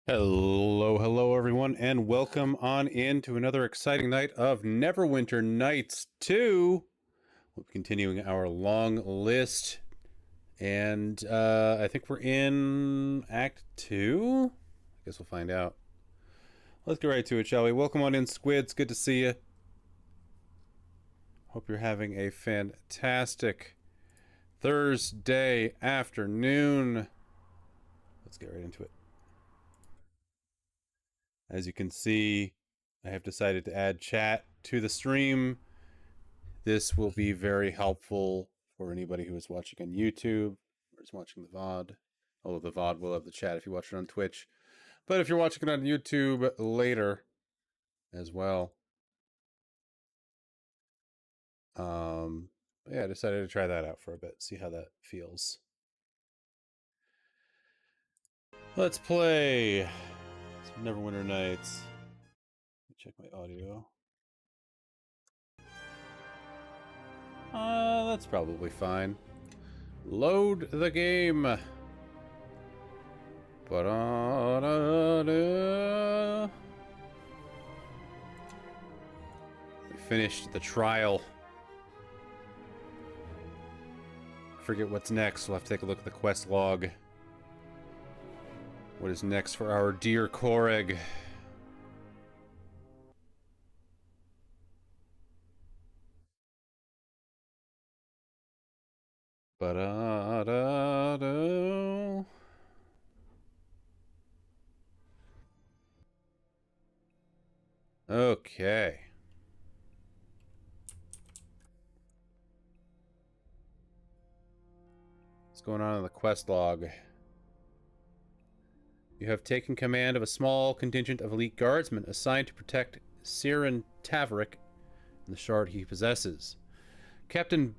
Hello everyone, and welcome on in to another exciting night of Neverwinter Nights 2. We'll be continuing our long list, and I think we're in Act 2? I guess we'll find out. Let's get right to it, shall we? Welcome on in, Squids. Good to see you. Hope you're having a fantastic Thursday afternoon. Let's get right into it. As you can see, I have decided to add chat to the stream. This will be very helpful for anybody who is watching on YouTube or is watching the VOD. Although the VOD will have the chat if you watch it on Twitch. But if you're watching it on YouTube later as well. Yeah, I decided to try that out for a bit, see how that feels. Let's play some Neverwinter Nights. Let me check my audio. That's probably fine. Load the game. We finished the trial. Forget what's next. We'll have to take a look at the quest log. What is next for our dear Koreg? Okay. What's going on in the quest log? You have taken command of a small contingent of elite guardsmen assigned to protect Siren Tavrik and the shard he possesses. Captain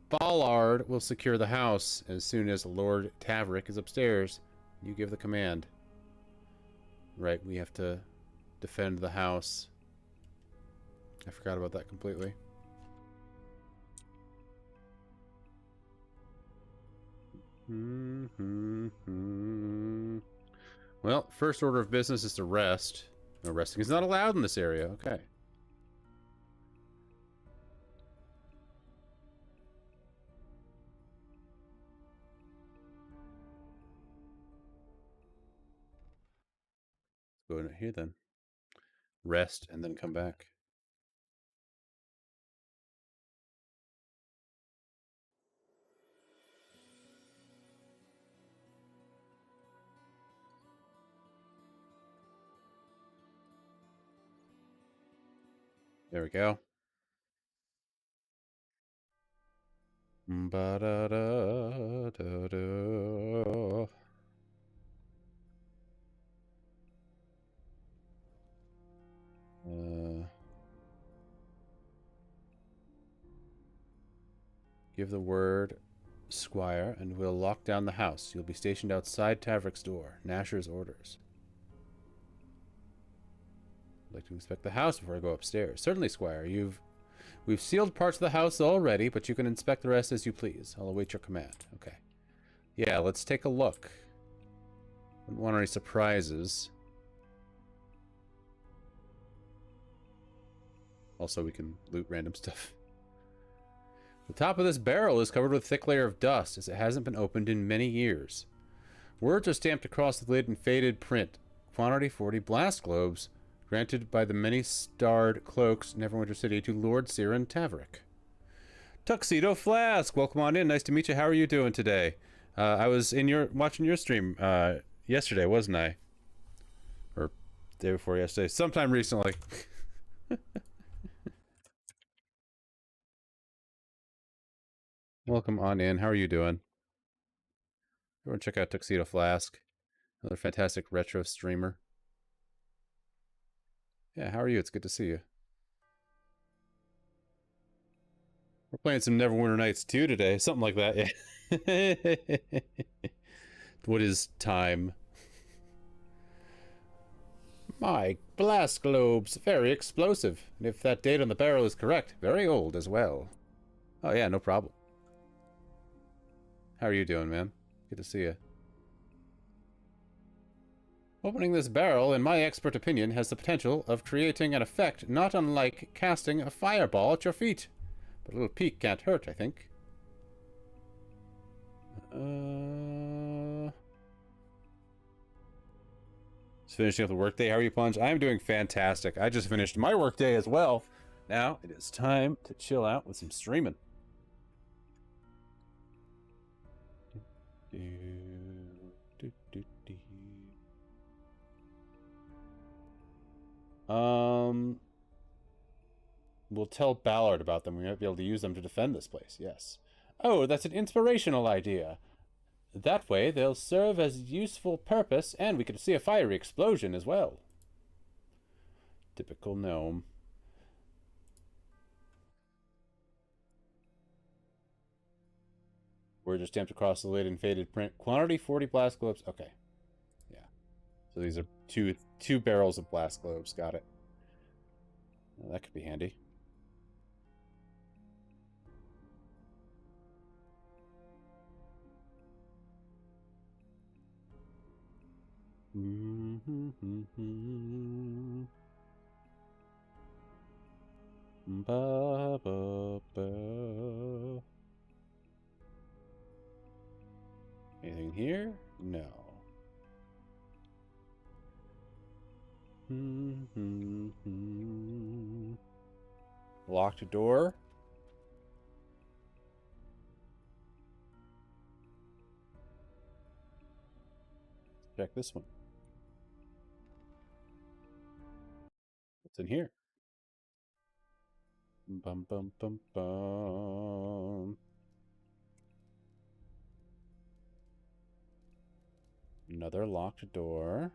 Ballard will secure the house as soon as Lord Tavrik is upstairs. You give the command. Right, we have to defend the house. I forgot about that completely. Well, first order of business is to rest. No, resting is not allowed in this area. Okay. Go in here then. Rest and then come back. There we go. Ba-da-da-da-da. Give the word, Squire, and we'll lock down the house. You'll be stationed outside Tavrik's door. Nasher's orders. I'd like to inspect the house before I go upstairs. Certainly, Squire. We've sealed parts of the house already, but you can inspect the rest as you please. I'll await your command. Okay. Yeah, let's take a look. Don't want any surprises. Also, we can loot random stuff. The top of this barrel is covered with a thick layer of dust, as it hasn't been opened in many years. Words are stamped across the lid in faded print. Quantity 40 blast globes, granted by the many-starred cloaks Neverwinter City to Lord Siren Tavrik. Tuxedo Flask, welcome on in. Nice to meet you. How are you doing today? I was watching your stream yesterday, wasn't I? Or the day before yesterday. Sometime recently. Welcome on in. How are you doing? Everyone check out Tuxedo Flask. Another fantastic retro streamer. Yeah, how are you? It's good to see you. We're playing some Neverwinter Nights 2 today. Something like that, yeah. What is time? My blast globes, very explosive. And if that date on the barrel is correct, very old as well. Oh yeah, no problem. How are you doing, man? Good to see you. Opening this barrel, in my expert opinion, has the potential of creating an effect not unlike casting a fireball at your feet. But a little peek can't hurt, I think. Just finishing up the workday. How are you, Plunge? I'm doing fantastic. I just finished my workday as well. Now it is time to chill out with some streaming. We'll tell Ballard about them. We might be able to use them to defend this place, yes. Oh, that's an inspirational idea. That way, they'll serve as a useful purpose, and we could see a fiery explosion as well. Typical gnome. We're just stamped across the lid in faded print. Quantity 40 blast globes. Okay. Yeah. So these are two barrels of blast globes. Got it. Well, that could be handy. Ba, ba, ba. Anything here? No. Locked door. Check this one. What's in here? Bum bum bum bum. Another locked door.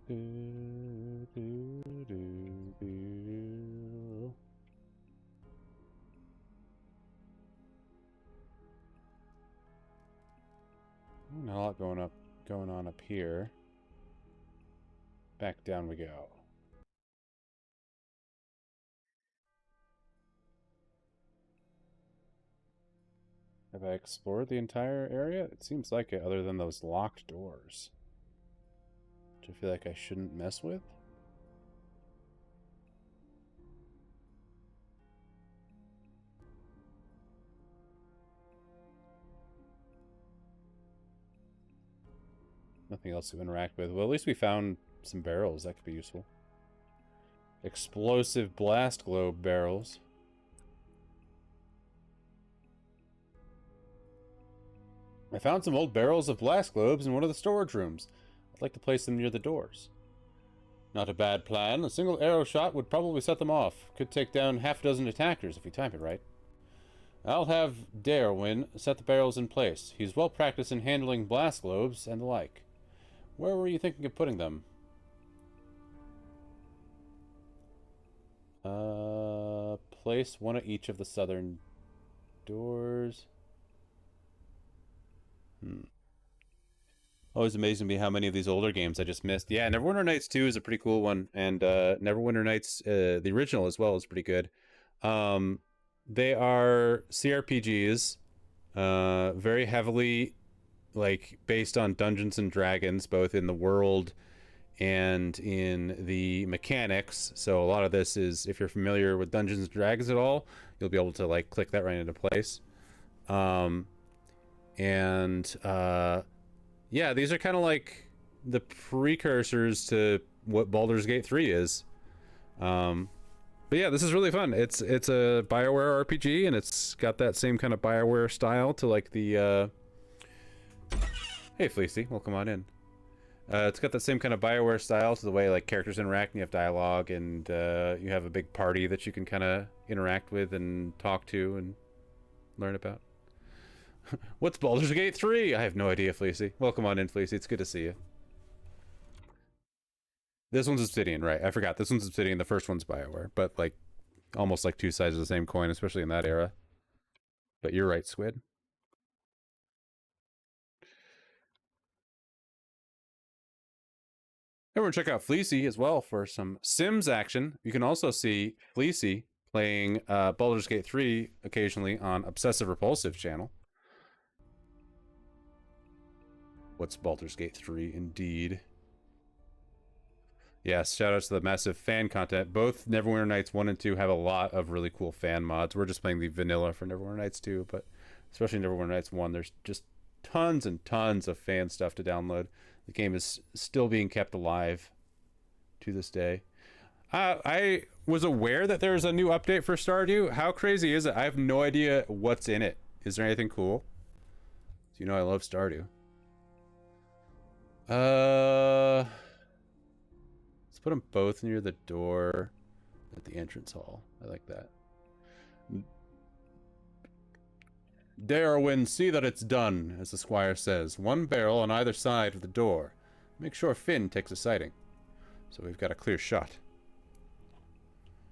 Do, do, do, do. Not a lot going on up here. Back down we go. Have I explored the entire area? It seems like it, other than those locked doors. Which I feel like I shouldn't mess with. Nothing else to interact with. Well, at least we found some barrels. That could be useful. Explosive blast globe barrels. I found some old barrels of blast globes in one of the storage rooms. I'd like to place them near the doors. Not a bad plan. A single arrow shot would probably set them off. Could take down half a dozen attackers if we time it right. I'll have Darwin set the barrels in place. He's well practiced in handling blast globes and the like. Where were you thinking of putting them? Place one at each of the southern doors. Always amazing to me how many of these older games I just missed. Yeah, Neverwinter Nights 2 is a pretty cool one, and Neverwinter Nights, the original as well, is pretty good. They are CRPGs, very heavily like based on Dungeons and Dragons, both in the world and in the mechanics. So a lot of this is, if you're familiar with Dungeons and Dragons at all, you'll be able to like click that right into place. Yeah, these are kind of like the precursors to what Baldur's Gate 3 is. But yeah, this is really fun. It's a BioWare RPG, and it's got that same kind of BioWare style to like the Hey Fleecy, welcome on in. It's got that same kind of BioWare style to the way like characters interact, and you have dialogue, and you have a big party that you can kind of interact with and talk to and learn about. What's Baldur's Gate 3? I have no idea, Fleecy. Welcome on in, Fleecy. It's good to see you. This one's Obsidian, right? I forgot. This one's Obsidian. The first one's BioWare, but like almost like two sides of the same coin, especially in that era. But you're right, Squid. Everyone check out Fleecy as well for some Sims action. You can also see Fleecy playing Baldur's Gate 3 occasionally on Obsessive Repulsive channel. What's Baldur's Gate 3 indeed? Yes, shout out to the massive fan content. Both Neverwinter Nights 1 and 2 have a lot of really cool fan mods. We're just playing the vanilla for Neverwinter Nights 2, but especially Neverwinter Nights 1, there's just tons and tons of fan stuff to download. The game is still being kept alive to this day. I was aware that there's a new update for Stardew. How crazy is it? I have no idea what's in it. Is there anything cool? So you know I love Stardew. Let's put them both near the door at the entrance hall. I like that. Darwin, see that it's done, as the squire says. One barrel on either side of the door. Make sure Finn takes a sighting. So we've got a clear shot.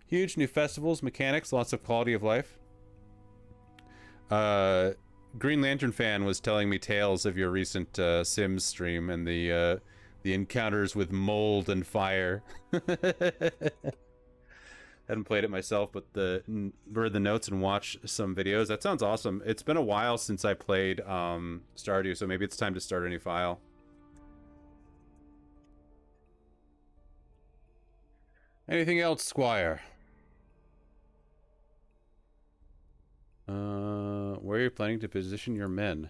Huge new festivals, mechanics, lots of quality of life. Green Lantern fan was telling me tales of your recent Sims stream and the encounters with mold and fire. Hadn't played it myself, but read the notes and watched some videos. That sounds awesome. It's been a while since I played Stardew, so maybe it's time to start a new file. Anything else, Squire? Where are you planning to position your men?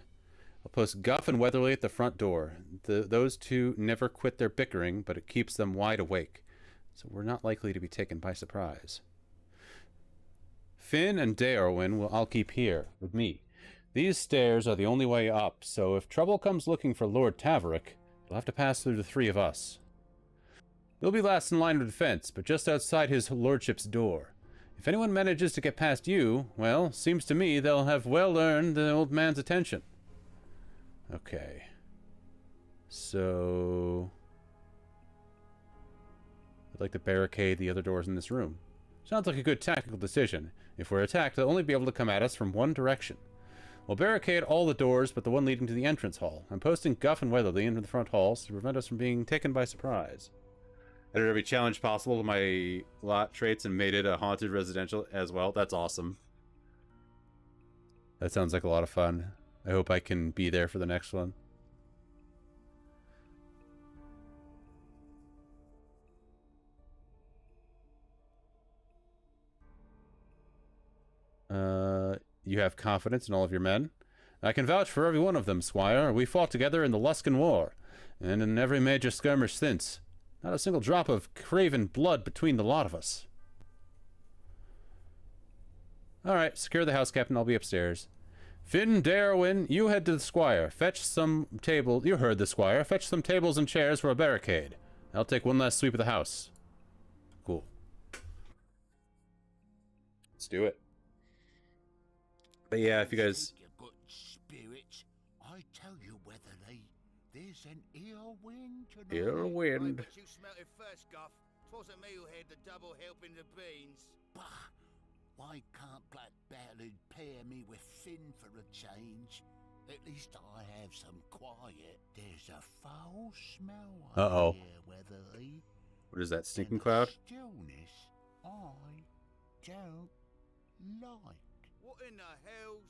I'll post Guff and Weatherly at the front door. Those two never quit their bickering, but it keeps them wide awake. So we're not likely to be taken by surprise. Finn and Darwin I'll keep here, with me. These stairs are the only way up, so if trouble comes looking for Lord Taverick, you'll have to pass through the three of us. You'll be last in line of defense, but just outside his lordship's door. If anyone manages to get past you, well, seems to me they'll have well earned the old man's attention. Okay. So I'd like to barricade the other doors in this room. Sounds like a good tactical decision. If we're attacked, they'll only be able to come at us from one direction. We'll barricade all the doors but the one leading to the entrance hall. I'm posting Guff and Weatherly into the front halls to prevent us from being taken by surprise. Added every challenge possible to my lot traits and made it a haunted residential as well. That's awesome. That sounds like a lot of fun. I hope I can be there for the next one. You have confidence in all of your men? I can vouch for every one of them, Squire. We fought together in the Luskan War, and in every major skirmish since. Not a single drop of craven blood between the lot of us. Alright, secure the house, Captain. I'll be upstairs. Finn, Darwin, you head to the Squire. Fetch some tables. You heard the Squire. Fetch some tables and chairs for a barricade. I'll take one last sweep of the house. Cool. Let's do it. But yeah, if you guys... Good spirits, I tell you, Weatherly, there's an ill wind tonight. Ill wind. But you smelt it first, Guff. 'Twasn't me who had the double helping the beans. Bah! Why can't Black Ballad pair me with Finn for a change? At least I have some quiet. There's a foul smell Uh-oh. here, Weatherly. What is that, stinking And a cloud? stillness I don't like. What in the hell's...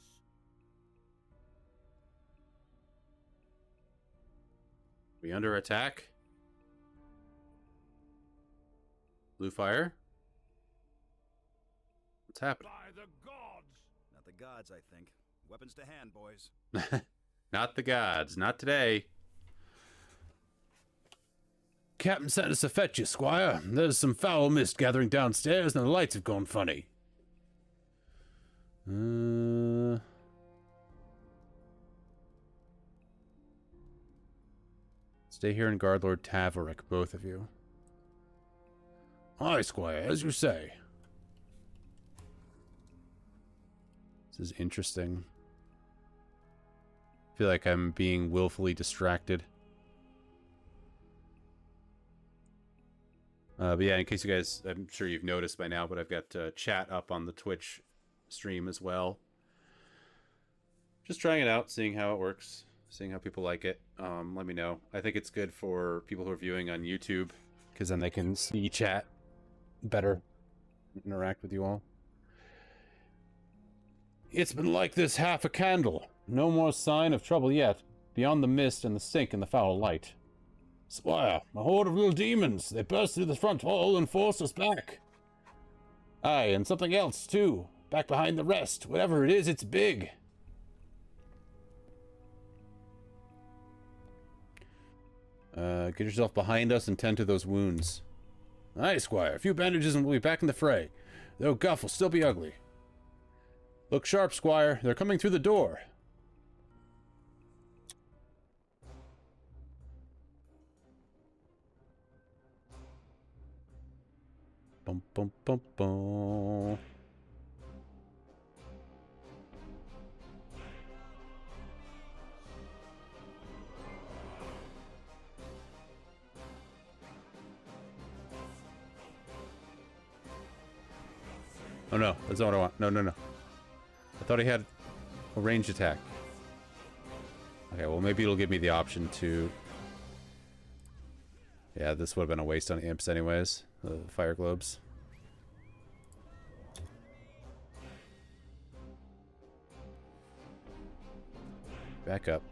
We under attack? Blue fire? What's happening? By the gods! Not the gods, I think. Weapons to hand, boys. Not the gods. Not today. Captain sent us to fetch you, Squire. There's some foul mist gathering downstairs and the lights have gone funny. Stay here and guard Lord Taverick, both of you. Aye, Squire, as you say. This is interesting. I feel like I'm being willfully distracted. But yeah, in case you guys, I'm sure you've noticed by now, but I've got chat up on the Twitch stream as well. Just trying it out, seeing how it works, seeing how people like it. Let me know. I think it's good for people who are viewing on YouTube, because then they can see chat better, interact with you all. It's been like this half a candle. No more sign of trouble yet, beyond the mist and the sink in the foul light. Squire, a horde of little demons. They burst through the front hall and forced us back. Aye, and something else, too. Back behind the rest. Whatever it is, it's big. Get yourself behind us and tend to those wounds. Aye, Squire. A few bandages and we'll be back in the fray. Though guff will still be ugly. Look sharp, Squire. They're coming through the door. Bum, bum, bum, bum. Oh no, that's not what I want. No, no, no. I thought he had a ranged attack. Okay, well maybe it'll give me the option to... Yeah, this would have been a waste on imps anyways. The fire globes. Back up.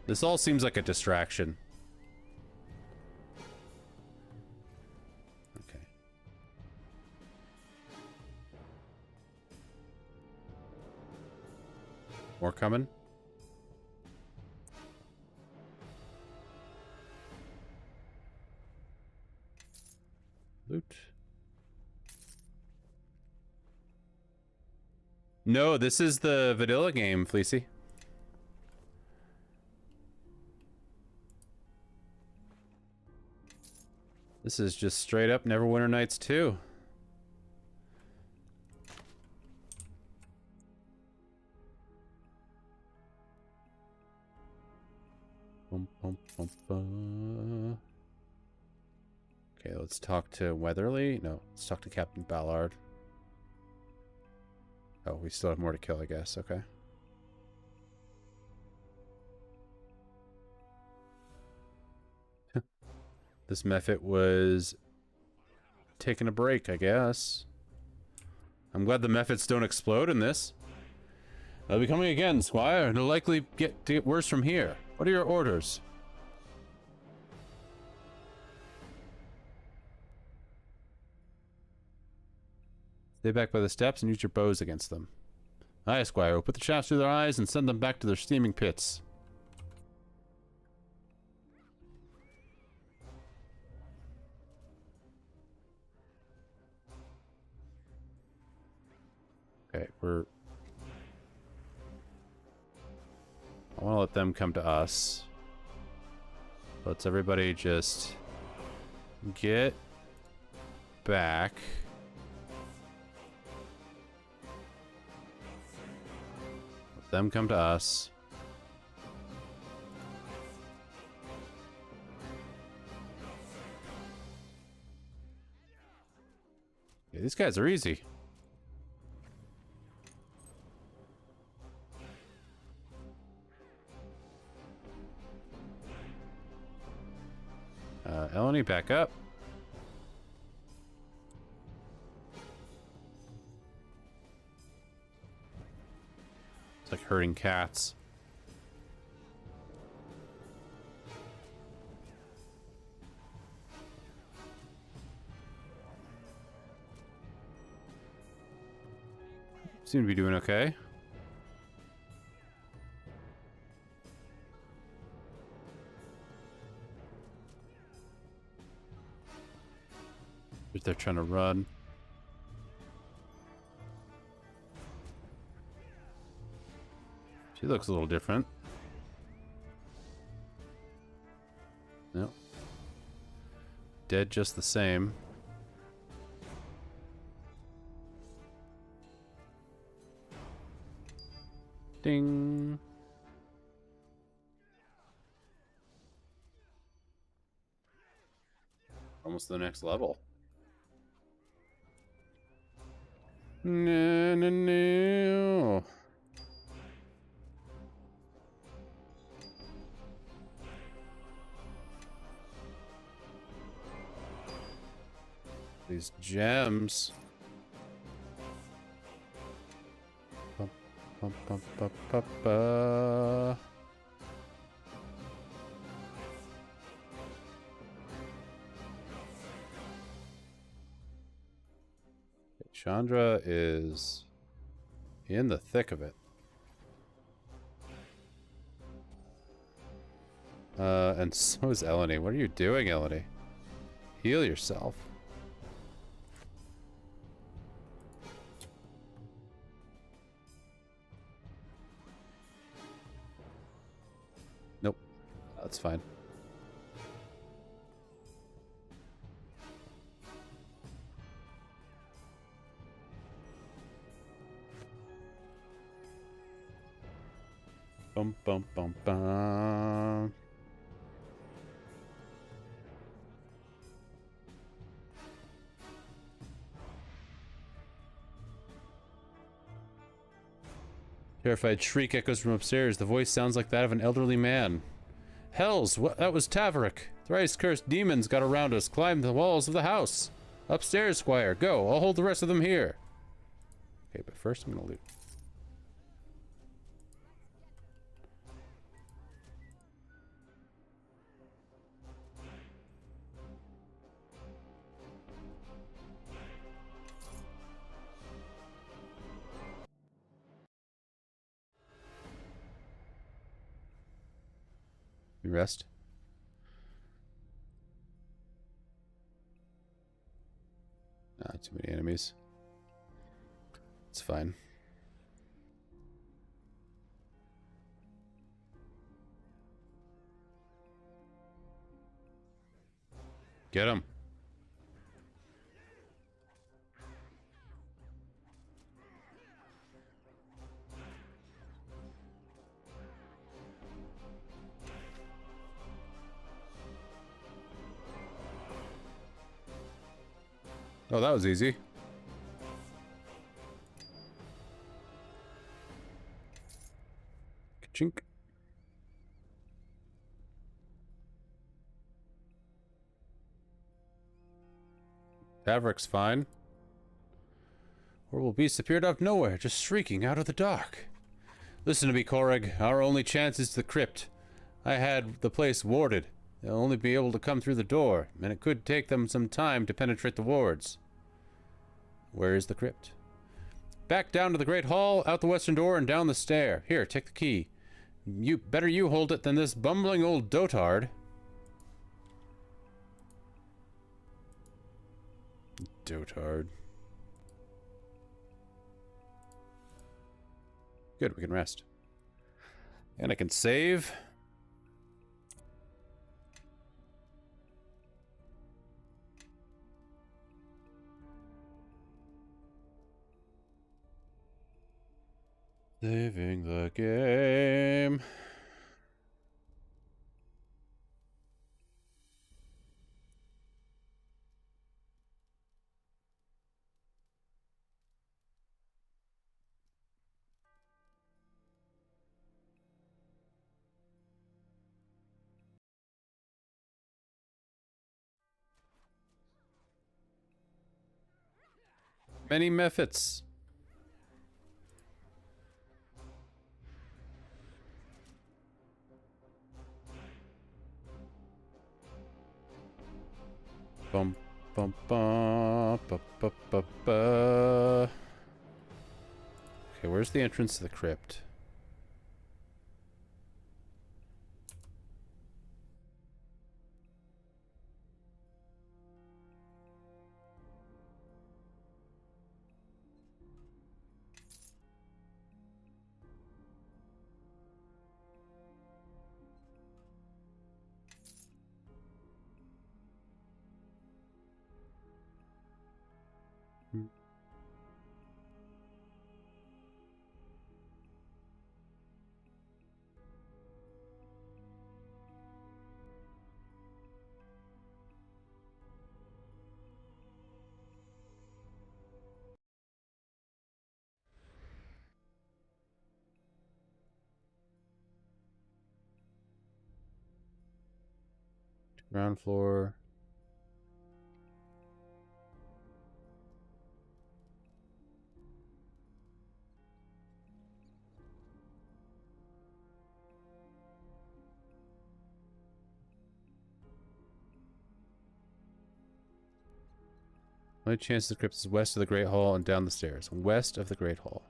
This all seems like a distraction. Okay. More coming? Loot. No, this is the vanilla game, Fleecy. This is just straight up Neverwinter Nights 2. Bum, bum, bum, bum. Okay, let's talk to Weatherly. No, let's talk to Captain Ballard. Oh, we still have more to kill, I guess. Okay. This Mephit was taking a break, I guess. I'm glad the Mephits don't explode in this. They'll be coming again, Squire, and it'll likely get worse from here. What are your orders? Stay back by the steps and use your bows against them. Aye, Squire. We'll put the shafts through their eyes and send them back to their steaming pits. Okay, I want to let them come to us. Let's everybody just get back. Let them come to us. Yeah, these guys are easy. Eleni, back up. It's like herding cats. Seem to be doing okay. But they're trying to run. She looks a little different. Nope. Dead just the same. Ding. Almost to the next level. No, no, no. These gems. Bum, bum, bum, bum, bum. Chandra is in the thick of it. And so is Eleni. What are you doing, Eleni? Heal yourself. Nope. That's fine. Bum, bum, bum, bum. Terrified shriek echoes from upstairs. The voice sounds like that of an elderly man. Hells, that was Taverick. Thrice cursed demons got around us, climbed the walls of the house. Upstairs, Squire. Go. I'll hold the rest of them here. Okay, but first I'm gonna loot. You rest. Not too many enemies. It's fine. Get him. Oh, that was easy. Ka-chink. Taverick's fine. Or beast appeared out of nowhere, just shrieking out of the dark. Listen to me, Koreg. Our only chance is the crypt. I had the place warded. They'll only be able to come through the door, and it could take them some time to penetrate the wards. Where is the crypt? Back down to the great hall, out the western door, and down the stair. Here, take the key. Better you hold it than this bumbling old dotard. Dotard. Good, we can rest. And I can save. Saving the game. Many methods. Bum, bum, bum, ba, ba, ba, ba. Okay, where's the entrance to the crypt? Ground floor. Only chance the crypt is west of the Great Hall and down the stairs. West of the Great Hall.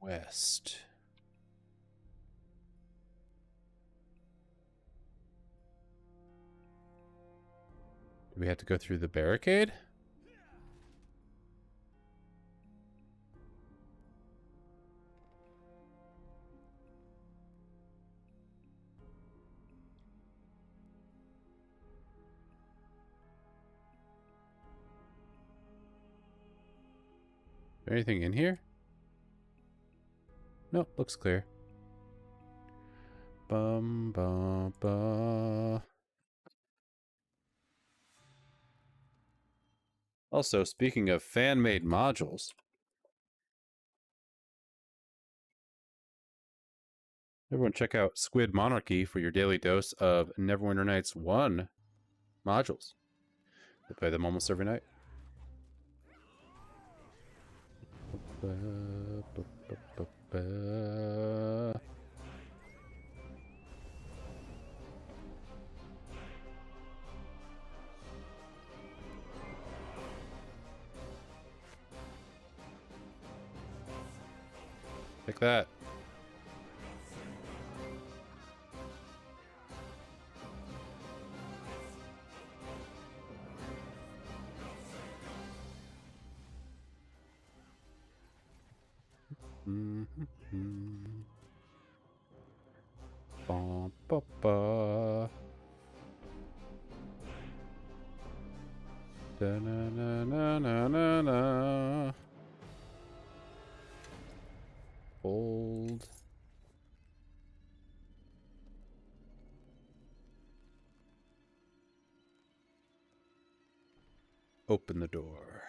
West. Do we have to go through the barricade? Anything in here? Nope, looks clear. Bum bum ba. Also, speaking of fan-made modules, everyone check out Squid Monarchy for your daily dose of Neverwinter Nights 1 modules. They play them almost every night. Take that. Ba, ba, ba. Da, na, na, na, na, na, na. Hold. Open the door.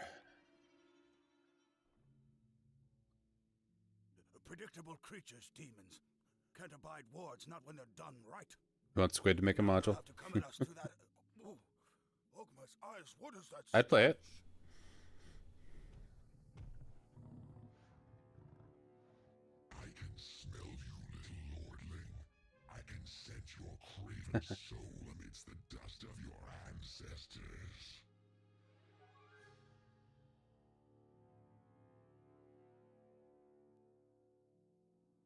Predictable creatures, demons. Can't abide wards, not when they're done right. You want Squid to make a module? Allowed to come at us through that. Oh, Ogma's eyes, what is that? I'd play it. I can smell you, little lordling. I can scent your craven soul amidst the dust of your ancestors.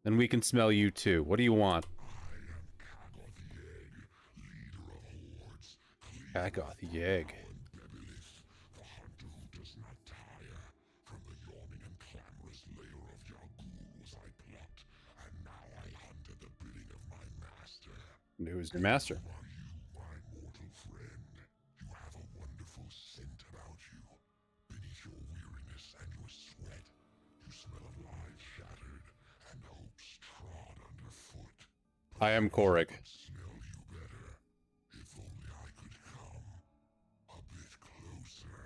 And we can smell you too. What do you want? I am Kagoth the Egg, leader of hordes. Kagoth the Egg. Bebelith, the hunter who does not tire. From the yawning and clamorous lair of Yagul was I plucked, and now I hunt at the bidding of my master. Who's your master? Who are you, my mortal friend? You have a wonderful scent about you. Beneath your weariness and your sweat, you smell of lives shattered and hopes trod underfoot. I am Koreg. Smell you better. If only I could come a bit closer.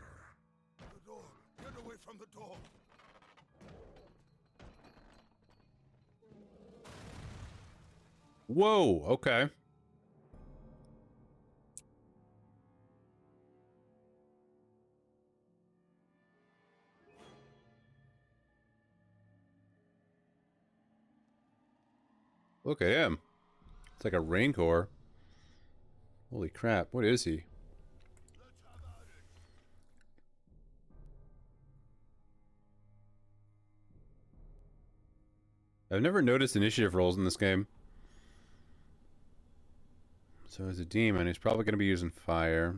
The door. Get away from the door. Whoa, okay. Look at him. It's like a rancor. Holy crap, what is he? I've never noticed initiative rolls in this game. So as a demon, he's probably going to be using fire.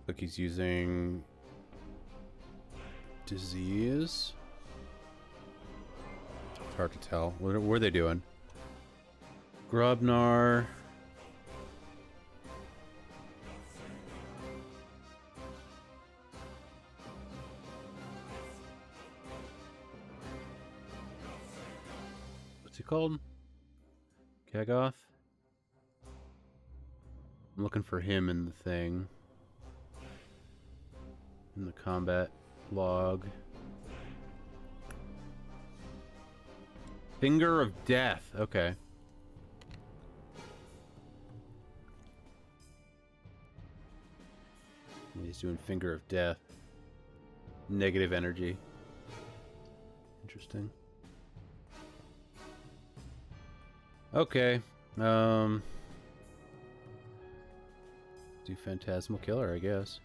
Look, he's using disease. It's hard to tell. What are they doing? Grubnar. he called? Kagoth? I'm looking for him in the thing. In the combat log. Finger of Death. Okay. He's doing Finger of Death. Negative energy. Interesting. Okay. Do Phantasmal Killer, I guess.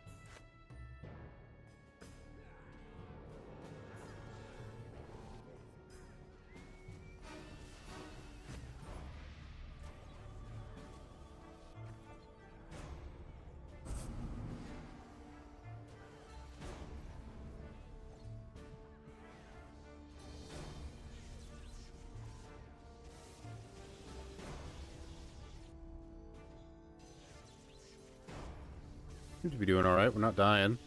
Seems to be doing alright, we're not dying.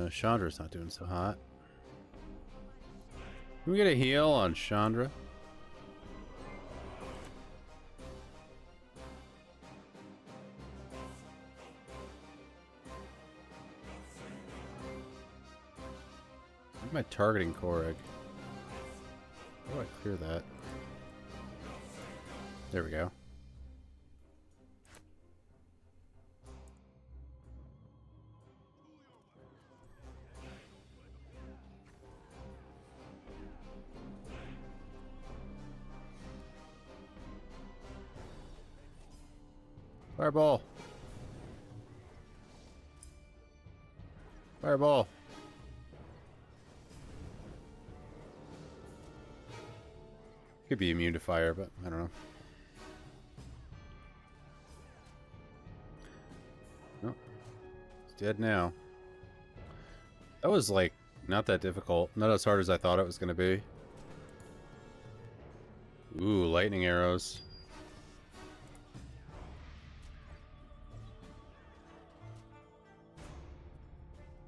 Chandra's not doing so hot. Can we get a heal on Chandra? Why am I targeting Koreg? How do I clear that? There we go. Fireball! Fireball! Could be immune to fire, but I don't know. Oh, it's dead now. That was like not that difficult. Not as hard as I thought it was going to be. Ooh, lightning arrows.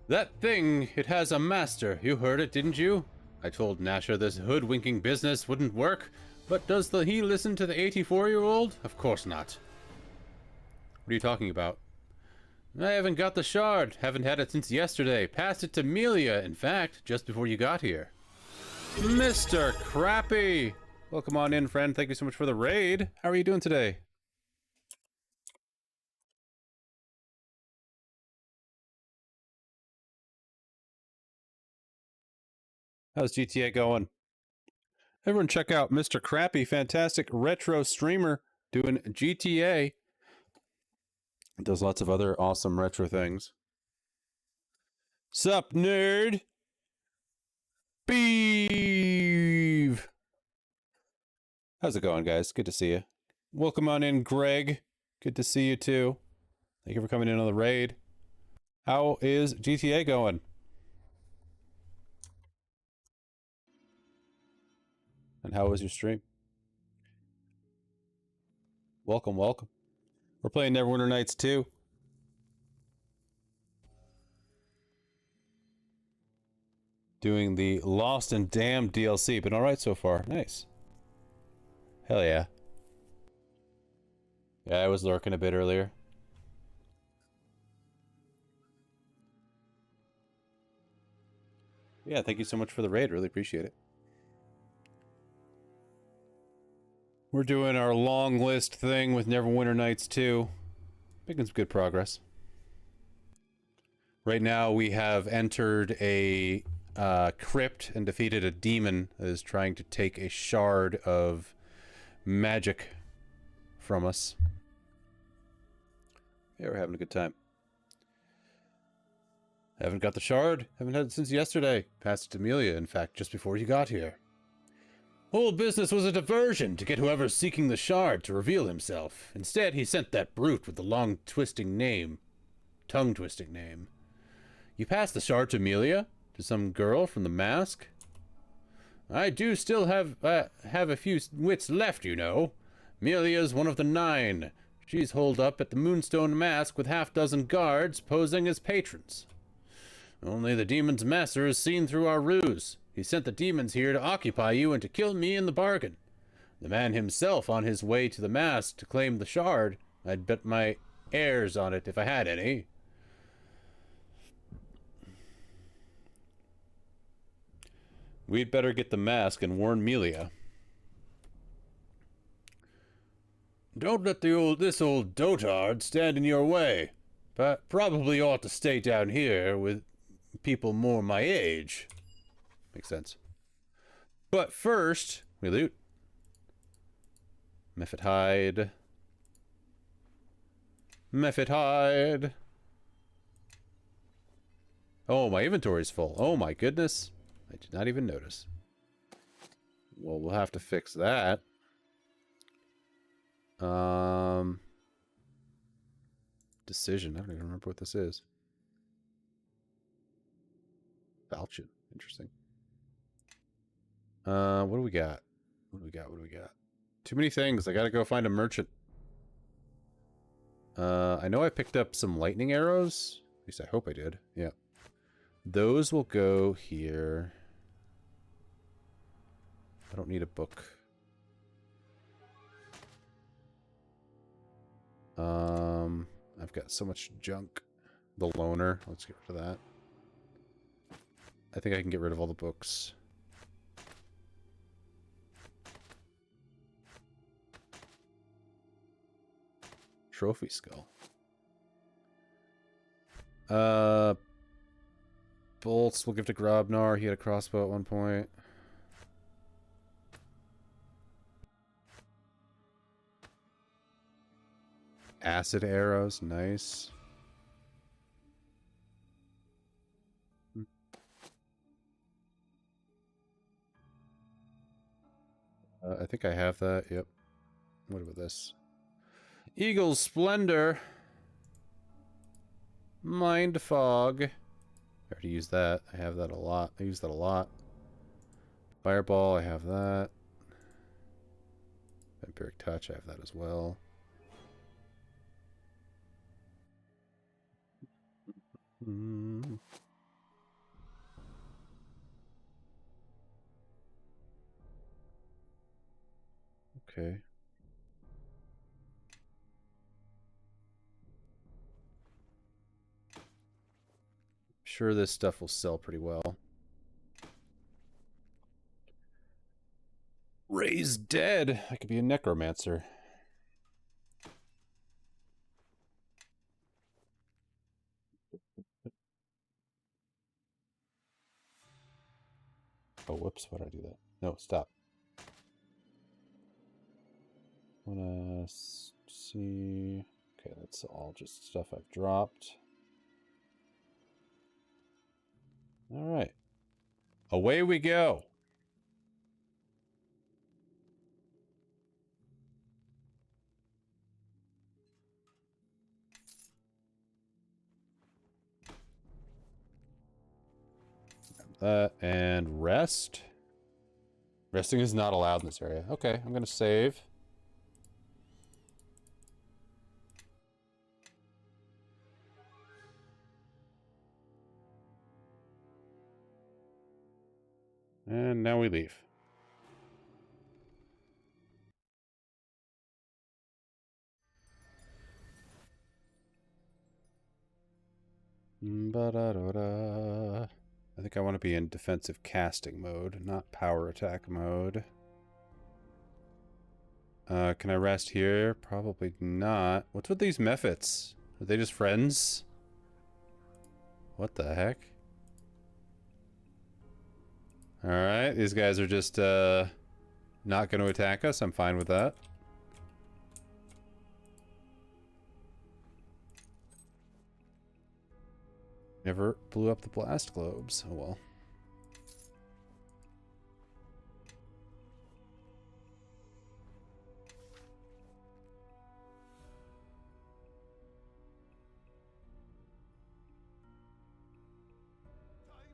That thing, it has a master. You heard it, didn't you? I told Nasher this hoodwinking business wouldn't work, but does he listen to the 84-year-old? Of course not. What are you talking about? I haven't got the shard. Haven't had it since yesterday. Passed it to Melia, in fact, just before you got here. Mr. Crappy! Welcome on in, friend. Thank you so much for the raid. How are you doing today? How's GTA going? Everyone check out Mr. Crappy, fantastic retro streamer doing GTA. Does lots of other awesome retro things. Sup, nerd? Beeve! How's it going, guys? Good to see you. Welcome on in, Greg. Good to see you, too. Thank you for coming in on the raid. How is GTA going? And how was your stream? Welcome, welcome. We're playing Neverwinter Nights 2. Doing the Lost and Damned DLC. Been alright so far. Nice. Hell yeah. Yeah, I was lurking a bit earlier. Yeah, thank you so much for the raid. Really appreciate it. We're doing our long list thing with Neverwinter Nights 2. Making some good progress. Right now we have entered a crypt and defeated a demon that is trying to take a shard of magic from us. Yeah, we're having a good time. Haven't got the shard. Haven't had it since yesterday. Passed it to Amelia, in fact, just before you got here. Whole business was a diversion to get whoever's seeking the shard to reveal himself. Instead, he sent that brute with the long tongue-twisting name. You passed the shard to Amelia? To some girl from the mask? I do still have a few wits left, you know. Melia's one of the 9. She's holed up at the Moonstone Mask with half-dozen guards posing as patrons. Only the demon's master has seen through our ruse. He sent the demons here to occupy you and to kill me in the bargain. The man himself on his way to the mask to claim the shard. I'd bet my heirs on it if I had any. We'd better get the mask and warn Melia. Don't let this old dotard stand in your way. But probably ought to stay down here with people more my age. Makes sense. But first, we loot. Mephit hide. Mephit hide. Oh, my inventory's full. Oh my goodness. I did not even notice. Well, we'll have to fix that. Decision. I don't even remember what this is. Falchion. Interesting. What do we got? What do we got? What do we got? Too many things. I gotta go find a merchant. I know I picked up some lightning arrows. At least I hope I did. Yeah. Those will go here. I don't need a book. I've got so much junk. The loner. Let's get rid of that. I think I can get rid of all the books. Trophy skull. Bolts we'll give to Grobnar. He had a crossbow at one point. Acid arrows, nice. I think I have that, yep. What about this? Eagle's Splendor. Mind Fog. I already used that. I have that a lot. I use that a lot. Fireball, I have that. Vampiric Touch, I have that as well. Okay. Sure, this stuff will sell pretty well. Raised Dead. I could be a necromancer. Oh, whoops. Why did I do that? No, stop. Wanna see... Okay, that's all just stuff I've dropped. Alright. Away we go. That and rest. Resting is not allowed in this area. Okay, I'm gonna save. And now we leave. Ba-da-da-da. I think I want to be in defensive casting mode, not power attack mode. Can I rest here? Probably not. What's with these mephits? Are they just friends? What the heck? Alright, these guys are just, not going to attack us. I'm fine with that. Never blew up the blast globes. Oh well.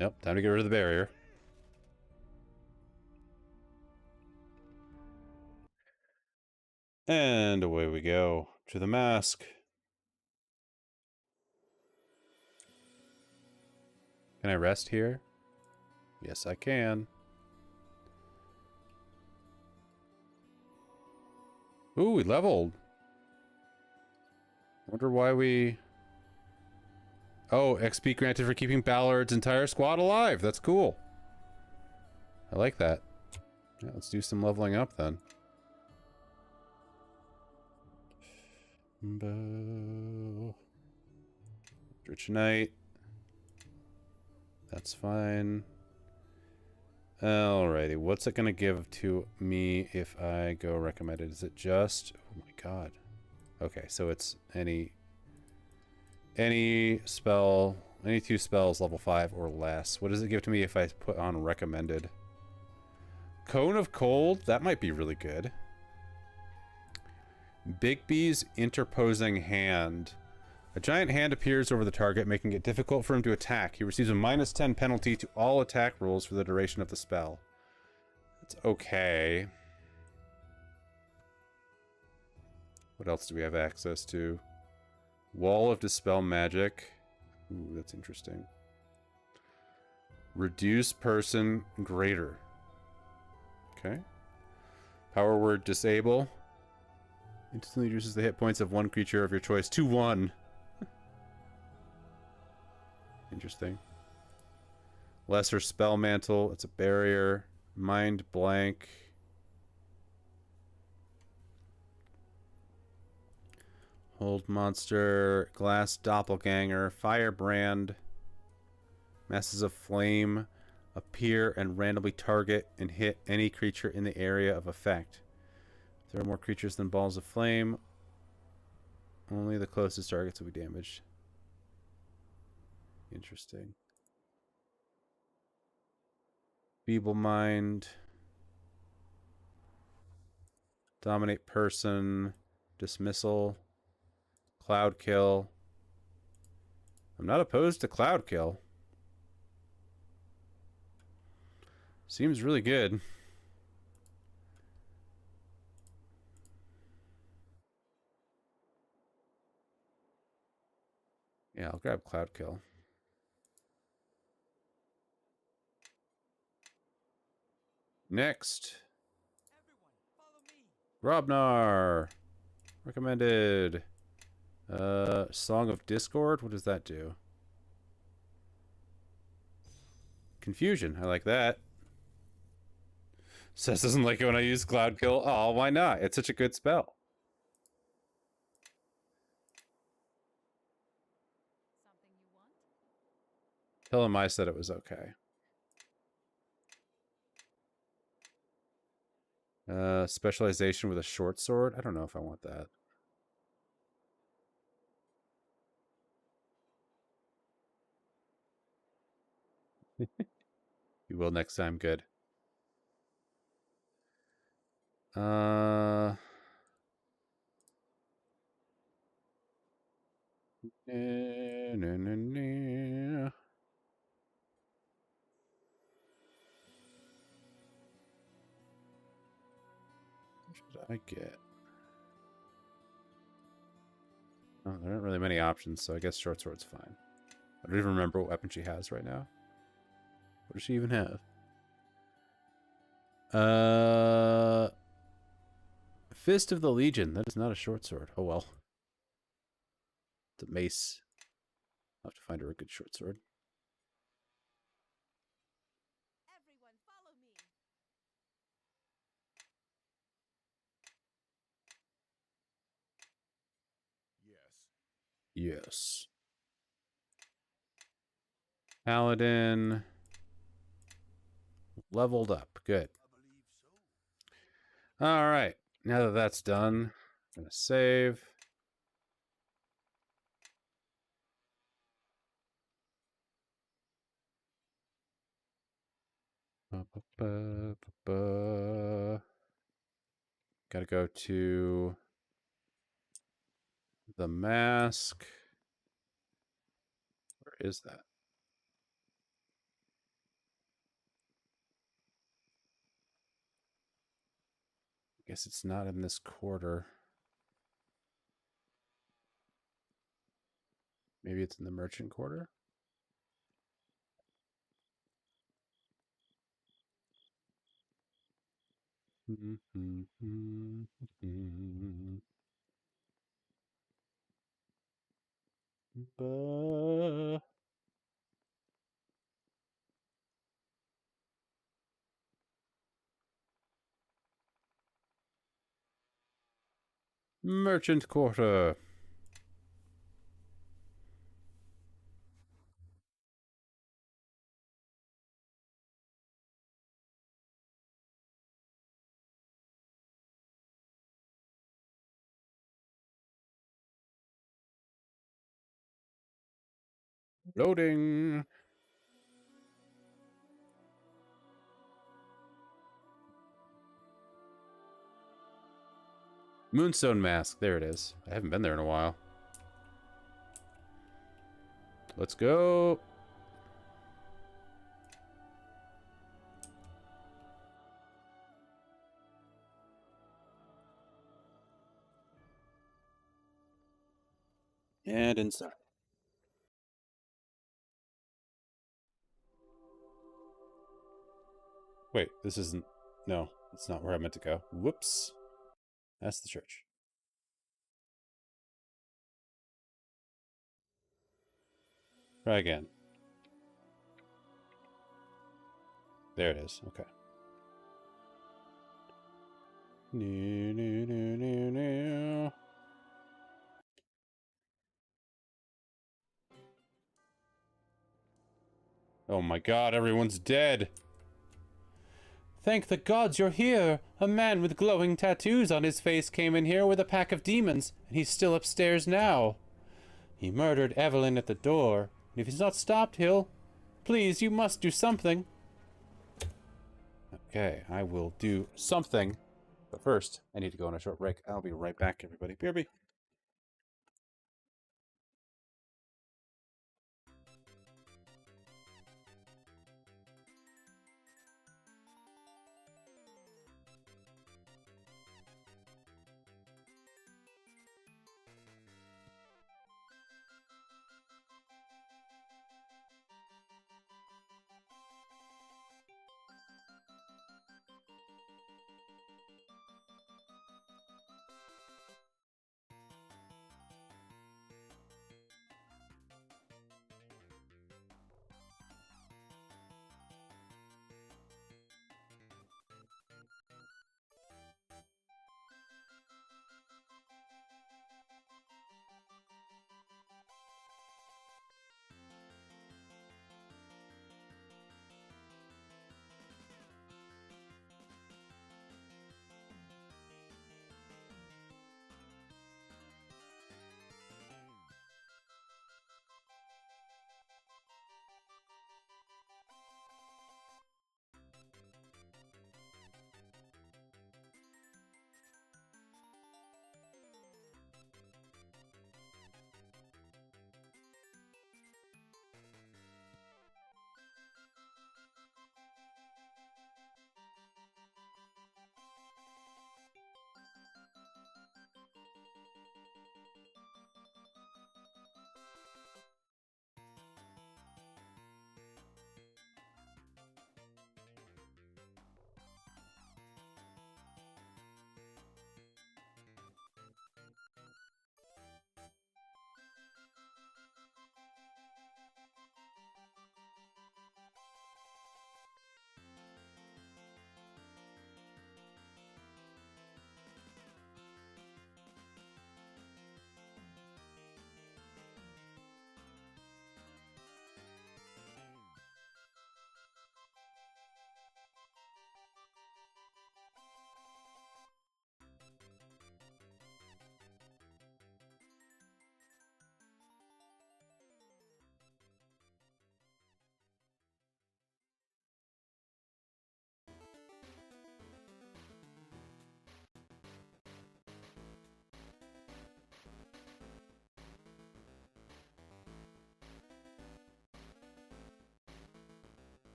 Yep, time to get rid of the barrier. And away we go to the mask. Can I rest here? Yes, I can. Ooh, we leveled. Wonder why we... Oh, XP granted for keeping Ballard's entire squad alive. That's cool. I like that. Yeah, let's do some leveling up then. Rich Knight. That's fine. Alrighty, what's it gonna give to me if I go recommended? Is it just... Oh my god. Okay, so it's any spell, any 2 spells level 5 or less. What does it give to me if I put on recommended? Cone of Cold? That might be really good. Bigby's Interposing Hand. A giant hand appears over the target, making it difficult for him to attack. He receives a -10 penalty to all attack rolls for the duration of the spell. That's okay. What else do we have access to? Wall of Dispel Magic. Ooh, that's interesting. Reduce person greater. Okay. Power word Disable. Instantly reduces the hit points of one creature of your choice to 1. Interesting. Lesser Spell Mantle. It's a barrier. Mind Blank. Hold Monster. Glass Doppelganger. Firebrand. Masses of Flame. Appear and randomly target and hit any creature in the area of effect. If there are more creatures than balls of flame, only the closest targets will be damaged. Interesting. Feeble Mind. Dominate Person. Dismissal. Cloud Kill. I'm not opposed to Cloud Kill. Seems really good. Yeah, I'll grab Cloud Kill. Next. Grobnar. Recommended. Song of Discord? What does that do? Confusion. I like that. Says doesn't like it when I use Cloud Kill. Oh, why not? It's such a good spell. Tell him I said it was okay. Specialization with a short sword? I don't know if I want that. You will next time. Good. Nah, nah, nah, nah. What should I get? Oh, there aren't really many options, so I guess short sword's fine. I don't even remember what weapon she has right now. What does she even have? Fist of the Legion. That is not a short sword. Oh well. It's a mace. I'll have to find her a good short sword. Everyone follow me. Yes. Paladin. Leveled up. Good. Alright. Now that that's done, I'm going to save. Gotta go to the mask. Where is that? I guess it's not in this quarter. Maybe it's in the merchant quarter. Merchant quarter. Loading. Moonstone Mask. There it is. I haven't been there in a while. Let's go. And inside. Wait, this isn't... No, that's not where I meant to go. Whoops. That's the church. Try again. There it is. Okay. Oh my god, everyone's dead. Thank the gods you're here. A man with glowing tattoos on his face came in here with a pack of demons, and he's still upstairs now. He murdered Evelyn at the door, and if he's not stopped, he'll... Please, you must do something. Okay, I will do something. But first, I need to go on a short break. I'll be right back, everybody. BRB.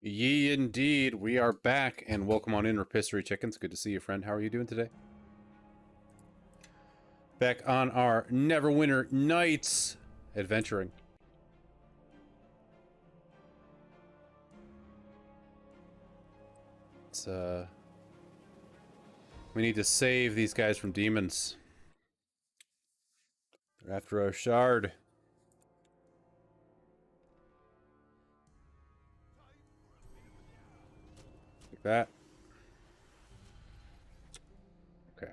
Ye indeed, we are back, and welcome on in, Ropisserie Chickens. Good to see you, friend. How are you doing today? Back on our Neverwinter nights adventuring. It's, we need to save these guys from demons. They're after our shard. Like that. Okay.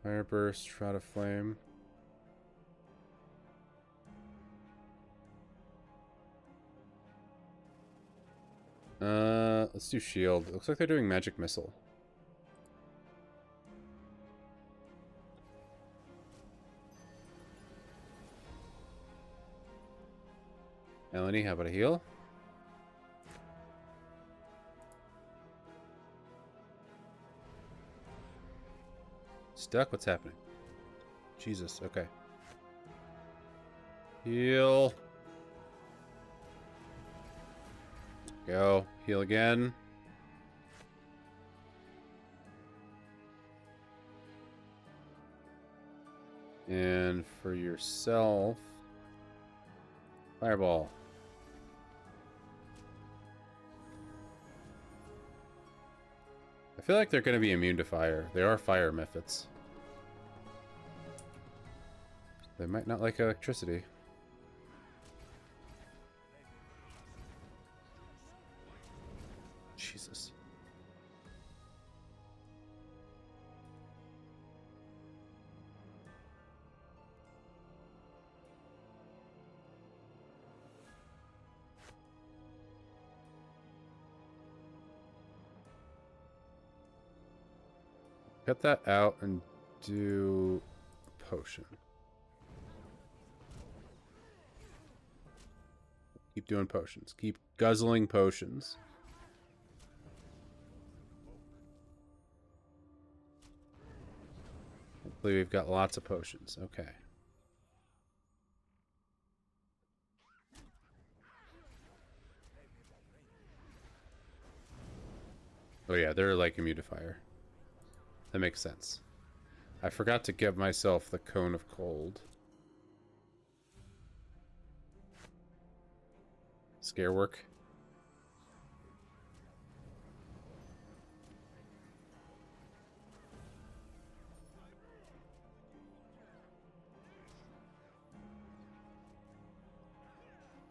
Fire burst, shroud of flame. Let's do shield. It looks like they're doing magic missile. Melanie, how about a heal? Stuck? What's happening? Jesus, okay. Heal. Go. Heal again. And for yourself, fireball. I feel like they're going to be immune to fire. They are fire methods. They might not like electricity. Jesus. Cut that out and do potion. Keep doing potions. Keep guzzling potions. Hopefully we've got lots of potions. Okay. Oh yeah, they're like immune to fire. That makes sense. I forgot to give myself the cone of cold. Scare work.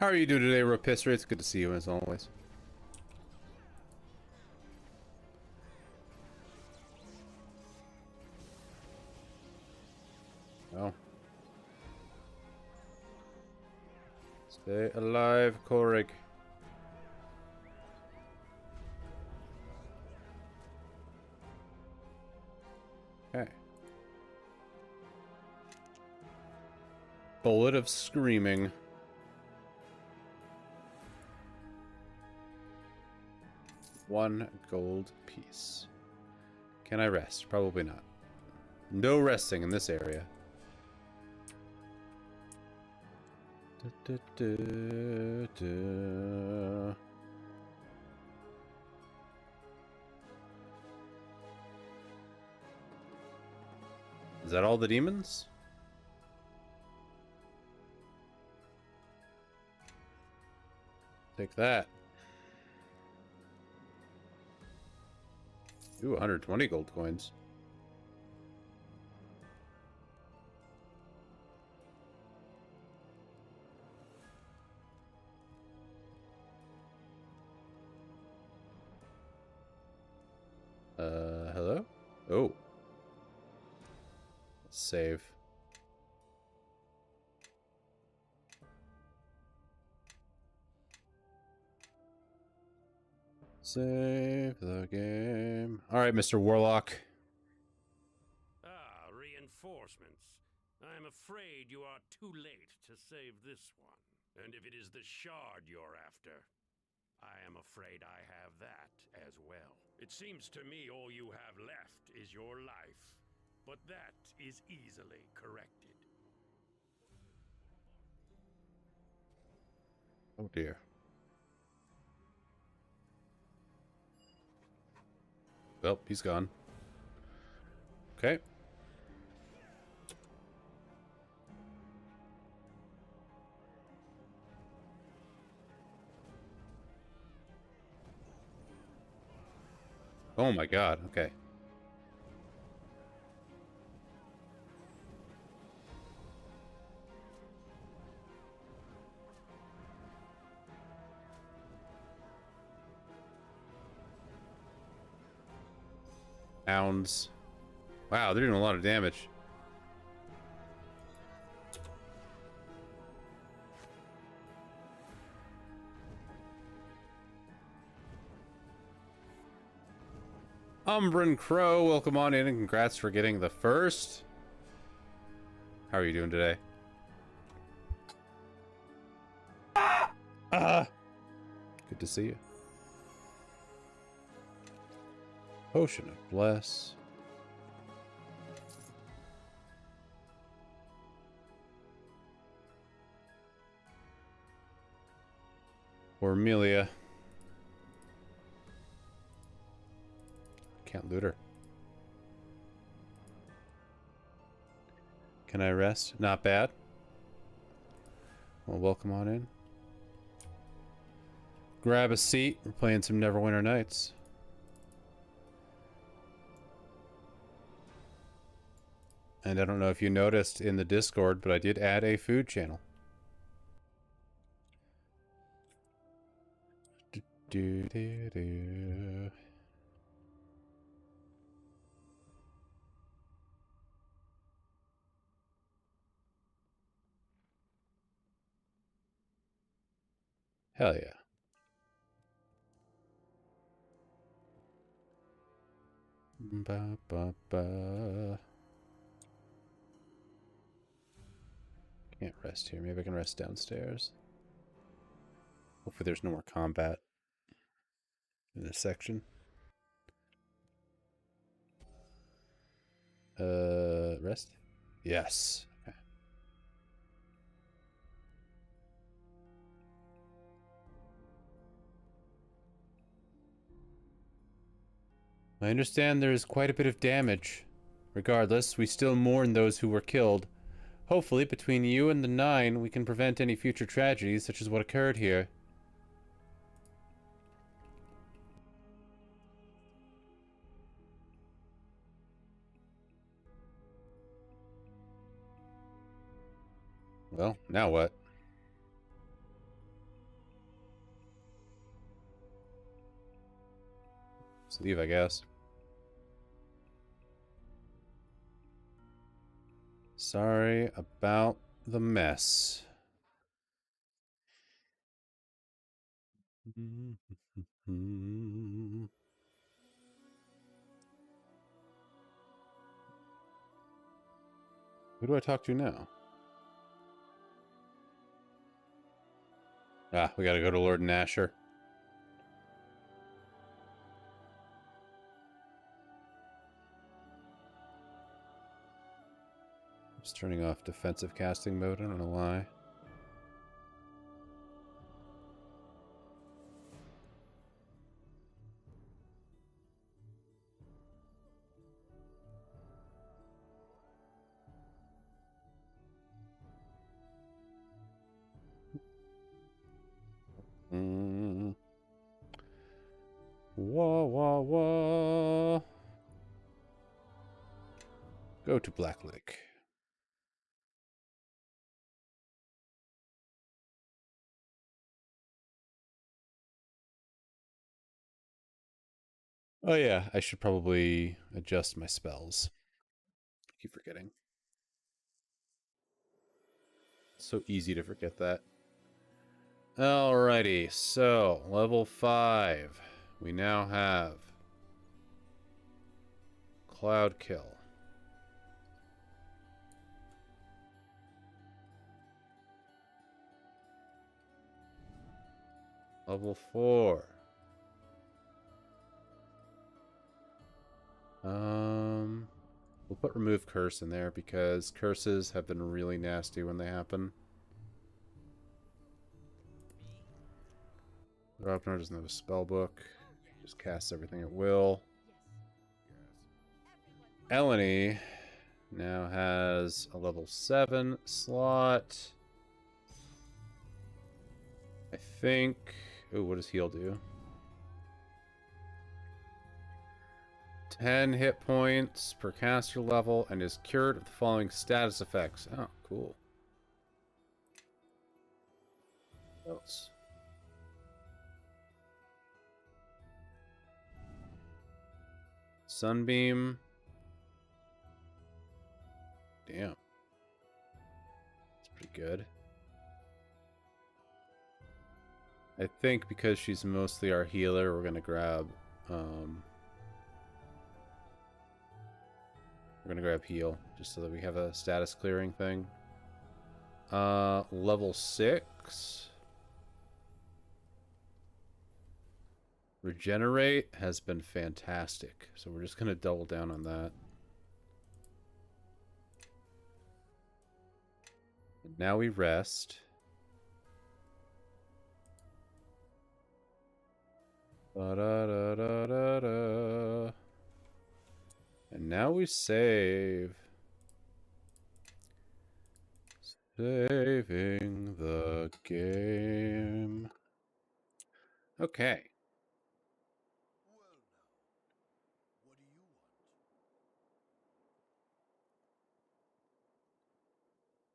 How are you doing today, Ropisserie? It's good to see you as always. Oh. Stay alive, Koreg. Okay. Bullet of screaming. One gold piece. Can I rest? Probably not. No resting in this area. Is that all the demons? Take that. Ooh, 120 gold coins. Hello? Oh. Let's save. Save the game. Alright, Mr. Warlock. Ah, reinforcements. I am afraid you are too late to save this one. And if it is the shard you're after, I am afraid I have that as well. It seems to me all you have left is your life. but that is easily corrected. Oh dear. Well, he's gone. Okay. Oh my god, okay. Pounds. Wow, they're doing a lot of damage. Umbran Crow, welcome on in and congrats for getting the first. How are you doing today? Good to see you. Potion of Bless. Or Amelia. Can't loot her. Can I rest? Not bad. Well, welcome on in. Grab a seat. We're playing some Neverwinter Nights. And I don't know if you noticed in the Discord, but I did add a food channel. Do. Hell yeah. Ba, ba, ba. Can't rest here. Maybe I can rest downstairs. Hopefully there's no more combat in this section. Rest? Yes. Okay. I understand there is quite a bit of damage. Regardless, we still mourn those who were killed. Hopefully, between you and the Nine, we can prevent any future tragedies such as what occurred here. Well, now what? Let's leave, I guess. Sorry about the mess. Who do I talk to now? Ah, we gotta go to Lord Nasher. Just turning off defensive casting mode, I don't know why. Wah, wah, wah. Go to Black Lake. Oh yeah, I should probably adjust my spells. I keep forgetting. It's so easy to forget that. Alrighty, so level 5. We now have Cloud Kill. Level 4. We'll put remove curse in there because curses have been really nasty when they happen. Robner doesn't have a spell book. Just casts everything at will. Eleni now has a level 7 slot. I think... Oh, what does heal do? 10 hit points per caster level and is cured of the following status effects. Oh, cool. What else? Sunbeam. Damn. That's pretty good. I think because she's mostly our healer, we're going to grab... we're going to grab heal, just so that we have a status clearing thing. Level 6. Regenerate has been fantastic, so we're just going to double down on that. And now we rest. Da-da-da-da-da-da. And now we save. Saving the game. Okay.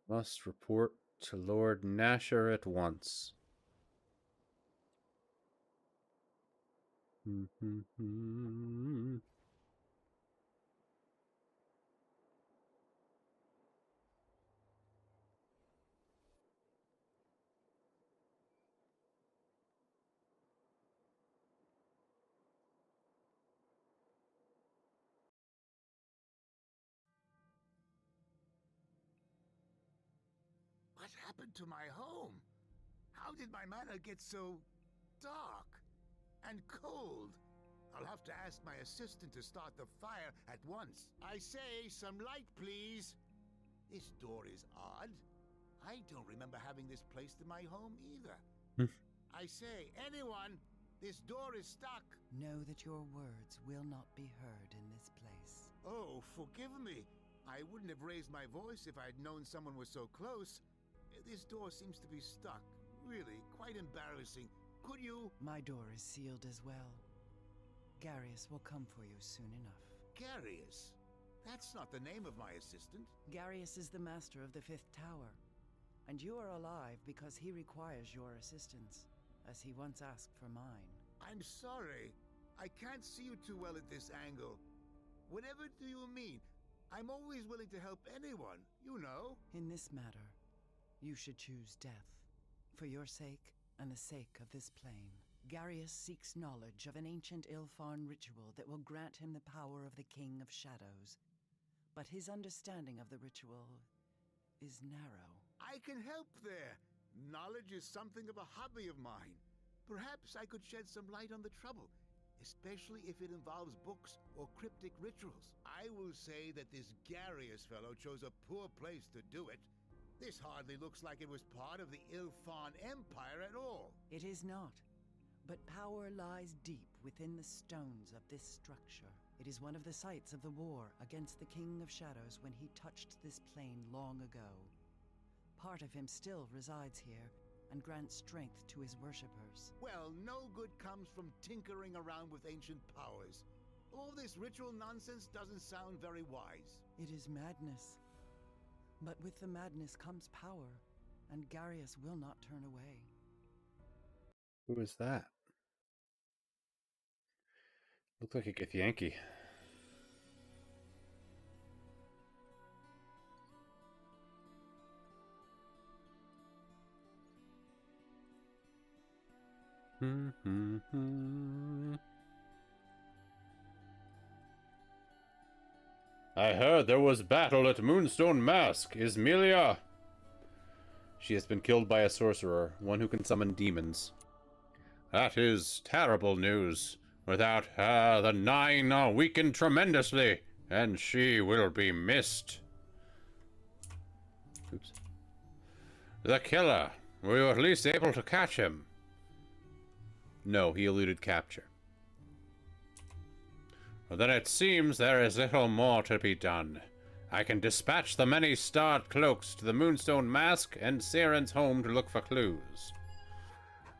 Must report to Lord Nasher at once. What happened to my home? How did my manor get so dark and cold? I'll have to ask my assistant to start the fire at once. I say, some light, please. This door is odd. I don't remember having this placed in my home either. I say, anyone, this door is stuck. Know that your words will not be heard in this place. Oh, forgive me. I wouldn't have raised my voice if I'd known someone was so close. This door seems to be stuck. Really, quite embarrassing. Could you... My door is sealed as well. Garius will come for you soon enough. Garius? That's not the name of my assistant. Garius is the master of the 5th tower. And you are alive because he requires your assistance, as he once asked for mine. I'm sorry. I can't see you too well at this angle. Whatever do you mean? I'm always willing to help anyone, you know. In this matter, you should choose death, for your sake and the sake of this plane. Garius seeks knowledge of an ancient Ilfarn ritual that will grant him the power of the King of Shadows. But his understanding of the ritual is narrow. I can help there. Knowledge is something of a hobby of mine. Perhaps I could shed some light on the trouble, especially if it involves books or cryptic rituals. I will say that this Garius fellow chose a poor place to do it. This hardly looks like it was part of the Ilfarn Empire at all. It is not. But power lies deep within the stones of this structure. It is one of the sites of the war against the King of Shadows when he touched this plane long ago. Part of him still resides here and grants strength to his worshippers. Well, no good comes from tinkering around with ancient powers. All this ritual nonsense doesn't sound very wise. It is madness. But with the madness comes power, and Garius will not turn away. Who is that? Looked like a Githyanki. I heard there was battle at Moonstone Mask. Is Melia? She has been killed by a sorcerer, one who can summon demons. That is terrible news. Without her, the 9 are weakened tremendously. and she will be missed. Oops. The killer. Were you at least able to catch him? No, he eluded capture. Well, then it seems there is little more to be done. I can dispatch the many starred cloaks to the Moonstone Mask and Siren's home to look for clues.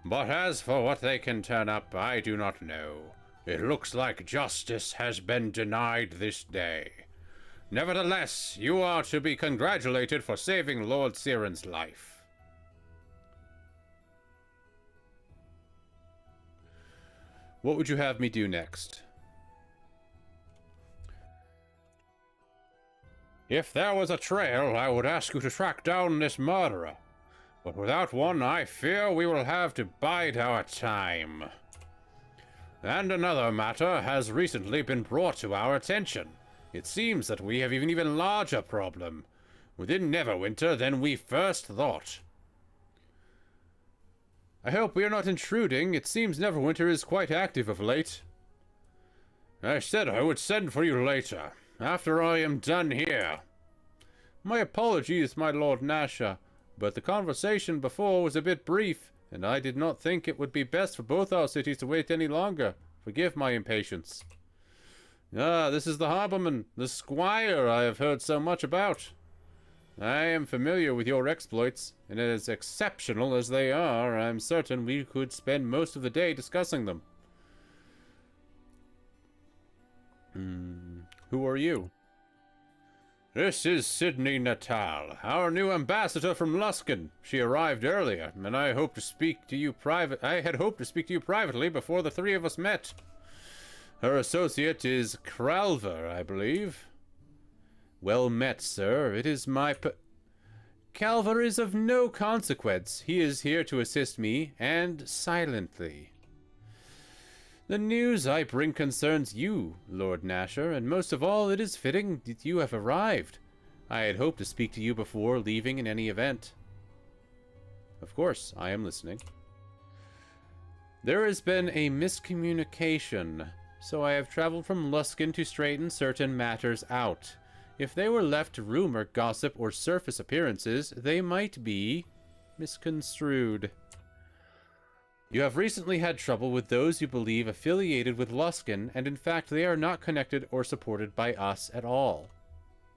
But as for what they can turn up, I do not know. It looks like justice has been denied this day. Nevertheless, you are to be congratulated for saving Lord Siren's life. What would you have me do next? If there was a trail, I would ask you to track down this murderer. But without one, I fear we will have to bide our time. And another matter has recently been brought to our attention. It seems that we have an even larger problem within Neverwinter than we first thought. I hope we are not intruding. It seems Neverwinter is quite active of late. I said I would send for you later, after I am done here. My apologies, my Lord Nasha, but the conversation before was a bit brief, and I did not think it would be best for both our cities to wait any longer. Forgive my impatience. Ah, this is the harborman, the squire I have heard so much about. I am familiar with your exploits, and as exceptional as they are, I'm certain we could spend most of the day discussing them. Who are you? This is Sydney Natal, our new ambassador from Luskan. She arrived earlier, and I had hoped to speak to you privately before the three of us met. Her associate is Kralver, I believe. Well met, sir. It is my Calver is of no consequence. He is here to assist me, and silently. The news I bring concerns you, Lord Nasher, and most of all, it is fitting that you have arrived. I had hoped to speak to you before leaving in any event. Of course, I am listening. There has been a miscommunication, so I have traveled from Luskan to straighten certain matters out. If they were left to rumor, gossip, or surface appearances, they might be misconstrued. You have recently had trouble with those you believe affiliated with Luskan, and in fact they are not connected or supported by us at all.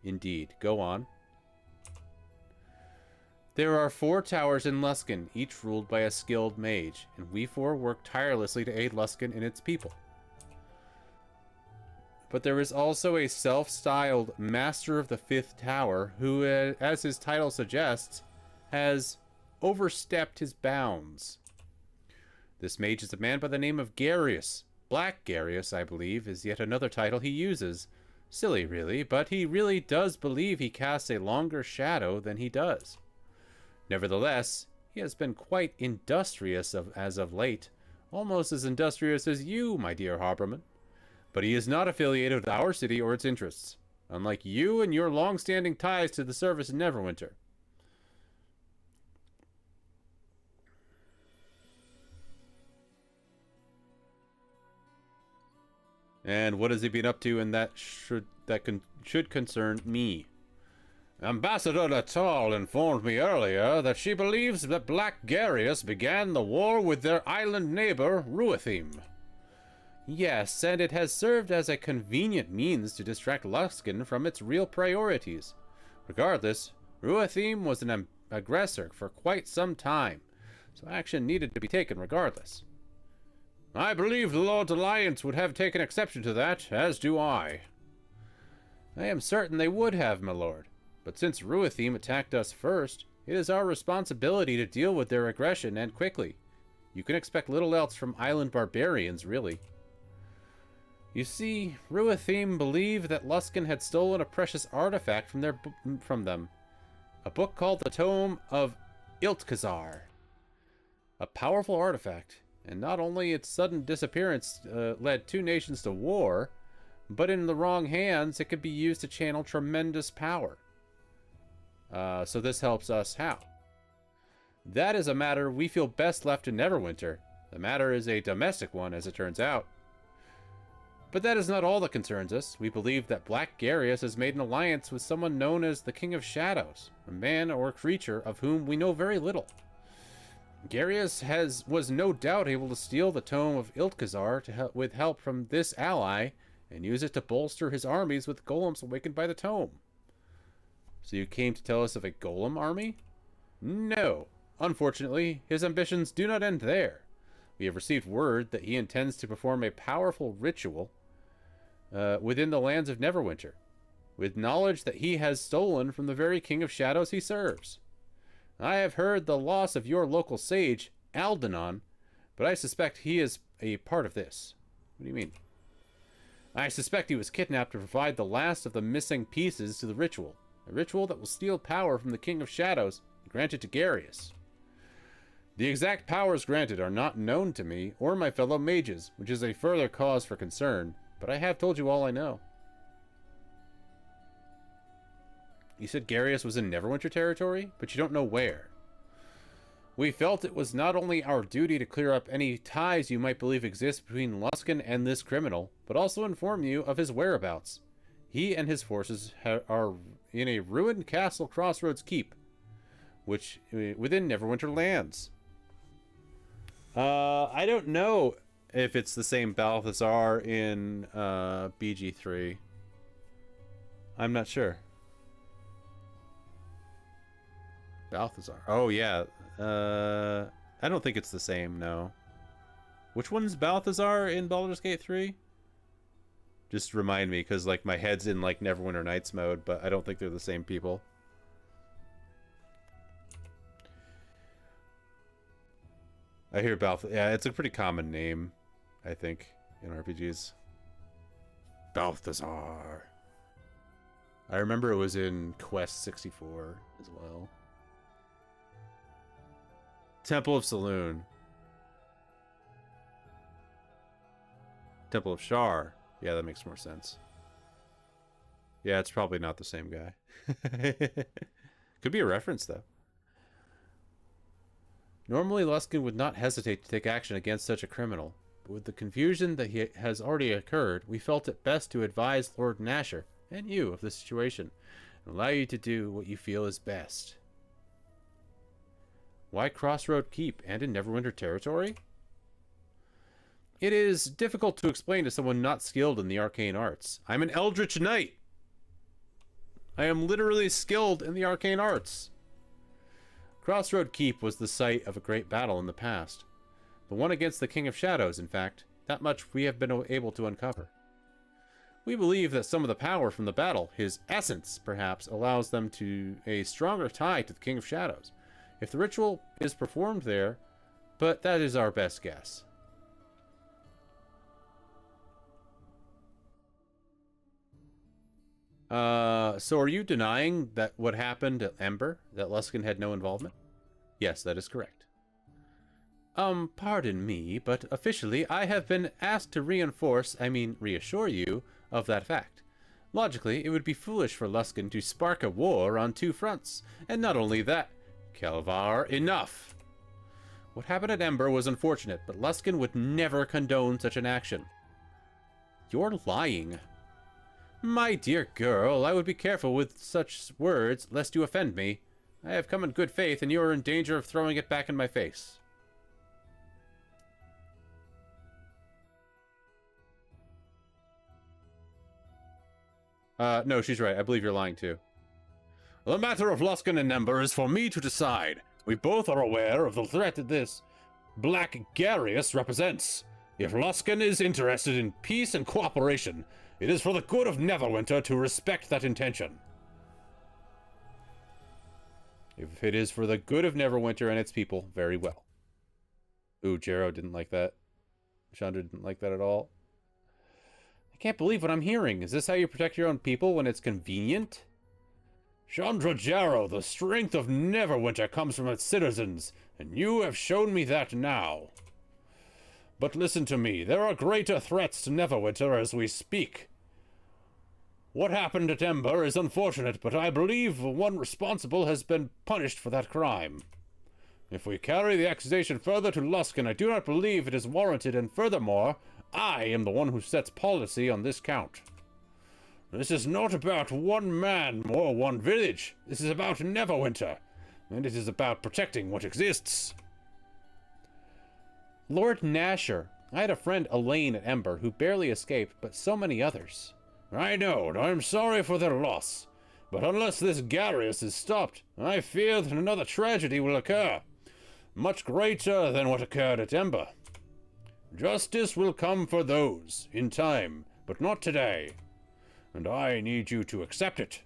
Indeed. Go on. There are 4 towers in Luskan, each ruled by a skilled mage, and we 4 work tirelessly to aid Luskan and its people. But there is also a self-styled Master of the 5th Tower who, as his title suggests, has overstepped his bounds. This mage is a man by the name of Garius. Black Garius, I believe, is yet another title he uses. Silly, really, but he really does believe he casts a longer shadow than he does. Nevertheless, he has been quite industrious as of late, almost as industrious as you, my dear Harborman. But he is not affiliated with our city or its interests, unlike you and your long-standing ties to the service in Neverwinter. And what has he been up to, and that should concern me? Ambassador Natal informed me earlier that she believes that Black Garius began the war with their island neighbor, Ruathim. Yes, and it has served as a convenient means to distract Luskan from its real priorities. Regardless, Ruathim was an aggressor for quite some time, so action needed to be taken regardless. I believe the Lord's Alliance would have taken exception to that, as do I. I am certain they would have, my lord. But since Ruathim attacked us first, it is our responsibility to deal with their aggression, and quickly. You can expect little else from island barbarians, really. You see, Ruathim believed that Luskan had stolen a precious artifact from them. A book called the Tome of Iltkazar. A powerful artifact, and not only its sudden disappearance led 2 nations to war, but in the wrong hands, it could be used to channel tremendous power. So this helps us how? That is a matter we feel best left in Neverwinter. The matter is a domestic one, as it turns out. But that is not all that concerns us. We believe that Black Garius has made an alliance with someone known as the King of Shadows, a man or creature of whom we know very little. Garius was no doubt able to steal the tome of Iltkazar with help from this ally, and use it to bolster his armies with golems awakened by the tome. So you came to tell us of a golem army? No. Unfortunately, his ambitions do not end there. We have received word that he intends to perform a powerful ritual within the lands of Neverwinter, with knowledge that he has stolen from the very King of Shadows he serves. I have heard the loss of your local sage, Aldenon, but I suspect he is a part of this. What do you mean? I suspect he was kidnapped to provide the last of the missing pieces to the ritual, a ritual that will steal power from the King of Shadows and grant it to Garius. The exact powers granted are not known to me or my fellow mages, which is a further cause for concern, but I have told you all I know. You said Garius was in Neverwinter territory, but you don't know where. We felt it was not only our duty to clear up any ties you might believe exist between Luskan and this criminal, but also inform you of his whereabouts. He and his forces are in a ruined castle Crossroads Keep, which within Neverwinter lands. I don't know if it's the same Balthazar in BG3. I'm not sure. Balthazar. Oh, yeah. I don't think it's the same, no. Which one's Balthazar in Baldur's Gate 3? Just remind me, because like my head's in like Neverwinter Nights mode, but I don't think they're the same people. I hear Balthazar. Yeah, it's a pretty common name, I think, in RPGs. Balthazar. I remember it was in Quest 64 as well. Temple of Saloon. Temple of Shar. Yeah, that makes more sense. Yeah, it's probably not the same guy. Could be a reference, though. Normally, Luskan would not hesitate to take action against such a criminal, but with the confusion that has already occurred, we felt it best to advise Lord Nasher and you of the situation, and allow you to do what you feel is best. Why Crossroad Keep and in Neverwinter territory? It is difficult to explain to someone not skilled in the arcane arts. I'm an Eldritch Knight. I am literally skilled in the arcane arts. Crossroad Keep was the site of a great battle in the past. The one against the King of Shadows, in fact. That much we have been able to uncover. We believe that some of the power from the battle, his essence, perhaps, allows them to a stronger tie to the King of Shadows. If the ritual is performed there, but that is our best guess. So are you denying that what happened at Ember, that Luskan had no involvement? Yes, that is correct. Pardon me, but officially I have been asked to reassure you of that fact. Logically, it would be foolish for Luskan to spark a war on two fronts, and not only that, Kelvar, enough! What happened at Ember was unfortunate, but Luskan would never condone such an action. You're lying. My dear girl, I would be careful with such words, lest you offend me. I have come in good faith, and you are in danger of throwing it back in my face. No, she's right. I believe you're lying, too. The matter of Luskan and Ember is for me to decide. We both are aware of the threat that this Black Garius represents. If Luskan is interested in peace and cooperation, it is for the good of Neverwinter to respect that intention. If it is for the good of Neverwinter and its people, very well. Ooh, Jero didn't like that. Chandra didn't like that at all. I can't believe what I'm hearing. Is this how you protect your own people when it's convenient? Chandra Jarrow, the strength of Neverwinter comes from its citizens, and you have shown me that now. But listen to me, there are greater threats to Neverwinter as we speak. What happened at Ember is unfortunate, but I believe one responsible has been punished for that crime. If we carry the accusation further to Luskan, I do not believe it is warranted, and furthermore, I am the one who sets policy on this count. This is not about one man or one village. This is about Neverwinter, and it is about protecting what exists. Lord Nasher, I had a friend Elaine at Ember who barely escaped, but so many others. I know, and I'm sorry for their loss. But unless this Garius is stopped, I fear that another tragedy will occur. Much greater than what occurred at Ember. Justice will come for those, in time, but not today. And I need you to accept it.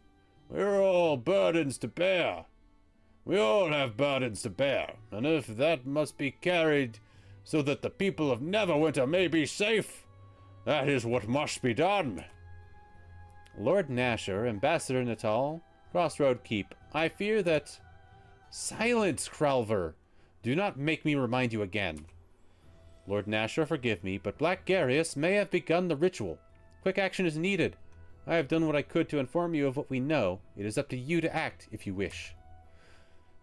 We're all burdens to bear. We all have burdens to bear, and if that must be carried so that the people of Neverwinter may be safe, that is what must be done. Lord Nasher, Ambassador Natal, Crossroad Keep, I fear that... Silence, Kralver! Do not make me remind you again. Lord Nasher, forgive me, but Black Garius may have begun the ritual. Quick action is needed. I have done what I could to inform you of what we know. It is up to you to act, if you wish.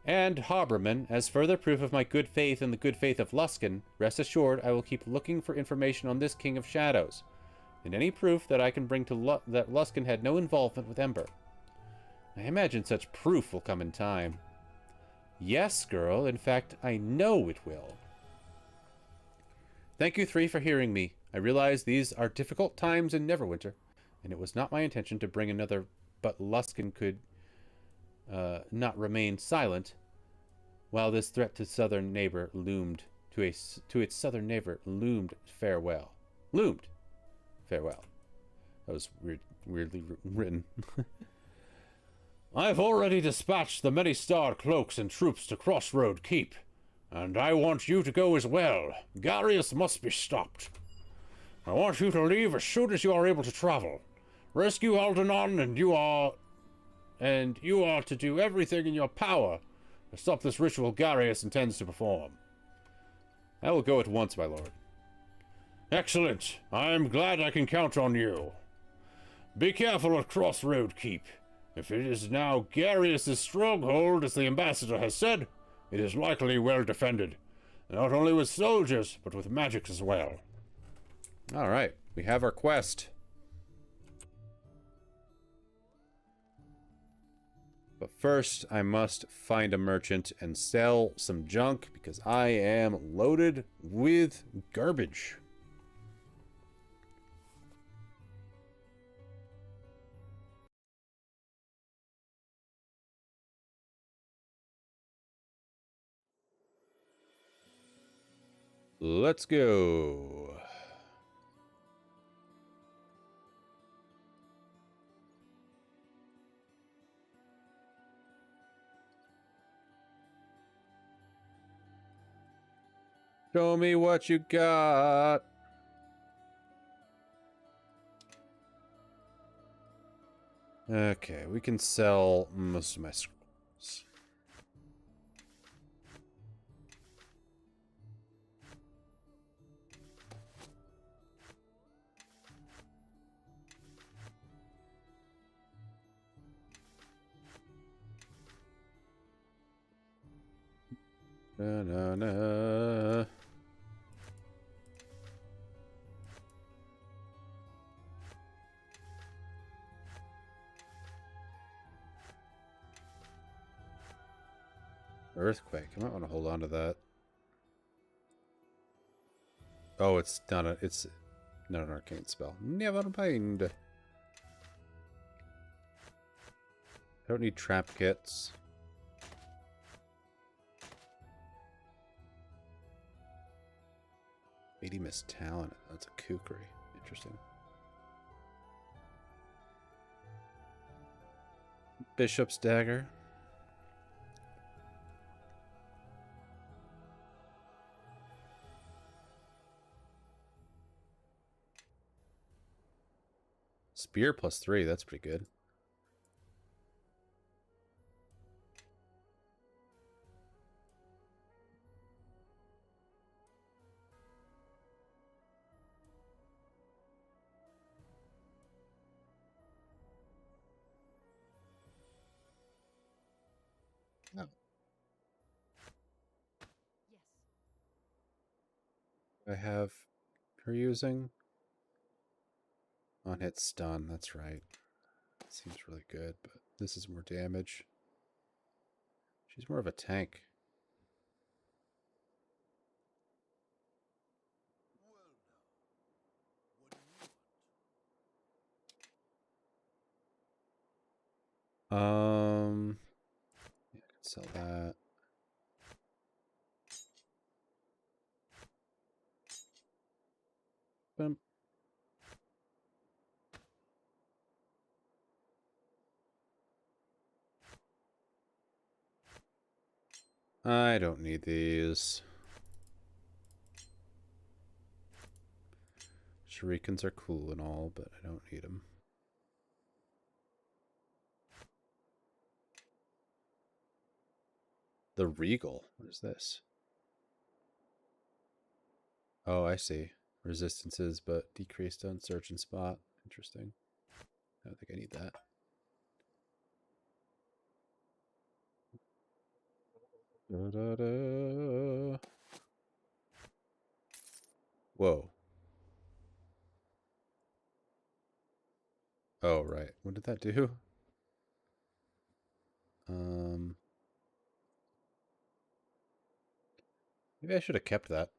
And, Harborman, as further proof of my good faith and the good faith of Luskan, rest assured I will keep looking for information on this King of Shadows, and any proof that I can bring to that Luskan had no involvement with Ember. I imagine such proof will come in time. Yes, girl, in fact, I know it will. Thank you three for hearing me. I realize these are difficult times in Neverwinter, and it was not my intention to bring another, but Luskan could not remain silent while this threat to southern neighbor loomed to its southern neighbor loomed farewell. Loomed farewell. That was weirdly written. I've already dispatched the many-starred cloaks and troops to Crossroad Keep, and I want you to go as well. Garius must be stopped. I want you to leave as soon as you are able to travel. Rescue Aldenon, and you are to do everything in your power to stop this ritual Garius intends to perform. I will go at once, my lord. Excellent. I am glad I can count on you. Be careful at Crossroad Keep. If it is now Garius' stronghold, as the ambassador has said, it is likely well defended. Not only with soldiers, but with magic as well. Alright, we have our quest. But first, I must find a merchant and sell some junk, because I am loaded with garbage. Let's go. Show me what you got. Okay, we can sell most of my scrolls. Na-na-na. Earthquake. I might want to hold on to that. Oh, it's not an arcane spell. Never mind. I don't need trap kits. Miss Talent. That's a kukri. Interesting. Bishop's Dagger. Spear +3. That's pretty good. Oh. Yes. I have her using? On hit stun, that's right. Seems really good, but this is more damage. She's more of a tank. Yeah, I can sell that. Boom. I don't need these. Shurikens are cool and all, but I don't need them. The Regal. What is this? Oh, I see. Resistances, but decreased on search and spot. Interesting. I don't think I need that. Da, da, da. Whoa. Oh, right. What did that do? Maybe I should have kept that.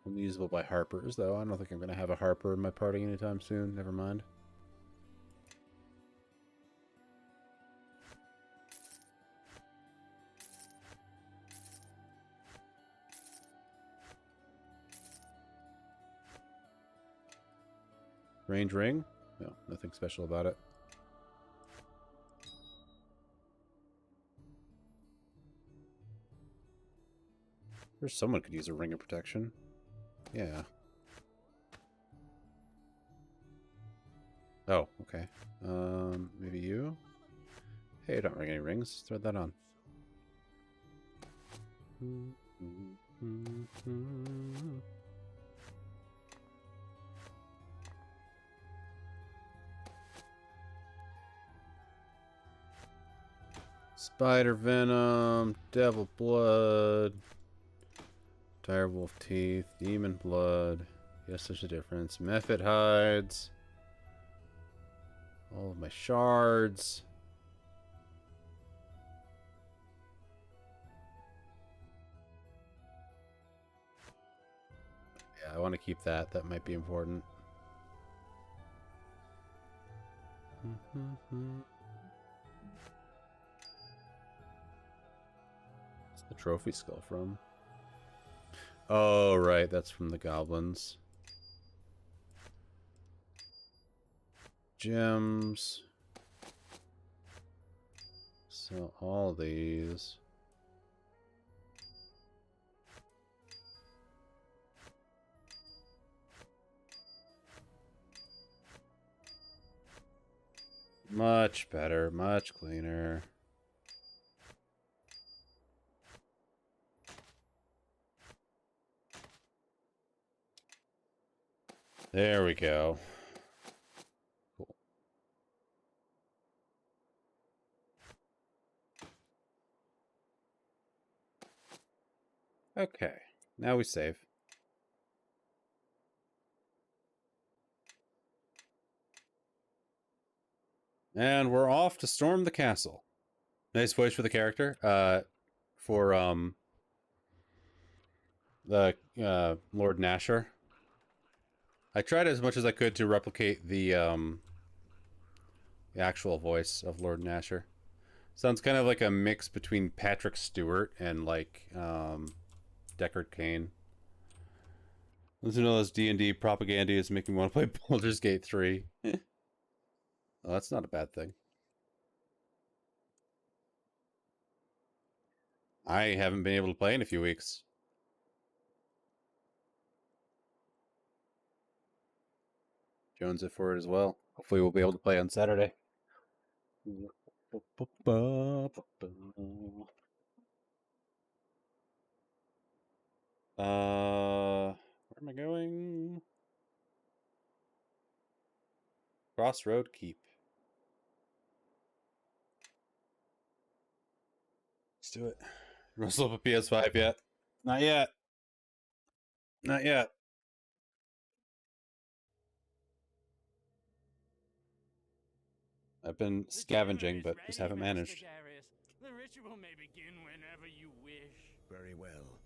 Unusable by Harpers, though. I don't think I'm going to have a Harper in my party anytime soon. Never mind. Range ring? No, nothing special about it. There's someone could use a ring of protection. Yeah. Oh, okay. Maybe you? Hey, don't ring any rings. Throw that on. Spider Venom, Devil Blood, Direwolf Teeth, Demon Blood. Yes, there's a difference. Mephit Hides. All of my shards. Yeah, I want to keep that. That might be important. What's the trophy skull from? Oh, right. That's from the goblins. Gems. So all these. Much better, much cleaner. There we go. Cool. Okay, now we save. And we're off to storm the castle. Nice voice for the character. For the Lord Nasher. I tried as much as I could to replicate the actual voice of Lord Nasher. Sounds kind of like a mix between Patrick Stewart and like Deckard Cain. Listen to all this D&D propaganda is making me want to play Baldur's Gate 3. Well, that's not a bad thing. I haven't been able to play in a few weeks. Jones it for it as well. Hopefully we'll be able to play on Saturday. Where am I going? Crossroad Keep. Let's do it. Rustle up a PS5 yet? Not yet. Not yet. I've been scavenging, but just haven't managed. The ritual may begin whenever you wish. Very well.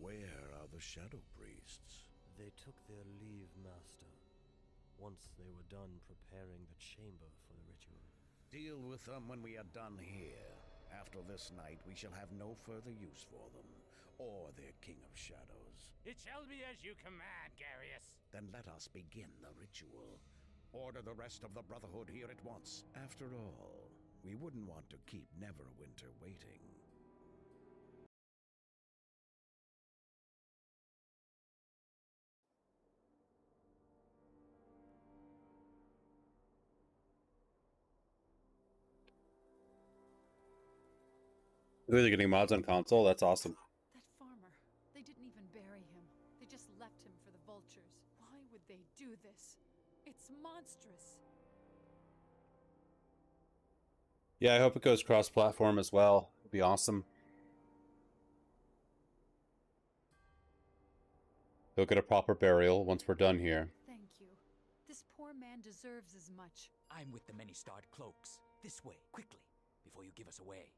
Where are the Shadow Priests? They took their leave, Master, once they were done preparing the chamber for the ritual. Deal with them when we are done here. After this night, we shall have no further use for them, or their King of Shadows. It shall be as you command, Garius. Then let us begin the ritual. Order the rest of the Brotherhood here at once. After all, we wouldn't want to keep Neverwinter waiting. They're getting mods on console? That's awesome. That farmer, they didn't even bury him. They just left him for the vultures. Why would they do this? It's monstrous. Yeah, I hope it goes cross-platform as well. It'd be awesome. He'll get a proper burial once we're done here. Thank you. This poor man deserves as much. I'm with the many-starred cloaks. This way, quickly, before you give us away.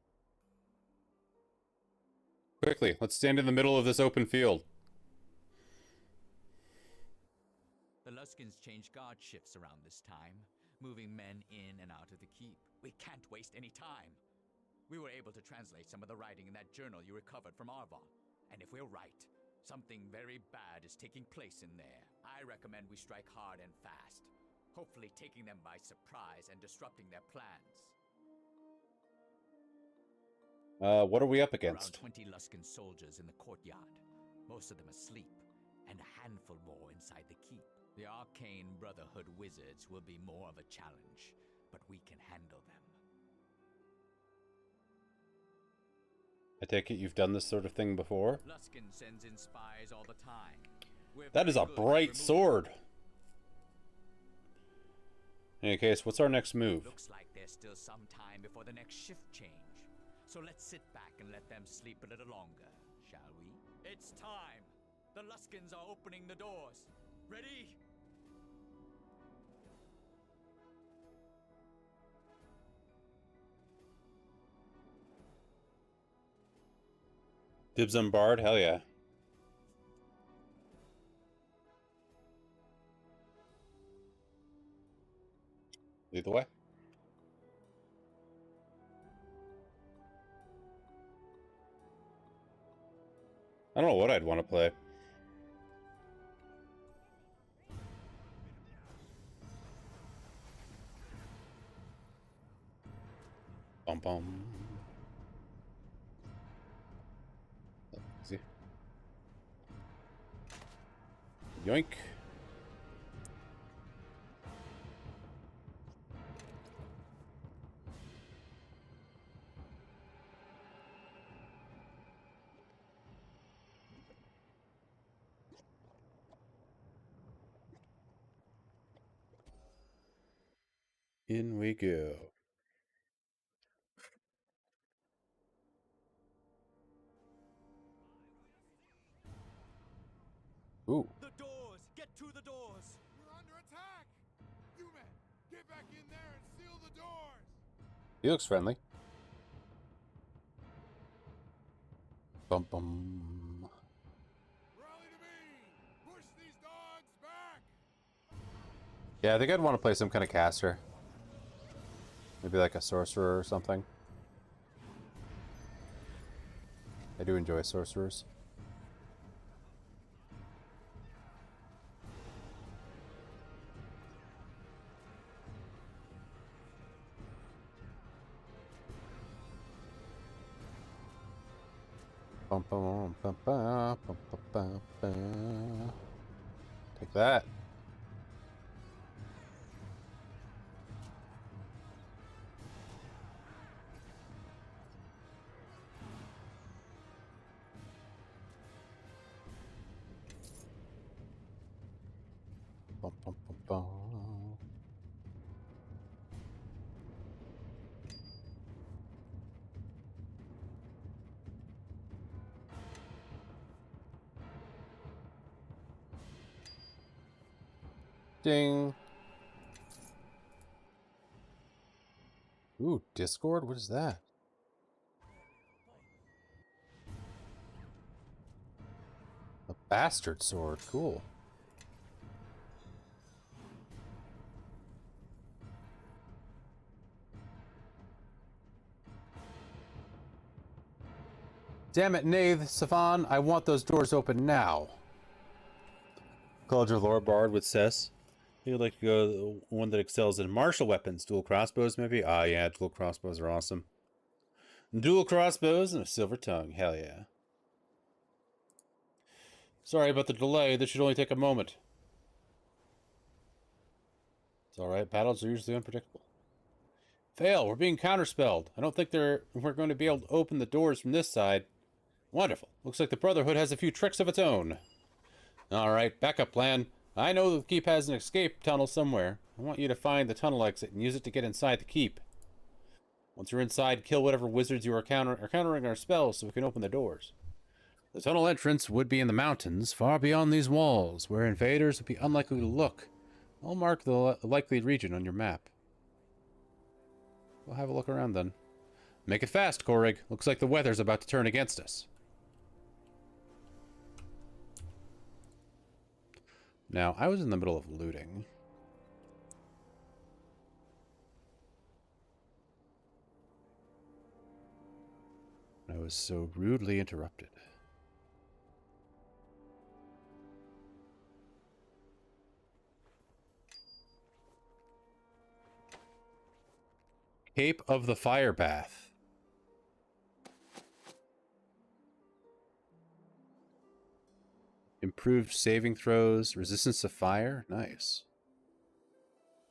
Quickly, let's stand in the middle of this open field. The Luskins changed guard shifts around this time, moving men in and out of the keep. We can't waste any time. We were able to translate some of the writing in that journal you recovered from Arva. And if we're right, something very bad is taking place in there. I recommend we strike hard and fast, hopefully taking them by surprise and disrupting their plans. What are we up against? Around 20 Luskin soldiers in the courtyard, most of them asleep, and a handful more inside the keep. The Arcane Brotherhood wizards will be more of a challenge, but we can handle them. I take it you've done this sort of thing before? Luskin sends in spies all the time. That is a bright sword! In any case, what's our next move? Looks like there's still some time before the next shift change. So let's sit back and let them sleep a little longer, shall we? It's time! The Luskins are opening the doors. Ready? Dibs on Bard? Hell yeah. Lead the way. I don't know what I'd want to play. Bum bum. Easy. Yoink. In we go. Ooh. The doors! Get to the doors! We're under attack! You men, get back in there and seal the doors! He looks friendly. Bum bum. Rally to me! Push these dogs back! Yeah, I think I'd want to play some kind of caster. Maybe like a sorcerer or something. I do enjoy sorcerers. Bum, bum, bum, bum, bum, bum, bum, bum. Take that. Bum, bum, bum, bum. Ding. Ooh, Discord? What is that? A bastard sword. Cool. Damn it, Nath, Savan, I want those doors open now. Culture Lore Bard with Cess. You'd like to go the one that excels in martial weapons. Dual crossbows, maybe? Ah, yeah, dual crossbows are awesome. Dual crossbows and a silver tongue. Hell yeah. Sorry about the delay. This should only take a moment. It's alright. Battles are usually unpredictable. Fail. We're being counterspelled. I don't think we're going to be able to open the doors from this side. Wonderful. Looks like the Brotherhood has a few tricks of its own. Alright, backup plan. I know the keep has an escape tunnel somewhere. I want you to find the tunnel exit and use it to get inside the keep. Once you're inside, kill whatever wizards you are countering our spells so we can open the doors. The tunnel entrance would be in the mountains, far beyond these walls, where invaders would be unlikely to look. I'll mark the likely region on your map. We'll have a look around then. Make it fast, Koreg. Looks like the weather's about to turn against us. Now, I was in the middle of looting. I was so rudely interrupted. Cape of the Fire Bath. Improved saving throws, resistance to fire. Nice.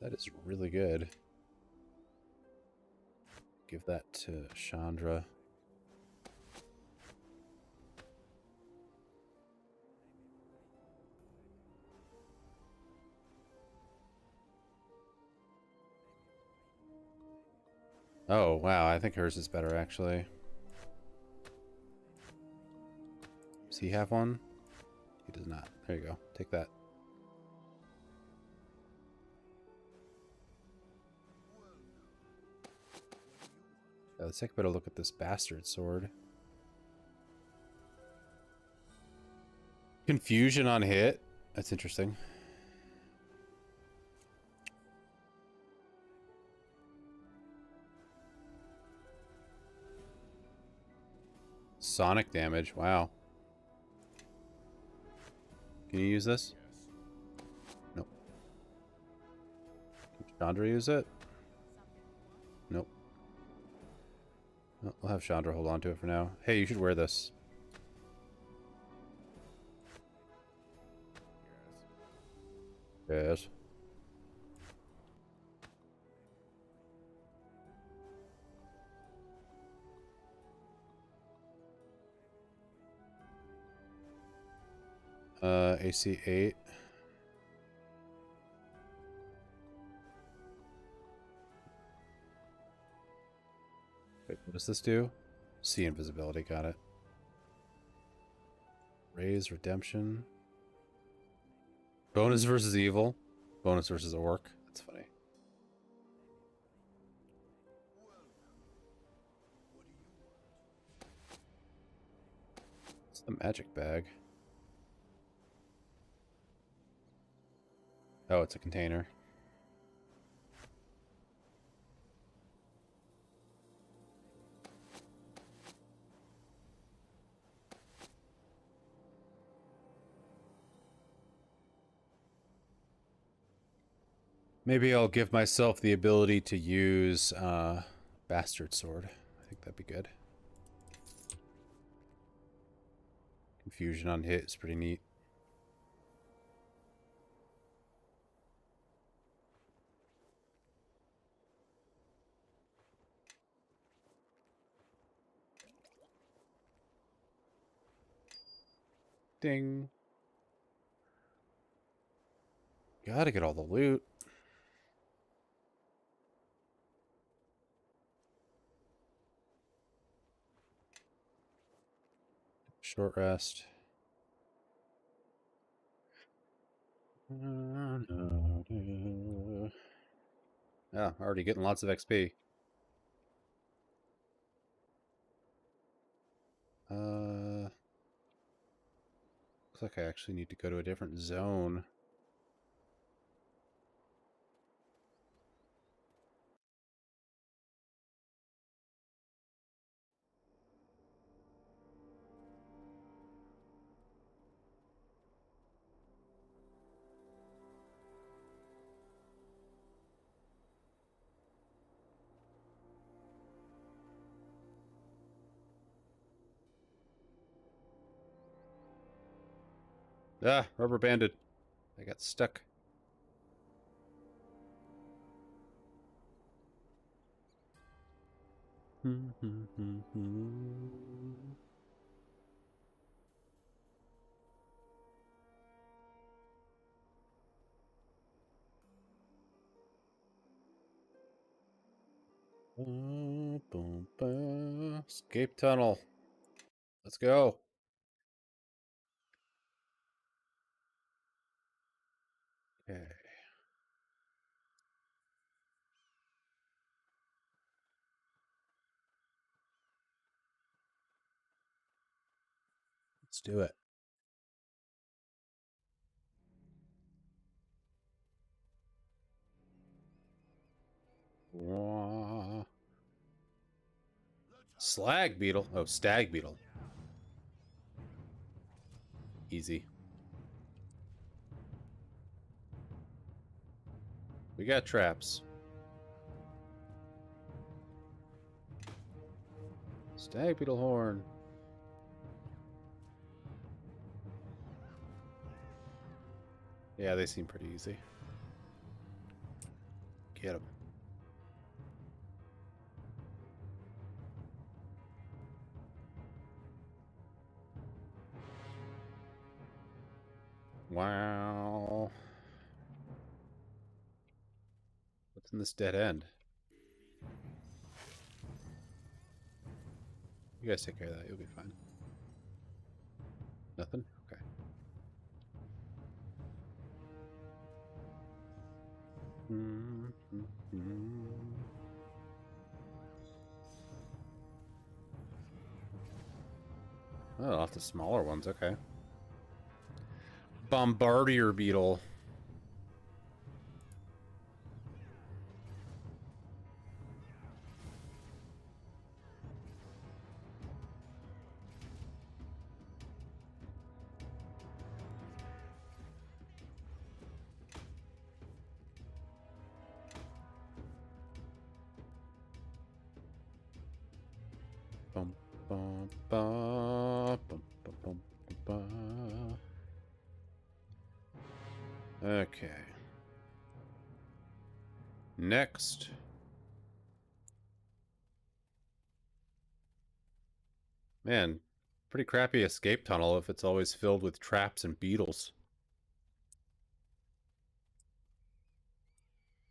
That is really good. Give that to Chandra. Oh, wow. I think hers is better, actually. Does he have one? He does not. There you go. Take that. Let's take a better look at this bastard sword. Confusion on hit. That's interesting. Sonic damage. Wow. Can you use this? Nope. Can Chandra use it? Nope. Oh, we'll have Chandra hold on to it for now. Hey, you should wear this. Yes. AC 8. Wait, what does this do? See invisibility, got it. Raise redemption. Bonus versus evil. Bonus versus orc. That's funny. It's the magic bag. Oh, it's a container. Maybe I'll give myself the ability to use Bastard Sword. I think that'd be good. Confusion on hit is pretty neat. Ding. Gotta get all the loot. Short rest. Yeah, already getting lots of XP. Looks like I actually need to go to a different zone. Ah, rubber banded. I got stuck. Escape tunnel. Let's go. Okay. Let's do it. Slag beetle. Oh, stag beetle. Easy. We got traps. Stag beetle horn. Yeah, they seem pretty easy. Get them. Wow. What's in this dead end? You guys take care of that. You'll be fine. Nothing? Okay. Oh, off the smaller ones. Okay. Bombardier beetle. Bum, bum, ba, bum, bum, bum, ba. Okay. Next. Man, pretty crappy escape tunnel if it's always filled with traps and beetles.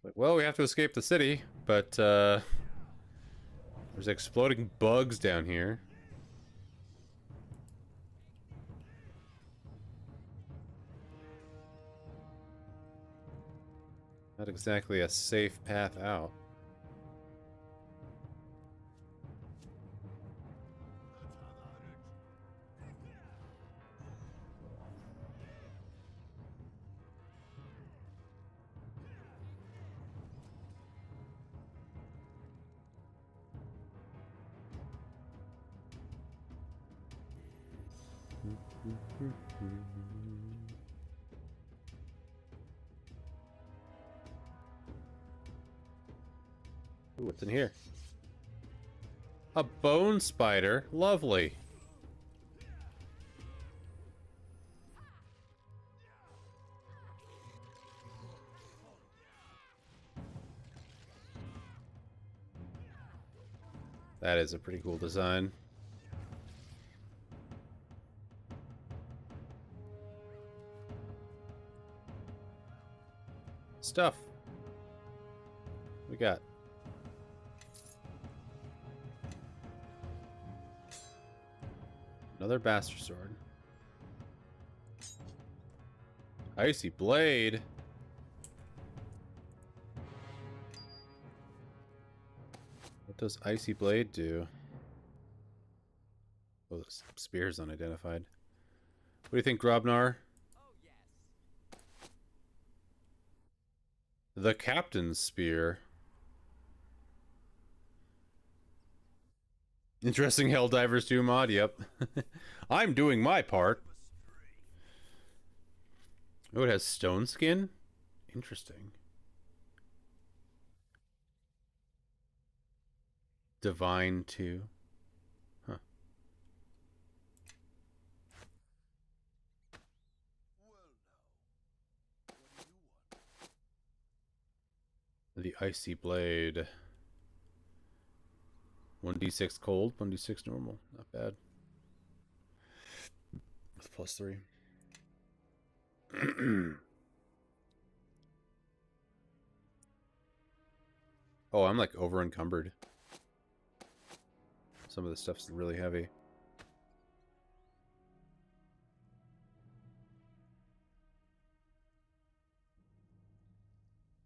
Like, well, we have to escape the city, but there's exploding bugs down here. Not exactly a safe path out. Ooh, what's in here? A bone spider. Lovely. That is a pretty cool design. Stuff. We got. Another bastard sword. Icy blade. What does icy blade do? Oh, the spear's unidentified. What do you think, Grobnar? Oh, yes. The captain's spear. Interesting Helldivers 2 mod, yep. I'm doing my part. Oh, it has stone skin? Interesting. Divine 2. Huh. The icy blade. 1d6 cold, 1d6 normal. Not bad. With +3. Oh, I'm like over encumbered. Some of the stuff's really heavy.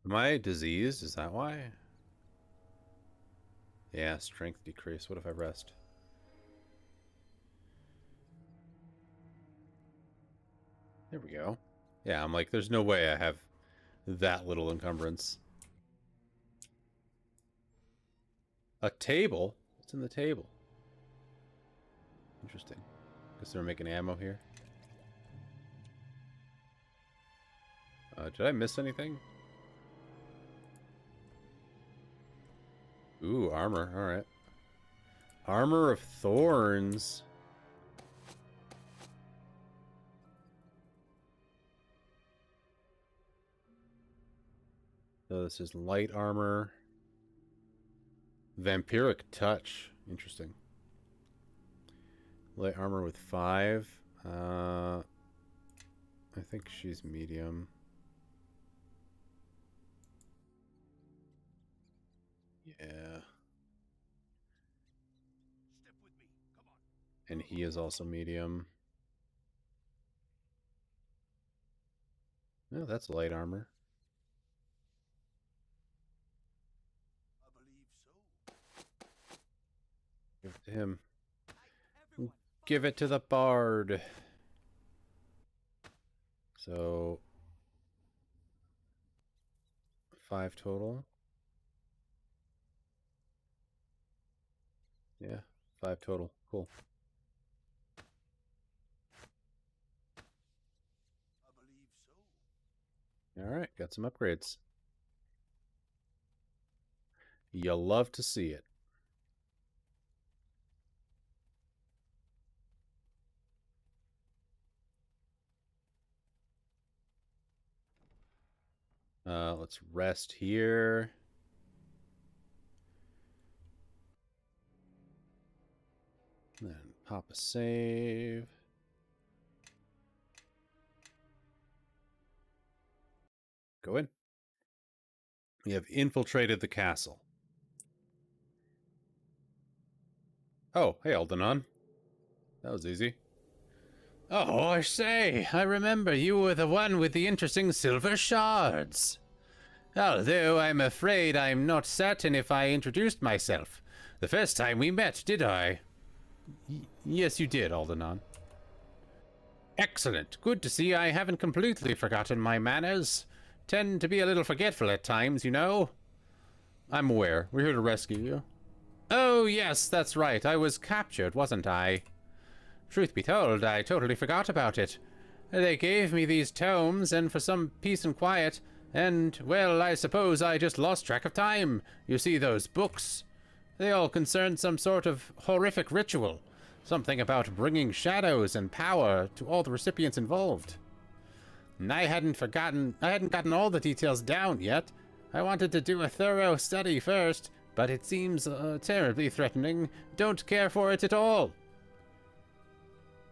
Am I diseased? Is that why? Yeah, strength decrease. What if I rest? There we go. Yeah, I'm like, there's no way I have that little encumbrance. A table? What's in the table? Interesting. Guess they're making ammo here. Did I miss anything? Ooh, armor. Alright. Armor of Thorns. So this is light armor. Vampiric touch. Interesting. Light armor with 5. I think she's medium. Yeah. Step with me. Come on. And he is also medium. No, that's light armor. I believe so. Give it to him. Give it to the bard. So 5 total. Yeah, 5 total. Cool. I believe so. All right, got some upgrades. You'll love to see it. Let's rest here. Then pop a save. Go in. We have infiltrated the castle. Oh, hey, Aldenon. That was easy. Oh, I say, I remember you were the one with the interesting silver shards. Although I'm afraid I'm not certain if I introduced myself. The first time we met, did I? Yes, you did, Aldenon. Excellent. Good to see I haven't completely forgotten my manners. Tend to be a little forgetful at times, you know. I'm aware. We're here to rescue you. Oh, yes, that's right. I was captured, wasn't I? Truth be told, I totally forgot about it. They gave me these tomes, and for some peace and quiet, and, well, I suppose I just lost track of time. You see, those books, they all concern some sort of horrific ritual. Something about bringing shadows and power to all the recipients involved. And I hadn't gotten all the details down yet. I wanted to do a thorough study first, but it seems terribly threatening. Don't care for it at all.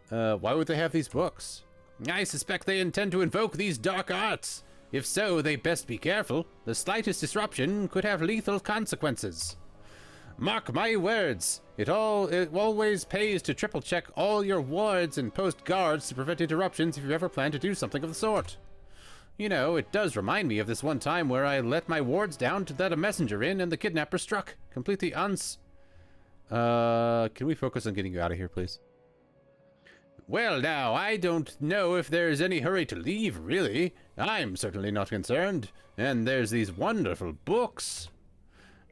Why would they have these books? I suspect they intend to invoke these dark arts. If so, they best be careful. The slightest disruption could have lethal consequences. Mark my words. It always pays to triple-check all your wards and post guards to prevent interruptions if you ever plan to do something of the sort. You know, it does remind me of this one time where I let my wards down to let a messenger in and the kidnapper struck. Completely can we focus on getting you out of here, please? Well, now, I don't know if there's any hurry to leave, really. I'm certainly not concerned. And there's these wonderful books.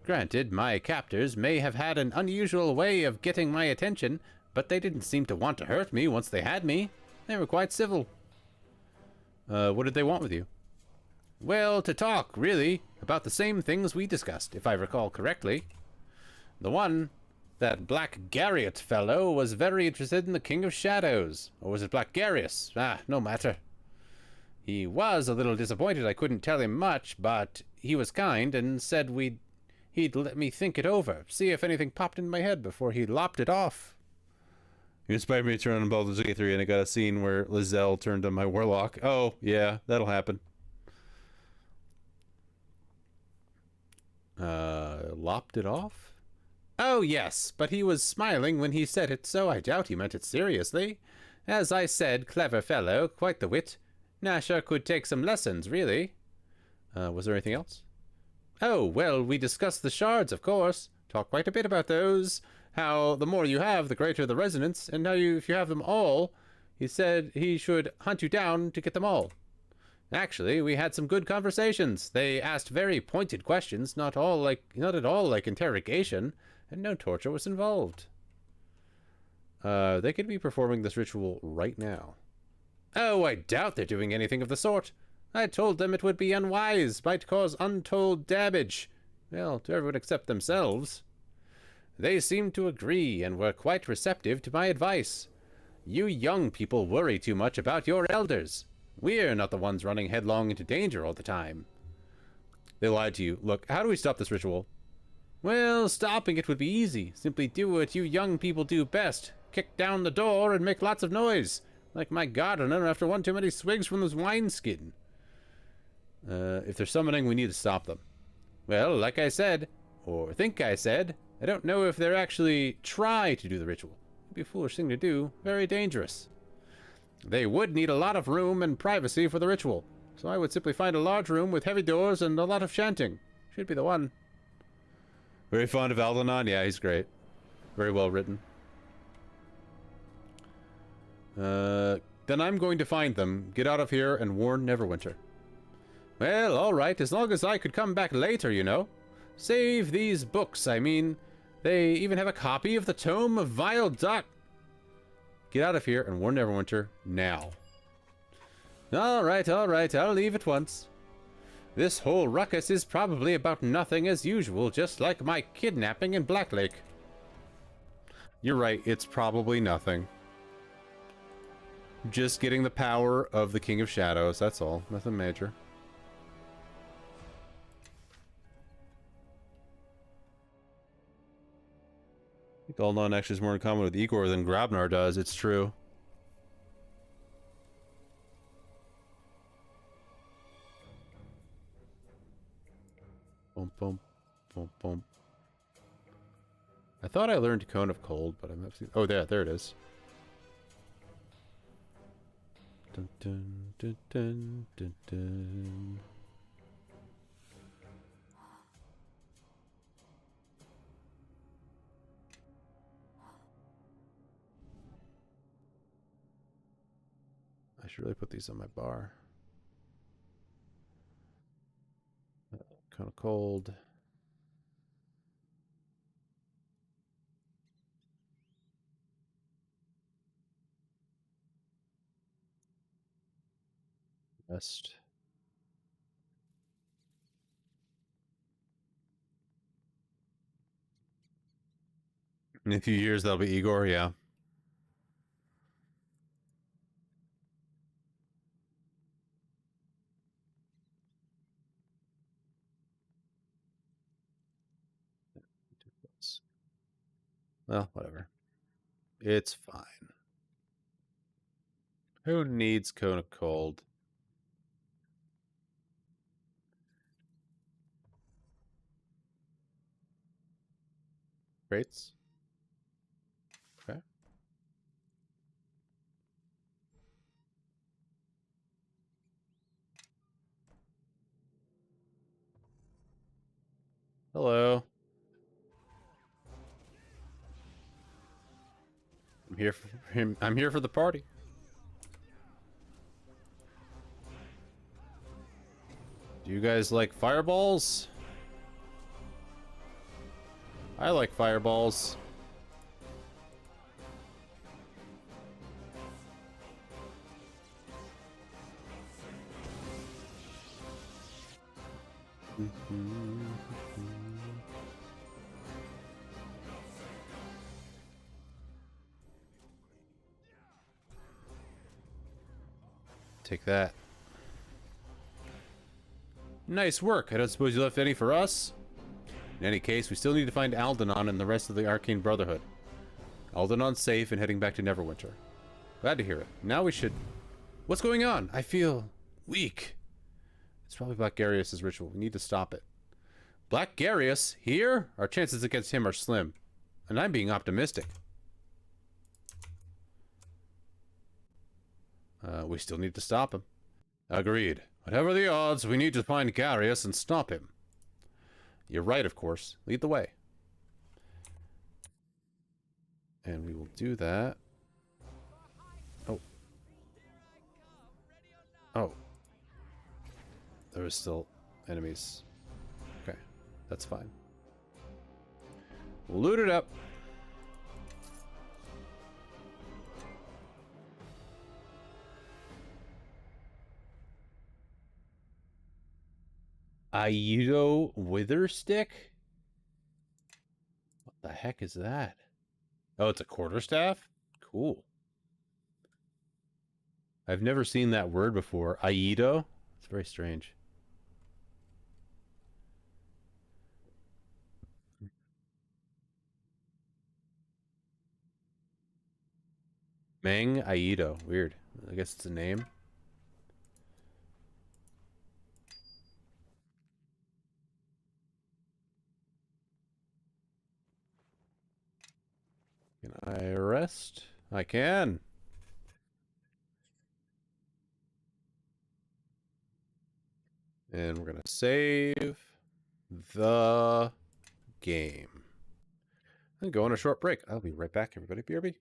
Granted, my captors may have had an unusual way of getting my attention, but they didn't seem to want to hurt me once they had me. They were quite civil. What did they want with you? Well, to talk, really, about the same things we discussed, if I recall correctly. That Black Garriot fellow was very interested in the King of Shadows. Or was it Black Garius? No matter. He was a little disappointed I couldn't tell him much, but he was kind and said he'd let me think it over, see if anything popped in my head before he lopped it off. You inspired me to turn on Baldur's Gate 3, and I got a scene where Lizelle turned on my warlock. Oh, yeah, that'll happen. Lopped it off? Oh, yes, but he was smiling when he said it, so I doubt he meant it seriously. As I said, clever fellow, quite the wit. Nasha could take some lessons, really. Was there anything else? Oh, well, we discussed the shards, of course. Talked quite a bit about those. How the more you have, the greater the resonance, and how if you have them all, he said he should hunt you down to get them all. Actually, we had some good conversations. They asked very pointed questions, not at all like interrogation, and no torture was involved. They could be performing this ritual right now. Oh, I doubt they're doing anything of the sort. I told them it would be unwise, might cause untold damage. Well, to everyone except themselves. They seemed to agree and were quite receptive to my advice. You young people worry too much about your elders. We're not the ones running headlong into danger all the time. They lied to you. Look, how do we stop this ritual? Well, stopping it would be easy. Simply do what you young people do best. Kick down the door and make lots of noise. Like my gardener after one too many swigs from his wineskin. If they're summoning, we need to stop them. Well, like I said, or think I said, I don't know if they're actually try to do the ritual. It'd be a foolish thing to do. Very dangerous. They would need a lot of room and privacy for the ritual. So I would simply find a large room with heavy doors and a lot of chanting. Should be the one. Very fond of Aldanon? Yeah, he's great. Very well written. Then I'm going to find them, get out of here, and warn Neverwinter. Well, alright, as long as I could come back later, you know. Save these books, I mean. They even have a copy of the Tome of Vile Dot. Get out of here and warn Neverwinter now. Alright, I'll leave at once. This whole ruckus is probably about nothing as usual, just like my kidnapping in Blacklake. You're right, it's probably nothing. Just getting the power of the King of Shadows, that's all. Nothing major. I think Aldanon actually has more in common with Igor than Grabnar does, it's true. Boom, boom, boom, boom. I thought I learned Cone of Cold, but I'm not seeing... Oh, there it is. Dun, dun, dun, dun, dun, dun. I should really put these on my bar. Kind of cold. Rest. In a few years, that'll be Igor, yeah. Well, whatever. It's fine. Who needs Cone of Cold? Crates? Okay. Hello. I'm here for him. I'm here for the party. Do you guys like fireballs? I like fireballs. Take that. Nice work. I don't suppose you left any for us? In any case, we still need to find Aldenon and the rest of the Arcane Brotherhood. Aldenon's safe and heading back to Neverwinter. Glad to hear it. Now we should... What's going on? I feel... weak. It's probably Black Garius' ritual. We need to stop it. Black Garius? Here? Our chances against him are slim. And I'm being optimistic. We still need to stop him. Agreed. Whatever the odds, we need to find Garius and stop him. You're right, of course. Lead the way. And we will do that. Oh. Oh. There are still enemies. Okay. That's fine. Loot it up. Aido Witherstick? What the heck is that? Oh, it's a quarterstaff? Cool. I've never seen that word before. Aido? It's very strange. Meng Aido. Weird. I guess it's a name. Can I rest? I can. And we're going to save the game. And go on a short break. I'll be right back, everybody. BRB.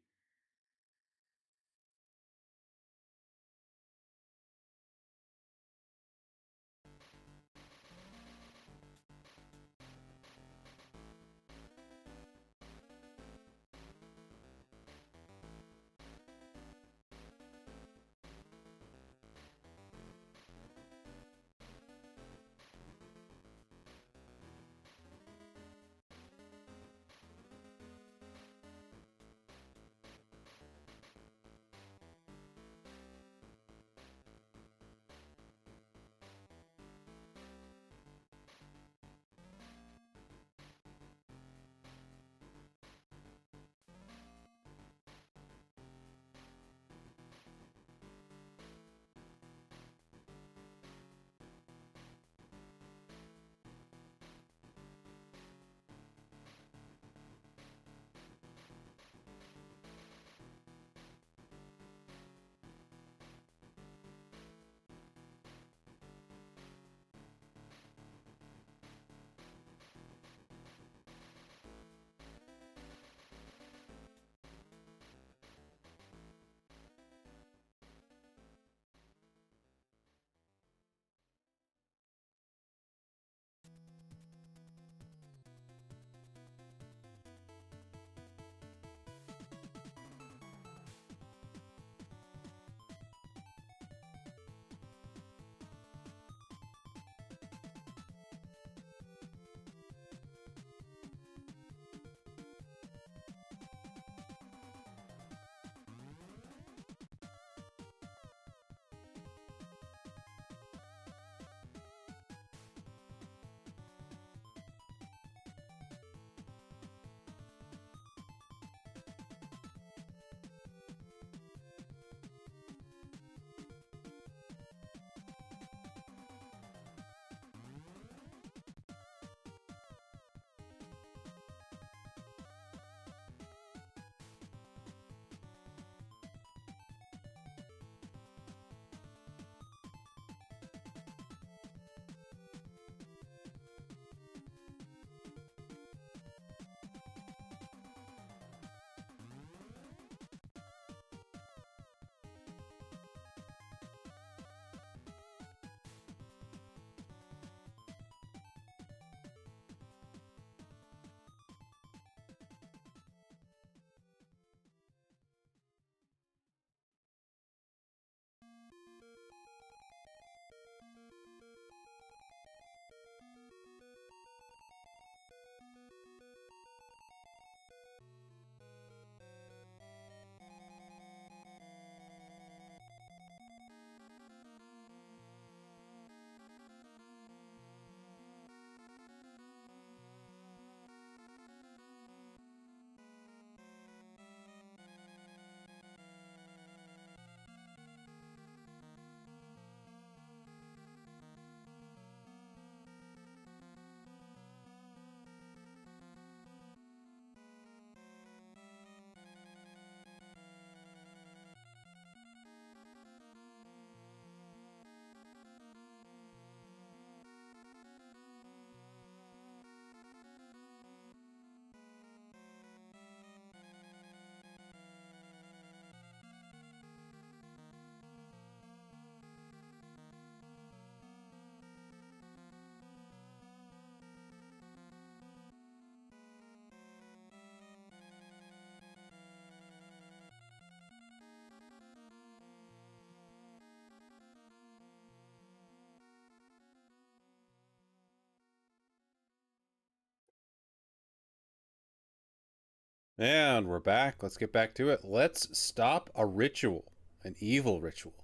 And we're back. Let's get back to it. Let's stop a ritual. An evil ritual.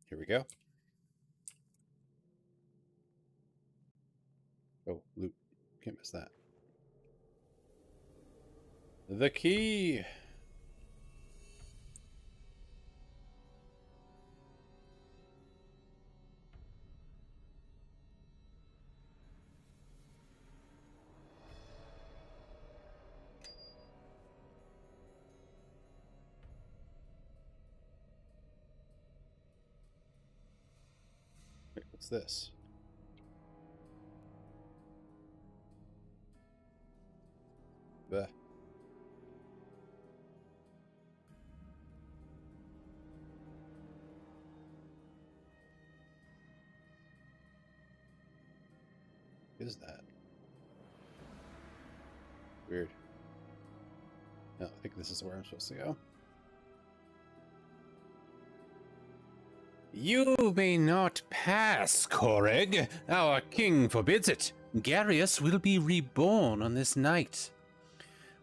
Here we go. Oh, loot. Can't miss that. The key. Wait, what's this? Bleh. What is that? Weird. No, I think this is where I'm supposed to go. You may not pass, Koreg. Our king forbids it. Garius will be reborn on this night.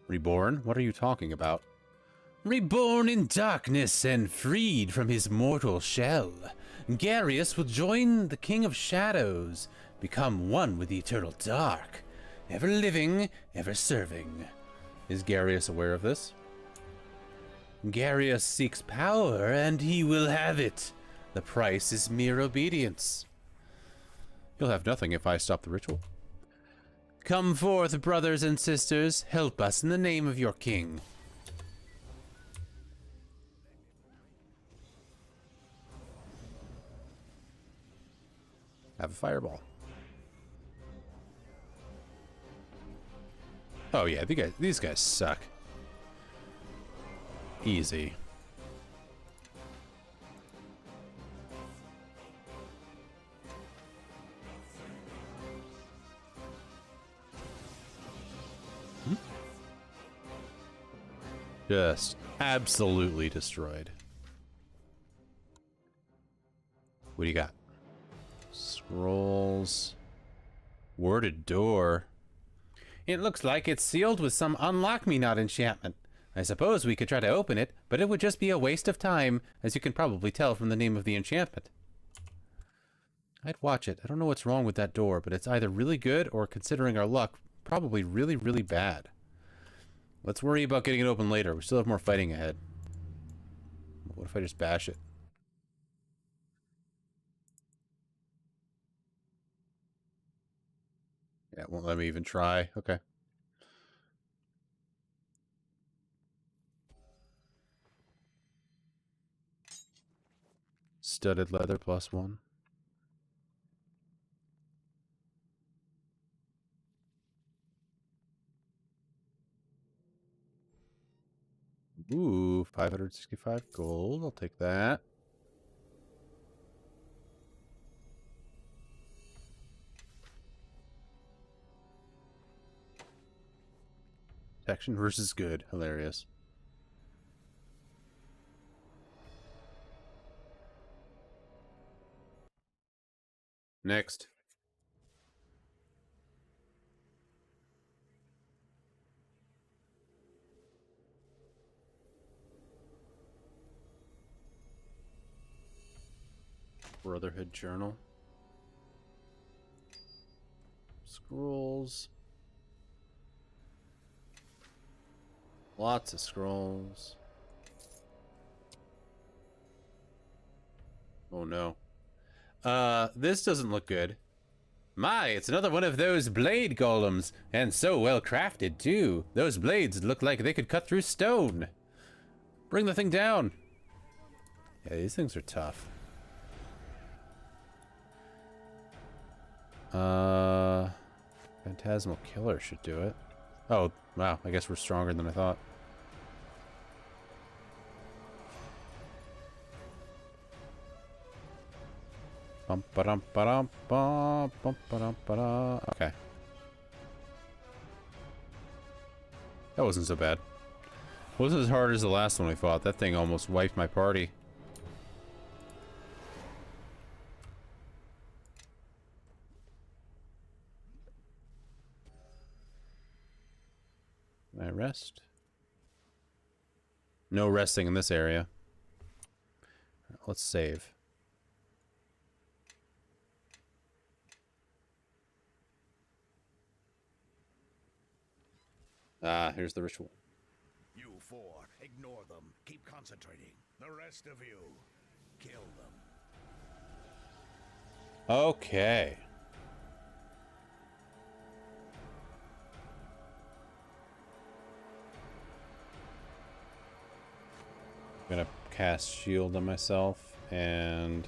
Reborn? What are you talking about? Reborn in darkness and freed from his mortal shell, Garius will join the King of Shadows, become one with the eternal dark, ever living, ever serving. Is Garius aware of this? Garius seeks power, and he will have it. The price is mere obedience. You'll have nothing if I stop the ritual. Come forth, brothers and sisters. Help us in the name of your king. Have a fireball. Oh yeah, these guys suck. Easy. Just absolutely destroyed. What do you got? Scrolls. Worded door. It looks like it's sealed with some unlock me not enchantment. I suppose we could try to open it, but it would just be a waste of time, as you can probably tell from the name of the enchantment. I'd watch it. I don't know what's wrong with that door, but it's either really good or, considering our luck, probably really, really bad. Let's worry about getting it open later. We still have more fighting ahead. What if I just bash it? Yeah, it won't let me even try. Okay. Studded leather +1. Ooh, 565 gold. I'll take that. Protection versus good. Hilarious. Next. Brotherhood Journal. Scrolls. Lots of scrolls. Oh no. This doesn't look good. My, it's another one of those blade golems, and so well crafted too. Those blades look like they could cut through stone. Bring the thing down. Yeah, these things are tough. Phantasmal Killer should do it. Oh, wow, I guess we're stronger than I thought. Bum ba dum ba dum bum bum ba dum ba da. Okay. That wasn't so bad. Wasn't as hard as the last one we fought. That thing almost wiped my party. rest? No resting in this area. Let's save. Ah, here's the ritual. You four, ignore them. Keep concentrating. The rest of you, kill them. Okay. I'm gonna cast shield on myself and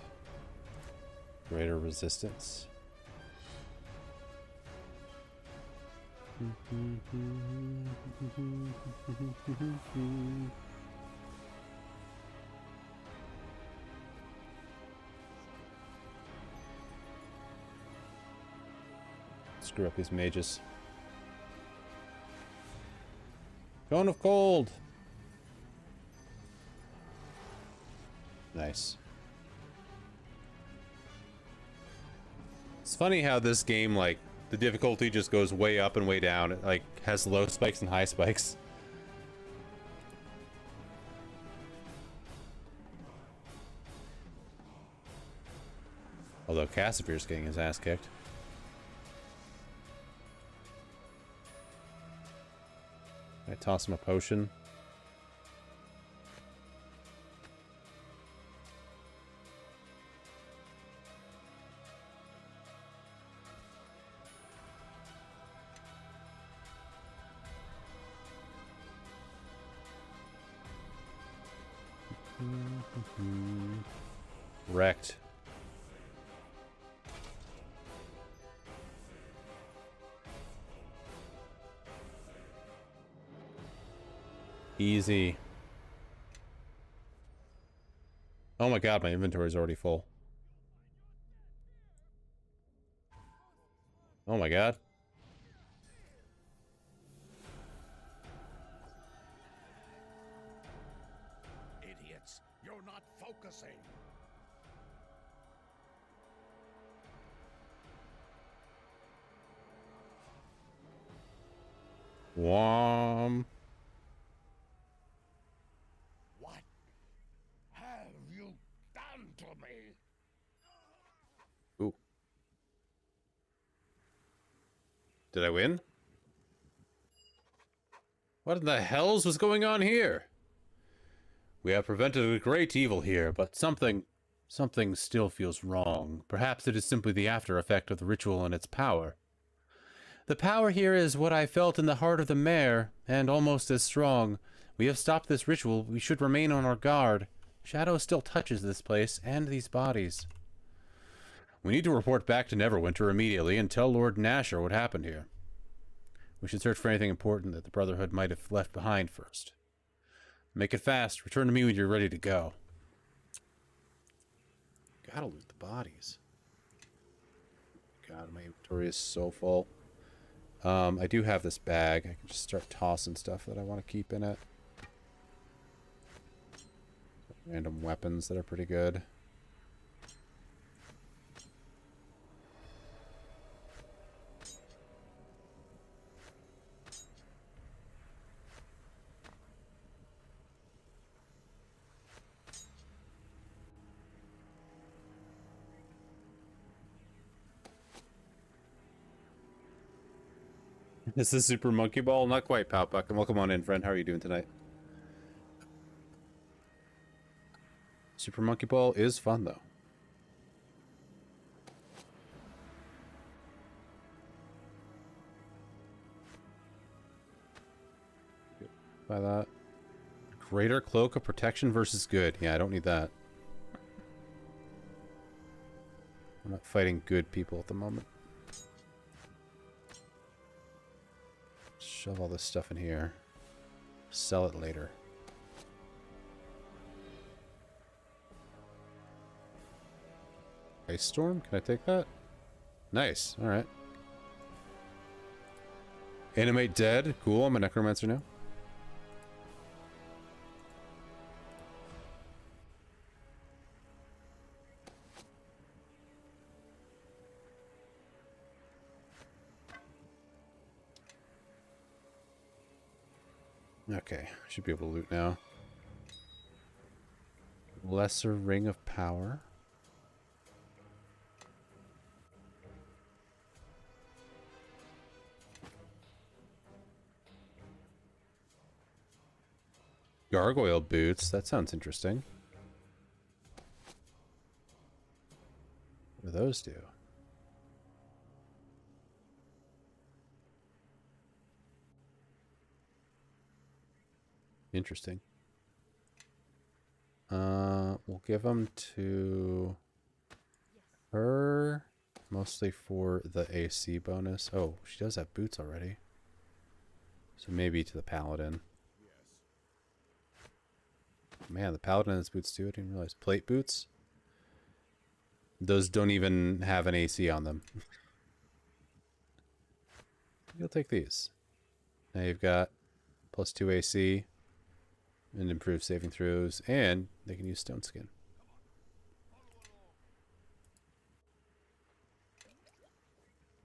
greater resistance. Screw up these mages. Cone of Cold! Nice. It's funny how this game, like, the difficulty just goes way up and way down. It, like, has low spikes and high spikes. Although Cassaveir's getting his ass kicked. I toss him a potion. Wrecked. Easy. Oh my god, my inventory is already full. Oh my god. Idiots, you're not focusing. Whom. What have you done to me? Ooh. Did I win? What in the hells was going on here? We have prevented a great evil here, but something still feels wrong. Perhaps it is simply the after effect of the ritual and its power. The power here is what I felt in the heart of the mare, and almost as strong. We have stopped this ritual. We should remain on our guard. Shadow still touches this place and these bodies. We need to report back to Neverwinter immediately and tell Lord Nasher what happened here. We should search for anything important that the Brotherhood might have left behind first. Make it fast. Return to me when you're ready to go. Gotta loot the bodies. God, my inventory is so full. I do have this bag. I can just start tossing stuff that I want to keep in it. Random weapons that are pretty good. This is Super Monkey Ball? Not quite, Palpuck. And welcome on in, friend. How are you doing tonight? Super Monkey Ball is fun, though. By that. Greater Cloak of Protection versus Good. Yeah, I don't need that. I'm not fighting good people at the moment. Shove all this stuff in here. Sell it later. Ice Storm? Can I take that? Nice. Alright. Animate Dead. Cool. I'm a Necromancer now. Okay, should be able to loot now. Lesser Ring of Power. Gargoyle boots. That sounds interesting. What do those do? Interesting. We'll give them to her, mostly for the AC bonus. Oh, she does have boots already. So maybe to the paladin. Man, the paladin has boots too. I didn't realize. Plate boots? Those don't even have an AC on them. You'll take these. Now you've got +2 AC and improved saving throws, and they can use stone skin.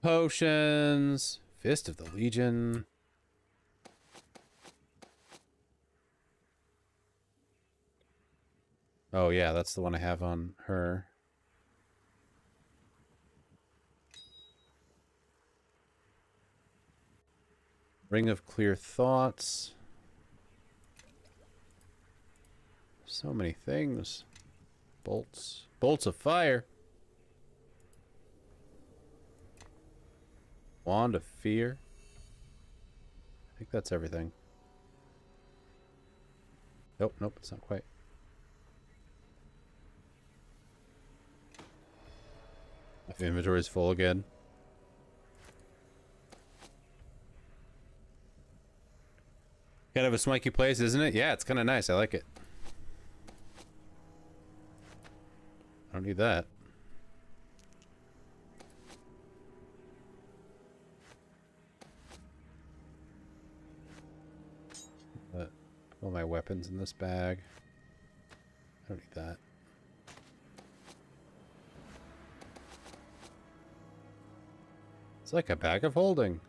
Potions. Fist of the Legion. Oh yeah, that's the one I have on her. Ring of Clear Thoughts. So many things. Bolts. Bolts of Fire. Wand of Fear. I think that's everything. Nope, nope, it's not quite. My inventory is full again. Kind of a swanky place, isn't it? Yeah, it's kind of nice. I like it. I don't need that. Put all my weapons in this bag. I don't need that. It's like a bag of holding.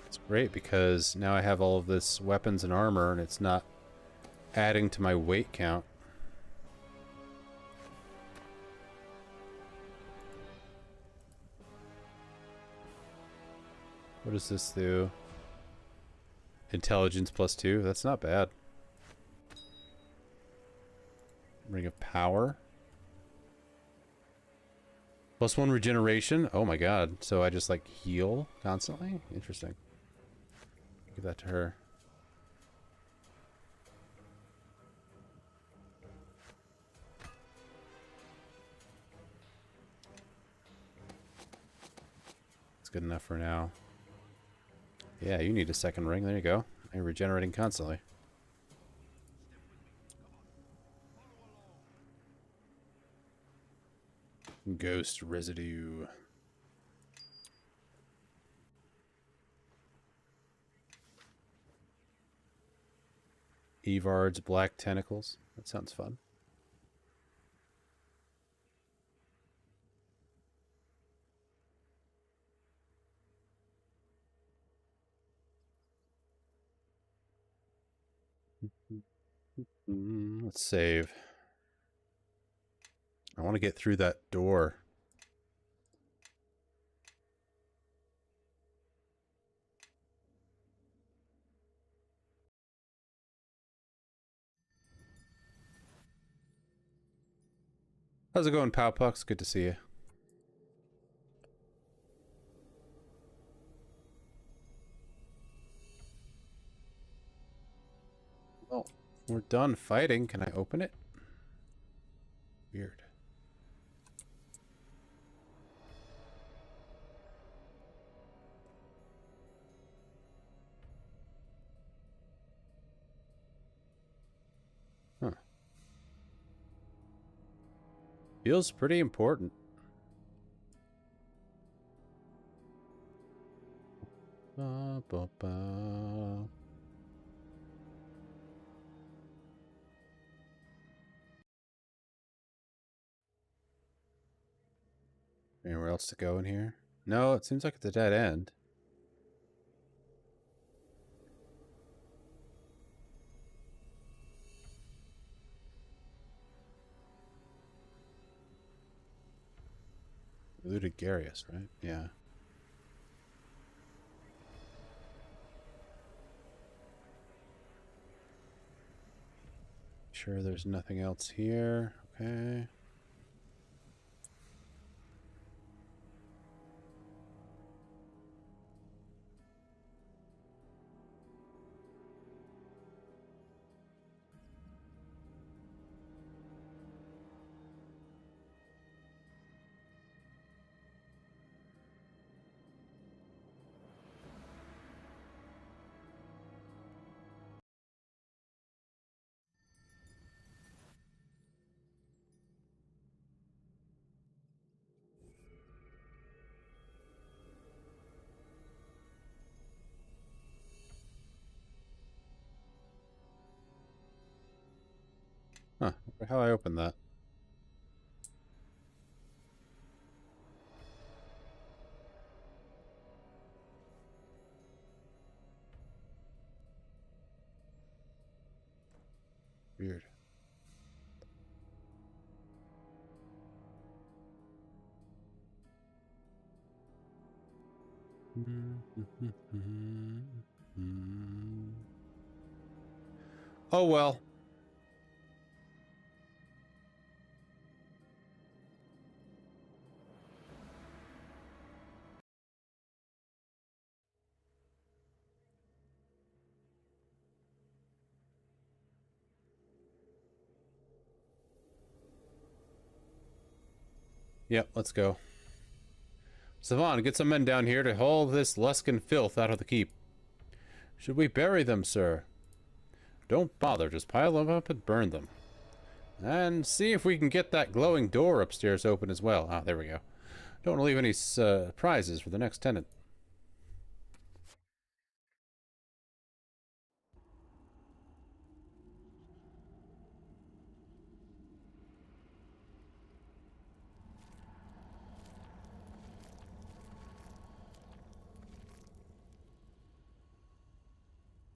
It's great because now I have all of this weapons and armor and it's not adding to my weight count. What does this do? Intelligence +2. That's not bad. Ring of Power. +1 regeneration. Oh my god. So I just like heal constantly? Interesting. Give that to her. It's good enough for now. Yeah, you need a second ring. There you go. You're regenerating constantly. Ghost residue. Evard's Black Tentacles. That sounds fun. Let's save. I want to get through that door. How's it going, Powpucks? Good to see you. Oh, we're done fighting. Can I open it? Weird. Huh. Feels pretty important. Ba-ba-ba. Anywhere else to go in here? No, it seems like it's a dead end. We looted Garius, right? Yeah. Sure, there's nothing else here. Okay. Huh. How I open that? Weird. Oh well. Yep, let's go. Savon, get some men down here to haul this Luskan filth out of the keep. Should we bury them, sir? Don't bother, just pile them up and burn them. And see if we can get that glowing door upstairs open as well. Ah, there we go. Don't leave any surprises for the next tenant.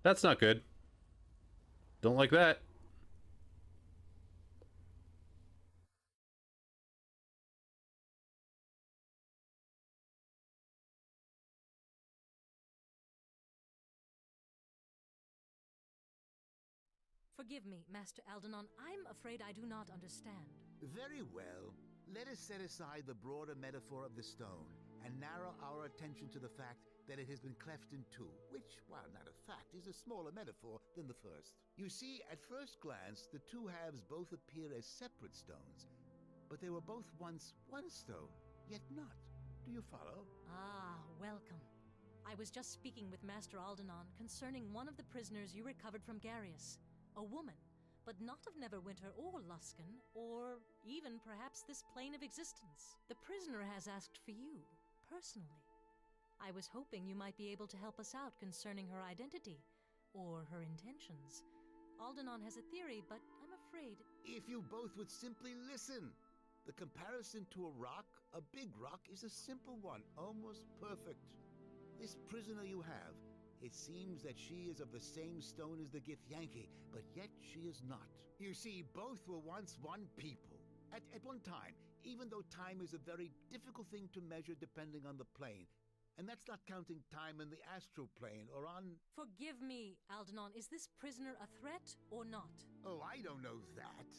That's not good. Don't like that. Forgive me, Master Aldenon. I'm afraid I do not understand. Very well. Let us set aside the broader metaphor of the stone and narrow our attention to the fact that it has been cleft in two, which, while not a fact, is a smaller metaphor than the first. You see, at first glance, the two halves both appear as separate stones, but they were both once one stone, yet not. Do you follow? Ah, welcome. I was just speaking with Master Aldenon concerning one of the prisoners you recovered from Garius. A woman, but not of Neverwinter or Luskan, or even perhaps this plane of existence. The prisoner has asked for you, personally. I was hoping you might be able to help us out concerning her identity, or her intentions. Aldenon has a theory, but I'm afraid... If you both would simply listen! The comparison to a rock, a big rock, is a simple one, almost perfect. This prisoner you have, it seems that she is of the same stone as the Githyanki, but yet she is not. You see, both were once one people. At one time, even though time is a very difficult thing to measure depending on the plane. And that's not counting time in the astral plane or on... Forgive me, Aldenon. Is this prisoner a threat or not? Oh, I don't know that.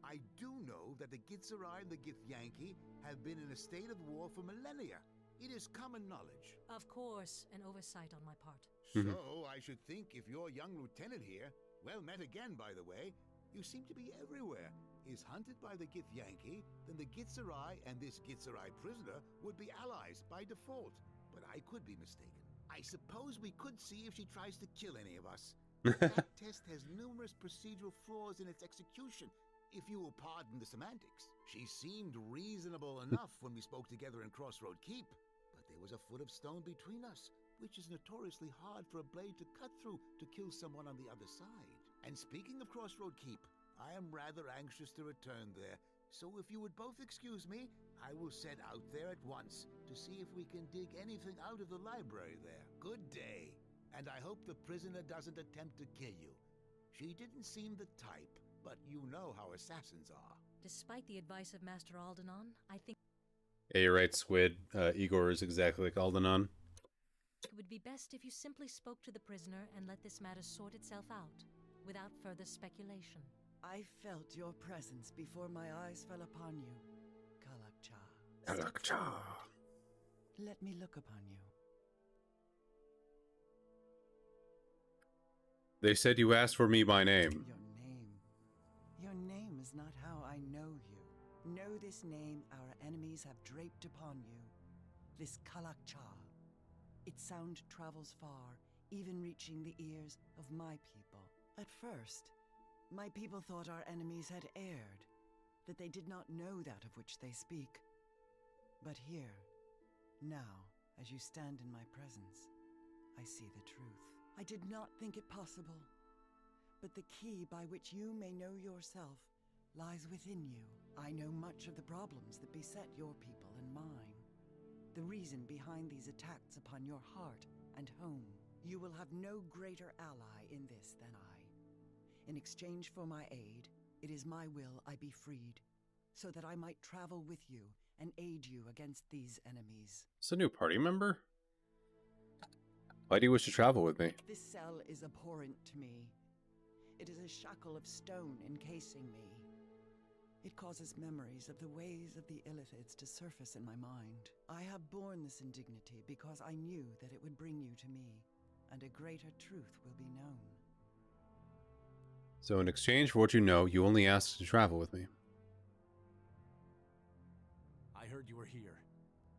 I do know that the Gitzerai and the Githyanki have been in a state of war for millennia. It is common knowledge. Of course, an oversight on my part. So, I should think if your young lieutenant here, well met again, by the way, you seem to be everywhere, is hunted by the Githyanki, then the Gitzerai and this Gitzerai prisoner would be allies by default. But I could be mistaken. I suppose we could see if she tries to kill any of us. That test has numerous procedural flaws in its execution, if you will pardon the semantics. She seemed reasonable enough when we spoke together in Crossroad Keep, but there was a foot of stone between us. which is notoriously hard for a blade to cut through to kill someone on the other side. And speaking of Crossroad Keep, I am rather anxious to return there, so if you would both excuse me, I will set out there at once to see if we can dig anything out of the library there. Good day, and I hope the prisoner doesn't attempt to kill you. She didn't seem the type, but you know how assassins are. Despite the advice of Master Aldenon, I think Yeah, you're right, Squid. Igor is exactly like Aldenon. it would be best if you simply spoke to the prisoner and let this matter sort itself out, without further speculation. I felt your presence before my eyes fell upon you, Kalakcha. Kalakcha. Let me look upon you. They said you asked for me by name. Your name is not how I know you. Know this name our enemies have draped upon you. This Kalakcha. Its sound travels far, even reaching the ears of my people. At first, my people thought our enemies had erred, that they did not know that of which they speak. But here, now, as you stand in my presence, I see the truth. I did not think it possible, but the key by which you may know yourself lies within you. I know much of the problems that beset your people and mine. The reason behind these attacks upon your heart and home. You will have no greater ally in this than I. In exchange for my aid, it is my will I be freed, so that I might travel with you and aid you against these enemies. It's a new party member? Why do you wish to travel with me? This cell is abhorrent to me. It is a shackle of stone encasing me. It causes memories of the ways of the Illithids to surface in my mind. I have borne this indignity because I knew that it would bring you to me, and a greater truth will be known. So in exchange for what you know, you only ask to travel with me. I heard you were here.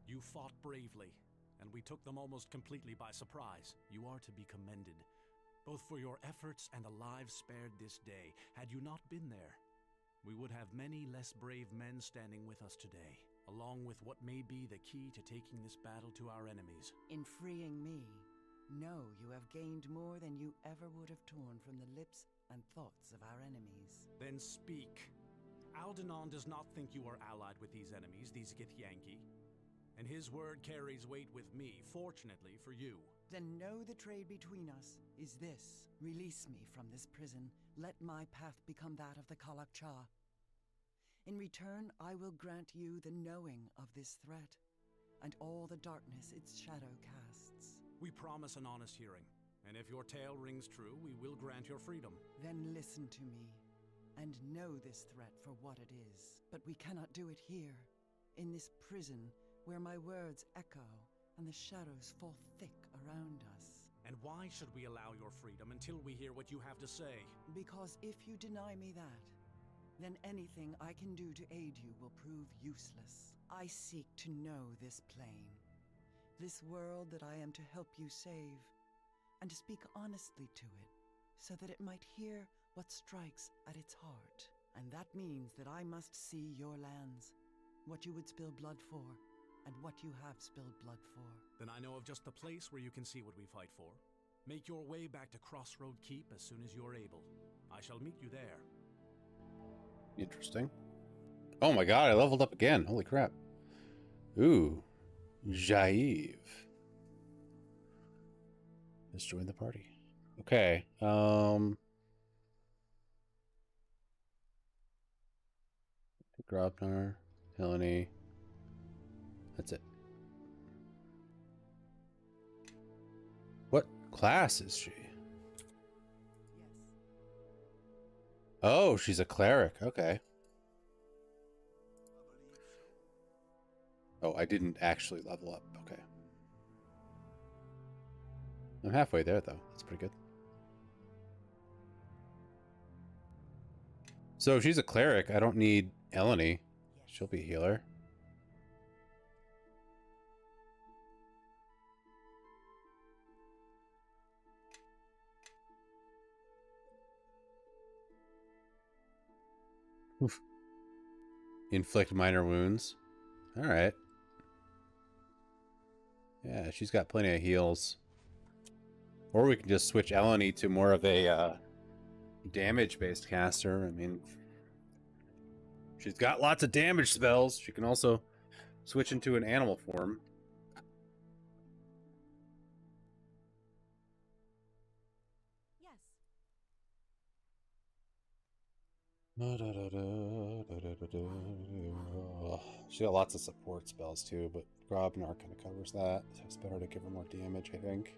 You fought bravely, and we took them almost completely by surprise. You are to be commended, both for your efforts and the lives spared this day. Had you not been there, we would have many less brave men standing with us today, along with what may be the key to taking this battle to our enemies. In freeing me, know you have gained more than you ever would have torn from the lips and thoughts of our enemies. Then speak. Aldenon does not think you are allied with these enemies, these Githyanki, and his word carries weight with me, fortunately for you. Then know the trade between us is this. Release me from this prison. Let my path become that of the Kalakcha. In return, I will grant you the knowing of this threat, and all the darkness its shadow casts. We promise an honest hearing, and if your tale rings true, we will grant your freedom. Then listen to me, and know this threat for what it is. But we cannot do it here, in this prison where my words echo and the shadows fall thick around us. And why should we allow your freedom until we hear what you have to say? Because if you deny me that, then anything I can do to aid you will prove useless. I seek to know this plane, this world that I am to help you save, and to speak honestly to it, so that it might hear what strikes at its heart. And that means that I must see your lands, what you would spill blood for, and what you have spilled blood for. Then I know of just the place where you can see what we fight for. Make your way back to Crossroad Keep as soon as you're able. I shall meet you there. Interesting. Oh my god, I leveled up again. Holy crap. Ooh. Jaive. Let's join the party. Okay. Grobnar, Helene. That's it. What class is she? Oh, she's a cleric. Okay. Oh, I didn't actually level up. Okay. I'm halfway there, though. That's pretty good. So if she's a cleric, I don't need Eleni. She'll be a healer. Oof. Inflict minor wounds. Alright. Yeah, she's got plenty of heals. Or we can just switch Eleni to more of a damage-based caster. I mean, she's got lots of damage spells. She can also switch into an animal form. She got lots of support spells too, but Grobnar kind of covers that. So it's better to give her more damage, I think.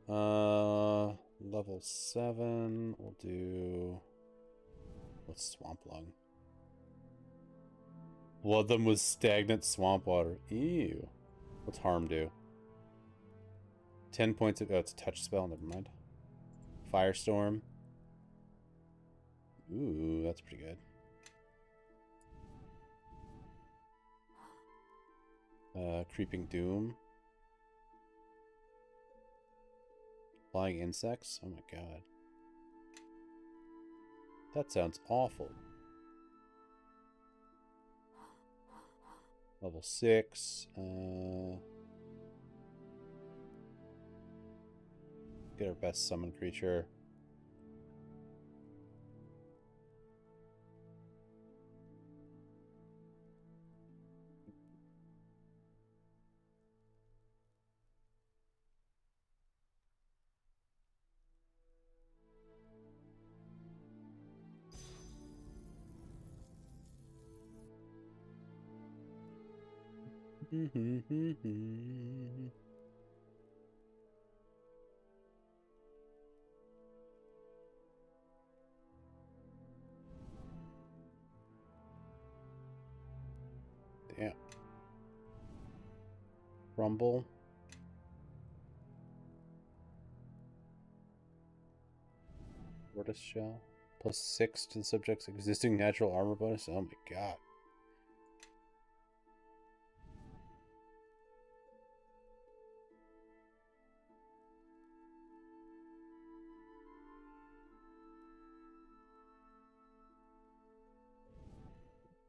Level 7. We'll do. What's Swamp Lung? Flood them with stagnant swamp water. Ew. What's harm do? 10 points of. Oh, it's a touch spell. Never mind. Firestorm. Ooh, that's pretty good. Creeping Doom. Flying insects? Oh my god. That sounds awful. Level 6. Get our best summon creature. Damn. Rumble. Tortoise shell. +6 to the subject's existing natural armor bonus. Oh my god.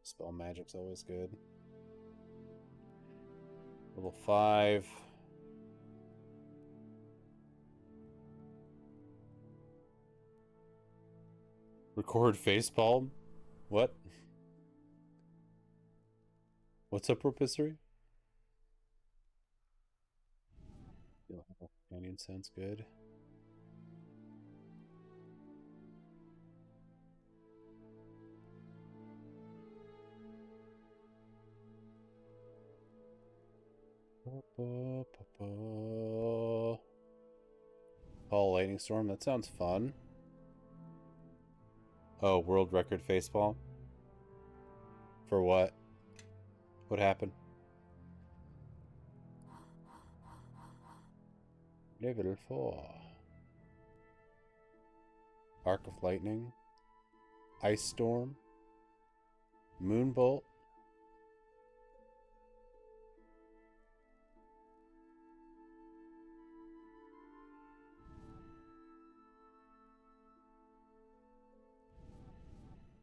Spell magic's always good. Level 5. Record facepalm? What? What's up, Ropisserie? Companion sounds good. Call Lightning Storm, that sounds fun. Oh, world record facepalm? For what? What happened? Level 4. Arc of Lightning. Ice Storm. Moonbolt.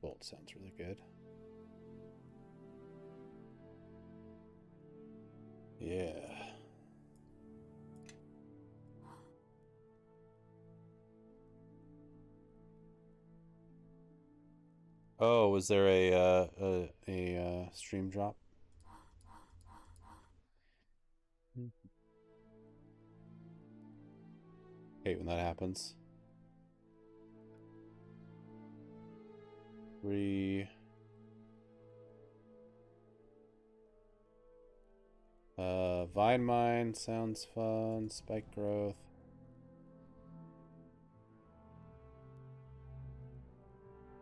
Bolt sounds really good. Yeah. Oh, was there a stream drop? Hate when that happens. 3. Vine Mine sounds fun. Spike Growth.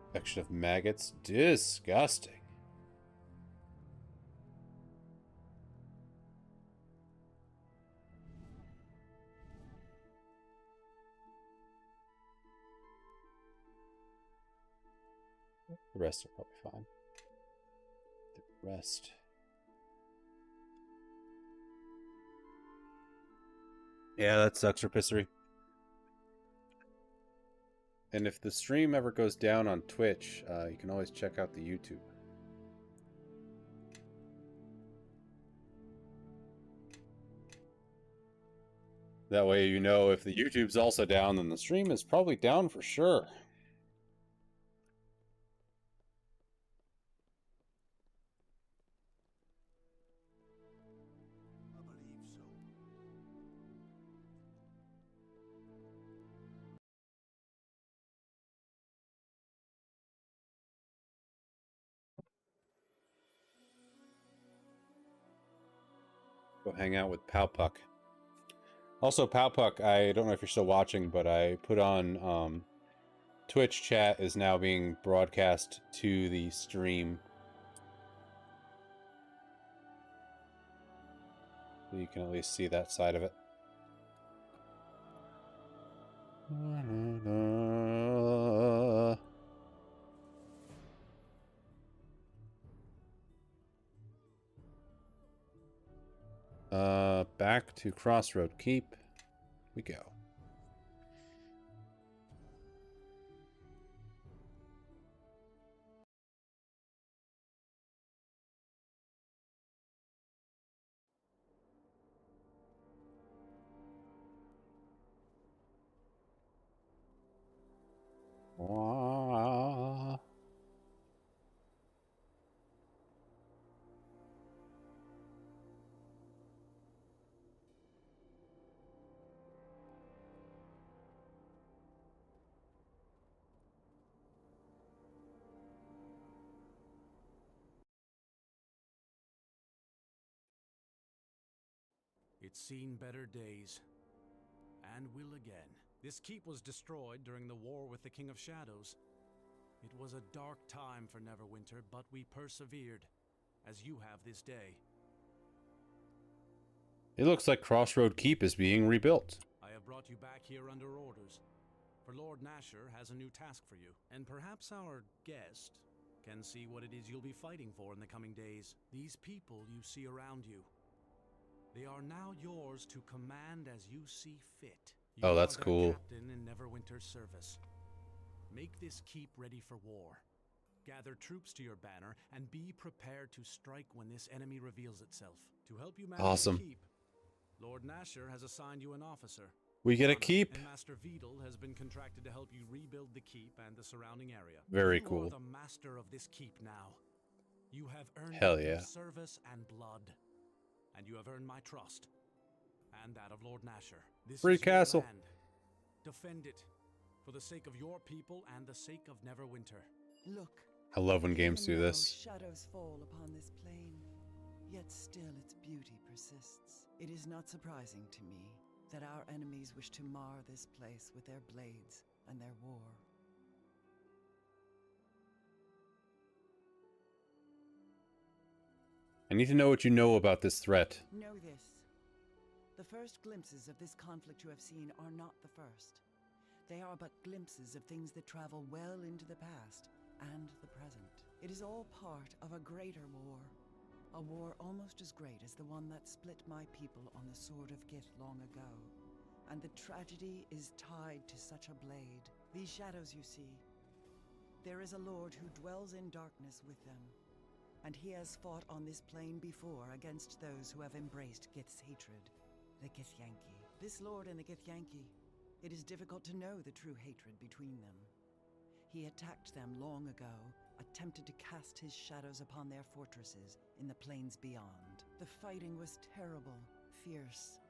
Infection of maggots. Disgusting. The rest are probably fine. The rest. Yeah, that sucks, Ropisserie. And if the stream ever goes down on Twitch, you can always check out the YouTube. That way you know if the YouTube's also down, then the stream is probably down for sure. Go hang out with Powpuck. Also, Powpuck, I don't know if you're still watching, but I put on Twitch chat is now being broadcast to the stream. So you can at least see that side of it. Back to Crossroad Keep we go. It's seen better days, and will again. This keep was destroyed during the war with the King of Shadows. It was a dark time for Neverwinter, but we persevered, as you have this day. It looks like Crossroad Keep is being rebuilt. I have brought you back here under orders, for Lord Nasher has a new task for you, and perhaps our guest can see what it is you'll be fighting for in the coming days. These people you see around you, they are now yours to command as you see fit. You oh, that's are cool. Captain in Neverwinter's service. Make this keep ready for war. Gather troops to your banner and be prepared to strike when this enemy reveals itself. To help you manage Awesome. the keep, Lord Nasher has assigned you an officer. We get a keep. And Master Vedal has been contracted to help you rebuild the keep and the surrounding area. Very cool. You are the master of this keep now. You have earned Hell it yeah. through service and blood. And you have earned my trust, and that of Lord Nasher. This Free is your castle. land. Defend it, for the sake of your people and the sake of Neverwinter. Look. I love when games Even do though this. shadows fall upon this plain, yet still its beauty persists. It is not surprising to me that our enemies wish to mar this place with their blades and their war. I need to know what you know about this threat. Know this. The first glimpses of this conflict you have seen are not the first. They are but glimpses of things that travel well into the past and the present. It is all part of a greater war. A war almost as great as the one that split my people on the Sword of Gith long ago. And the tragedy is tied to such a blade. These shadows you see, there is a lord who dwells in darkness with them. And he has fought on this plane before against those who have embraced Gith's hatred, the Githyanki. This lord and the Githyanki, it is difficult to know the true hatred between them. He attacked them long ago, attempted to cast his shadows upon their fortresses in the plains beyond. The fighting was terrible, fierce,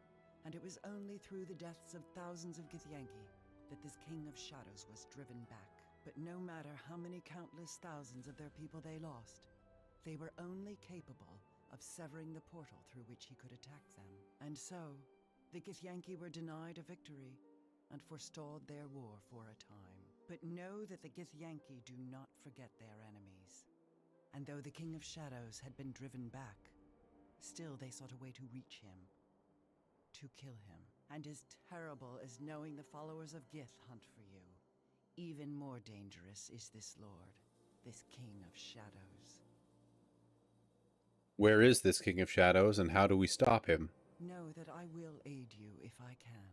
and it was only through the deaths of thousands of Githyanki that this King of Shadows was driven back. But no matter how many countless thousands of their people they lost, they were only capable of severing the portal through which he could attack them. And so, the Githyanki were denied a victory and forestalled their war for a time. But know that the Githyanki do not forget their enemies. And though the King of Shadows had been driven back, still they sought a way to reach him, to kill him. And as terrible as knowing the followers of Gith hunt for you, even more dangerous is this lord, this King of Shadows. Where is this King of Shadows, and how do we stop him? Know that I will aid you if I can,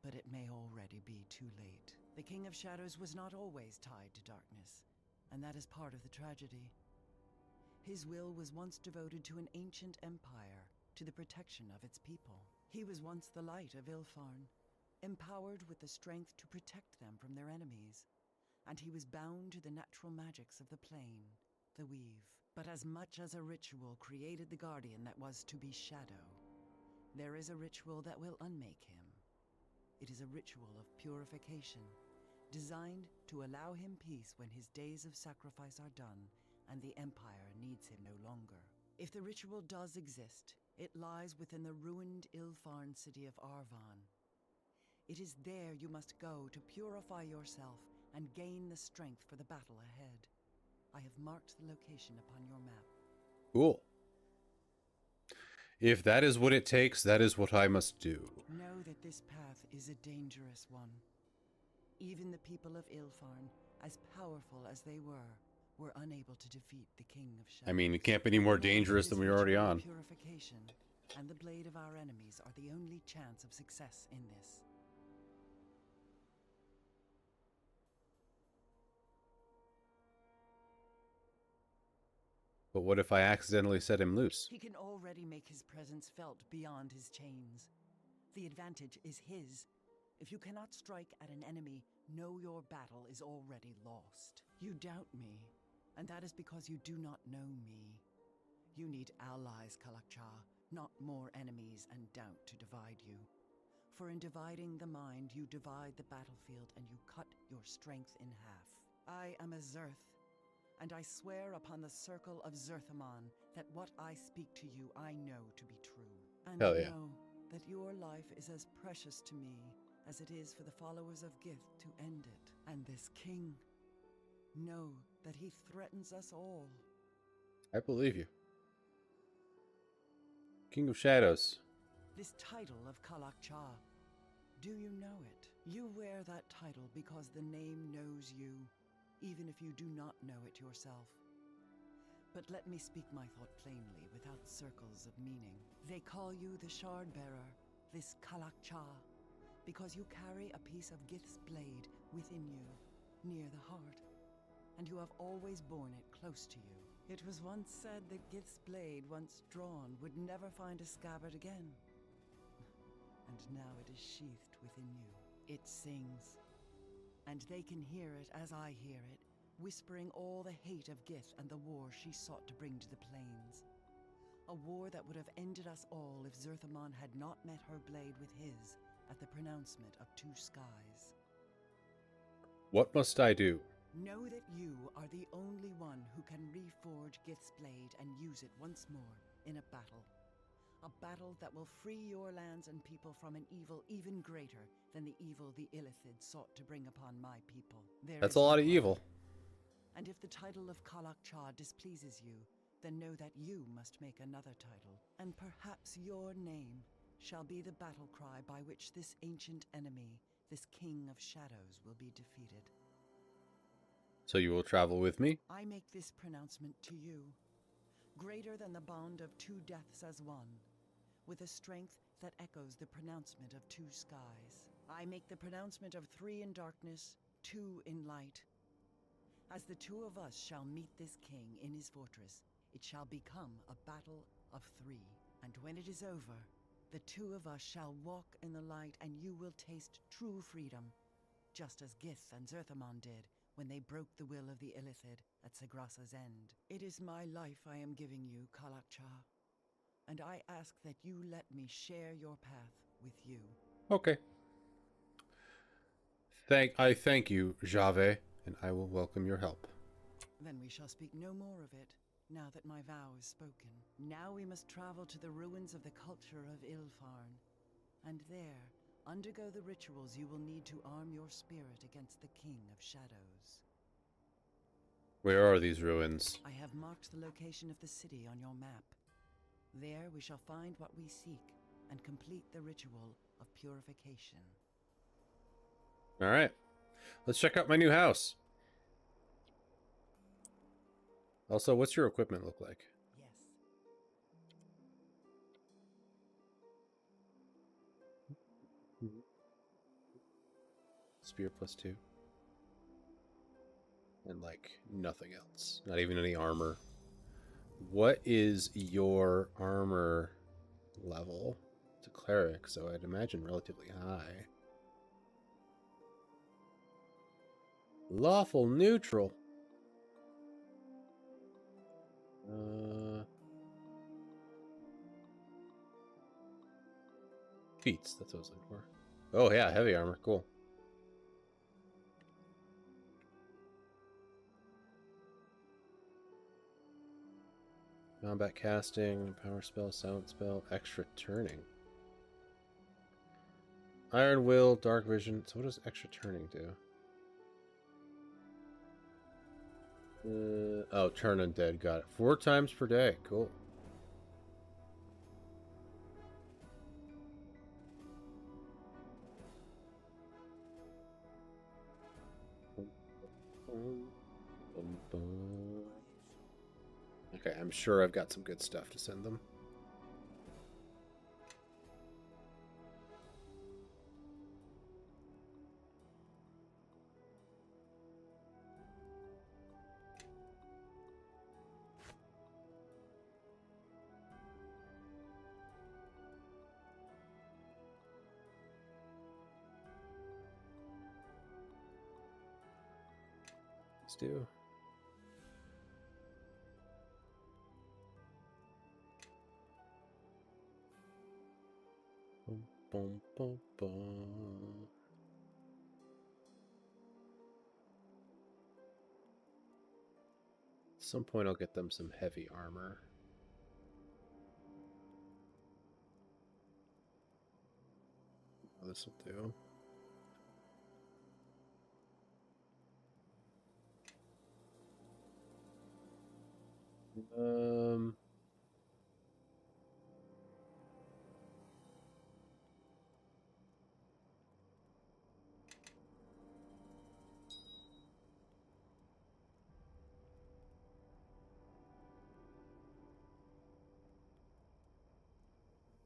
but it may already be too late. The King of Shadows was not always tied to darkness, and that is part of the tragedy. His will was once devoted to an ancient empire, to the protection of its people. He was once the light of Ilfarn, empowered with the strength to protect them from their enemies, and he was bound to the natural magics of the plane, the weave. But as much as a ritual created the guardian that was to be Shadow, there is a ritual that will unmake him. It is a ritual of purification, designed to allow him peace when his days of sacrifice are done and the Empire needs him no longer. If the ritual does exist, it lies within the ruined Ilfarn city of Arvon. It is there you must go to purify yourself and gain the strength for the battle ahead. I have marked the location upon your map. Cool. If that is what it takes, that is what I must do. Know that this path is a dangerous one. Even the people of Ilfarn, as powerful as they were unable to defeat the King of Shadows. I mean, it can't be any more dangerous than we were already on. Purification and the blade of our enemies are the only chance of success in this. But what if I accidentally set him loose? He can already make his presence felt beyond his chains. The advantage is his. If you cannot strike at an enemy, know your battle is already lost. You doubt me, and that is because you do not know me. You need allies, Kalakcha, not more enemies and doubt to divide you. For in dividing the mind, you divide the battlefield and you cut your strength in half. I am a Zerth, and I swear upon the circle of Zerthamon that what I speak to you I know to be true. And Hell yeah. know that your life is as precious to me as it is for the followers of Gith to end it. And this king, know that he threatens us all. I believe you. King of Shadows. This title of Kalakcha, do you know it? You wear that title because the name knows you, even if you do not know it yourself. But let me speak my thought plainly, without circles of meaning. They call you the Shard Bearer, this Kalakcha, because you carry a piece of Gith's blade within you, near the heart, and you have always borne it close to you. It was once said that Gith's blade, once drawn, would never find a scabbard again. And now it is sheathed within you. It sings, and they can hear it as I hear it, whispering all the hate of Gith and the war she sought to bring to the plains. A war that would have ended us all if Zerthamon had not met her blade with his at the pronouncement of two skies. What must I do? Know that you are the only one who can reforge Gith's blade and use it once more in a battle. A battle that will free your lands and people from an evil even greater than the evil the Illithid sought to bring upon my people. That's a lot of evil. And if the title of Kalakcha displeases you, then know that you must make another title, and perhaps your name shall be the battle cry by which this ancient enemy, this King of Shadows, will be defeated. So you will travel with me? I make this pronouncement to you, greater than the bond of two deaths as one, with a strength that echoes the pronouncement of two skies. I make the pronouncement of three in darkness, two in light. As the two of us shall meet this king in his fortress, it shall become a battle of three. And when it is over, the two of us shall walk in the light and you will taste true freedom, just as Gith and Zerthamon did when they broke the will of the Illithid at Sagrasa's end. It is my life I am giving you, Kalakcha, and I ask that you let me share your path with you. Okay. I thank you, Jave, and I will welcome your help. Then we shall speak no more of it, now that my vow is spoken. Now we must travel to the ruins of the culture of Ilfarn, and there undergo the rituals you will need to arm your spirit against the King of Shadows. Where are these ruins? I have marked the location of the city on your map. There we shall find what we seek and complete the ritual of purification. All right. Let's check out my new house. Also, what's your equipment look like? Yes. Spear +2. And, like, nothing else. Not even any armor. What is your armor level It's a cleric, so I'd imagine relatively high. Lawful neutral. Feats, that's what I was looking for. Oh yeah, heavy armor, cool. Combat casting, power spell, silent spell, extra turning. Iron will, dark vision. So what does extra turning do? Oh, turn undead, got it. 4 times per day, cool. Okay, I'm sure I've got some good stuff to send them. Let's do. Boom, boom, boom, boom. At some point I'll get them some heavy armor. Oh, this will do.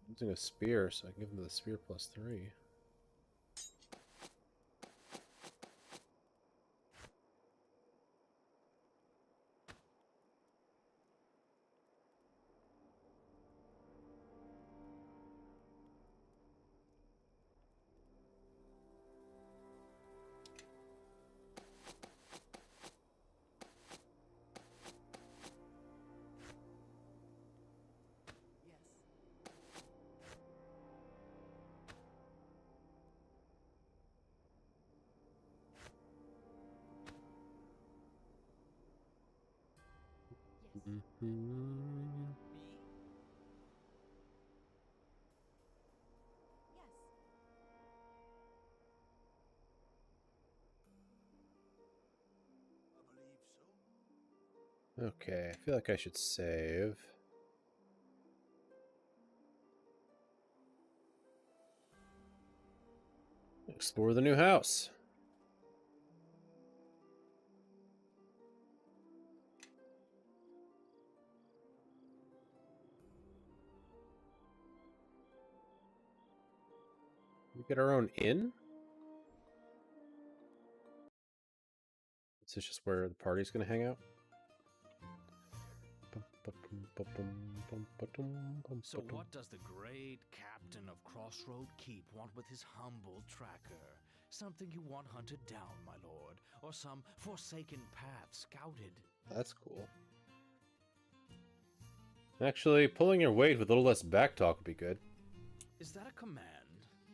Using a spear, so I can give them the spear +3. Okay, I feel like I should save. Explore the new house. We get our own inn? Is this just where the party's gonna hang out? So what does the great captain of Crossroad Keep want with his humble tracker? Something you want hunted down, my lord, or some forsaken path scouted? That's cool. Actually, pulling your weight with a little less backtalk would be good. Is that a command,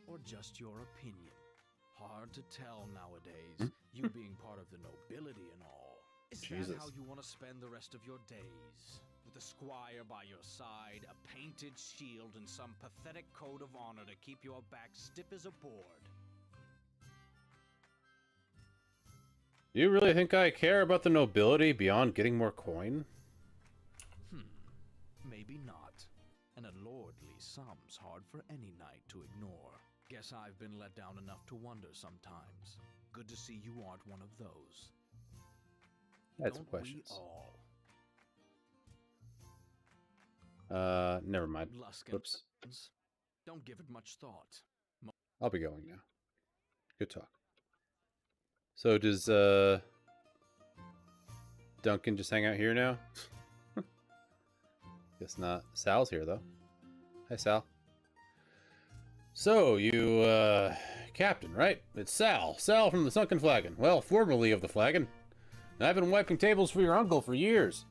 or just your opinion? Hard to tell nowadays, you being part of the nobility and all. Is that how you want to spend the rest of your days? With a squire by your side, a painted shield, and some pathetic code of honor to keep your back stiff as a board? Do you really think I care about the nobility beyond getting more coin? Maybe not. And a lordly sum's hard for any knight to ignore. Guess I've been let down enough to wonder sometimes. Good to see you aren't one of those. That's Don't questions. we all? Never mind. Luskins. Whoops. Don't give it much thought. I'll be going now. Good talk. So does Duncan just hang out here now? Guess not. Sal's here though. Hi, Sal. So, you, Captain, right? It's Sal. Sal from the Sunken Flagon. Well, formerly of the Flagon. I've been wiping tables for your uncle for years.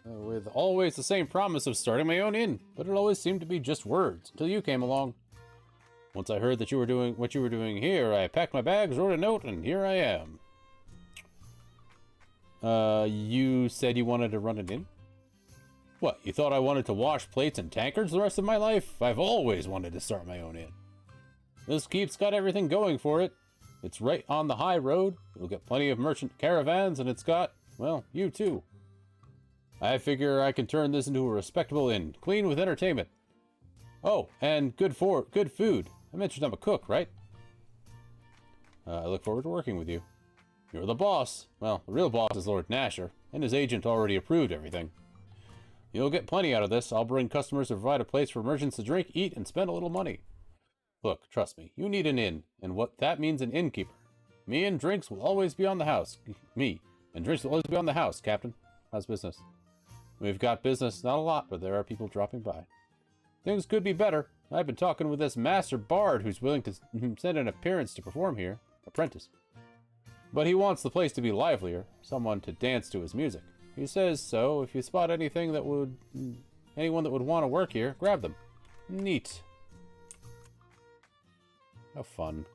With always the same promise of starting my own inn. But it always seemed to be just words, until you came along. Once I heard that you were doing what you were doing here, I packed my bags, wrote a note, and here I am. You said you wanted to run an inn? What, you thought I wanted to wash plates and tankards the rest of my life? I've always wanted to start my own inn. This keep's got everything going for it. It's right on the high road. You'll get plenty of merchant caravans, and it's got, well, you too. I figure I can turn this into a respectable inn, clean with entertainment. Oh, and good food. I mentioned I'm a cook, right? I look forward to working with you. You're the boss. Well, the real boss is Lord Nasher, and his agent already approved everything. You'll get plenty out of this. I'll bring customers to provide a place for merchants to drink, eat, and spend a little money. Look, trust me, you need an inn, and what that means an innkeeper. Me and drinks will always be on the house. Captain. How's business? We've got business, not a lot, but there are people dropping by. Things could be better. I've been talking with this master bard who's willing to send an appearance to perform here. Apprentice. But he wants the place to be livelier, someone to dance to his music. He says so. If you spot anyone that would want to work here, grab them. Neat. How fun.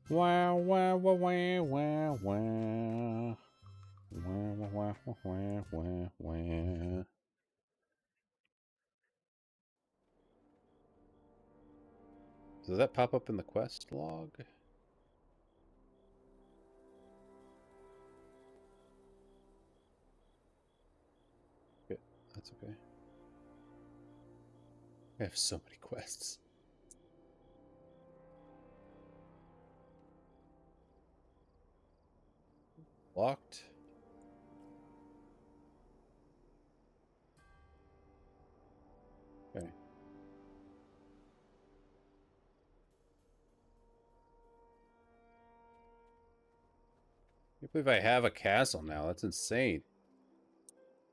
Wow, wow, wow, wow, wow, wow. Wow, wow, wow, wow, wow, wow. Does that pop up in the quest log? Okay, that's okay. I have so many quests. Locked. Okay. I can't believe I have a castle now. That's insane.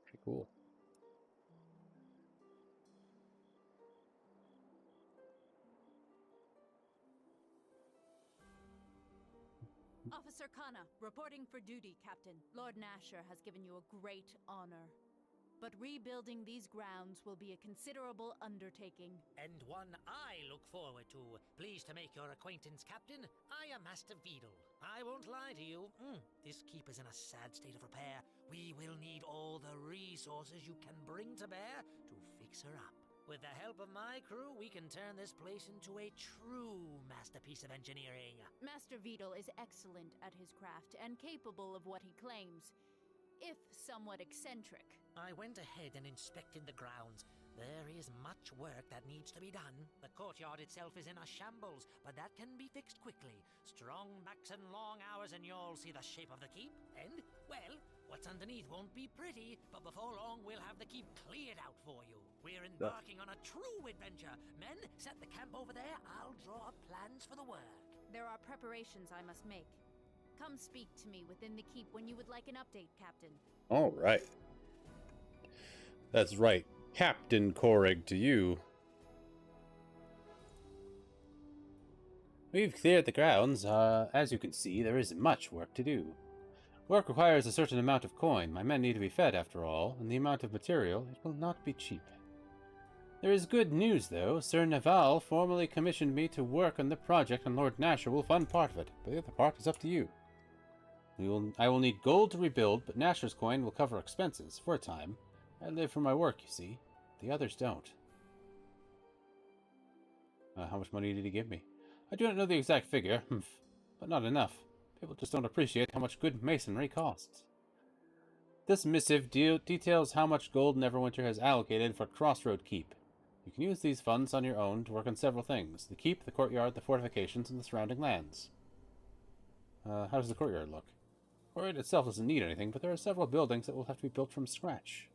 Pretty cool. Officer Kana, reporting for duty, Captain. Lord Nasher has given you a great honor. But rebuilding these grounds will be a considerable undertaking. And one I look forward to. Pleased to make your acquaintance, Captain. I am Master Vidal. I won't lie to you. This keep is in a sad state of repair. We will need all the resources you can bring to bear to fix her up. With the help of my crew, we can turn this place into a true masterpiece of engineering. Master Vidal is excellent at his craft and capable of what he claims, if somewhat eccentric. I went ahead and inspected the grounds. There is much work that needs to be done. The courtyard itself is in a shambles, but that can be fixed quickly. Strong backs and long hours and you'll see the shape of the keep. And, well, what's underneath won't be pretty, but before long we'll have the keep cleared out for you. We're embarking on a true adventure. Men, set the camp over there. I'll draw up plans for the work. There are preparations I must make. Come speak to me within the keep when you would like an update, Captain. All right. That's right. Captain Koreg to you. We've cleared the grounds. As you can see, there is much work to do. Work requires a certain amount of coin. My men need to be fed, after all, and the amount of material, it will not be cheap. There is good news, though. Sir Naval formally commissioned me to work on the project, and Lord Nasher will fund part of it, but the other part is up to you. I will need gold to rebuild, but Nasher's coin will cover expenses, for a time. I live for my work, you see. The others don't. How much money did he give me? I do not know the exact figure, but not enough. People just don't appreciate how much good masonry costs. This missive details how much gold Neverwinter has allocated for Crossroad Keep. You can use these funds on your own to work on several things. The keep, the courtyard, the fortifications, and the surrounding lands. How does the courtyard look? The courtyard itself doesn't need anything, but there are several buildings that will have to be built from scratch.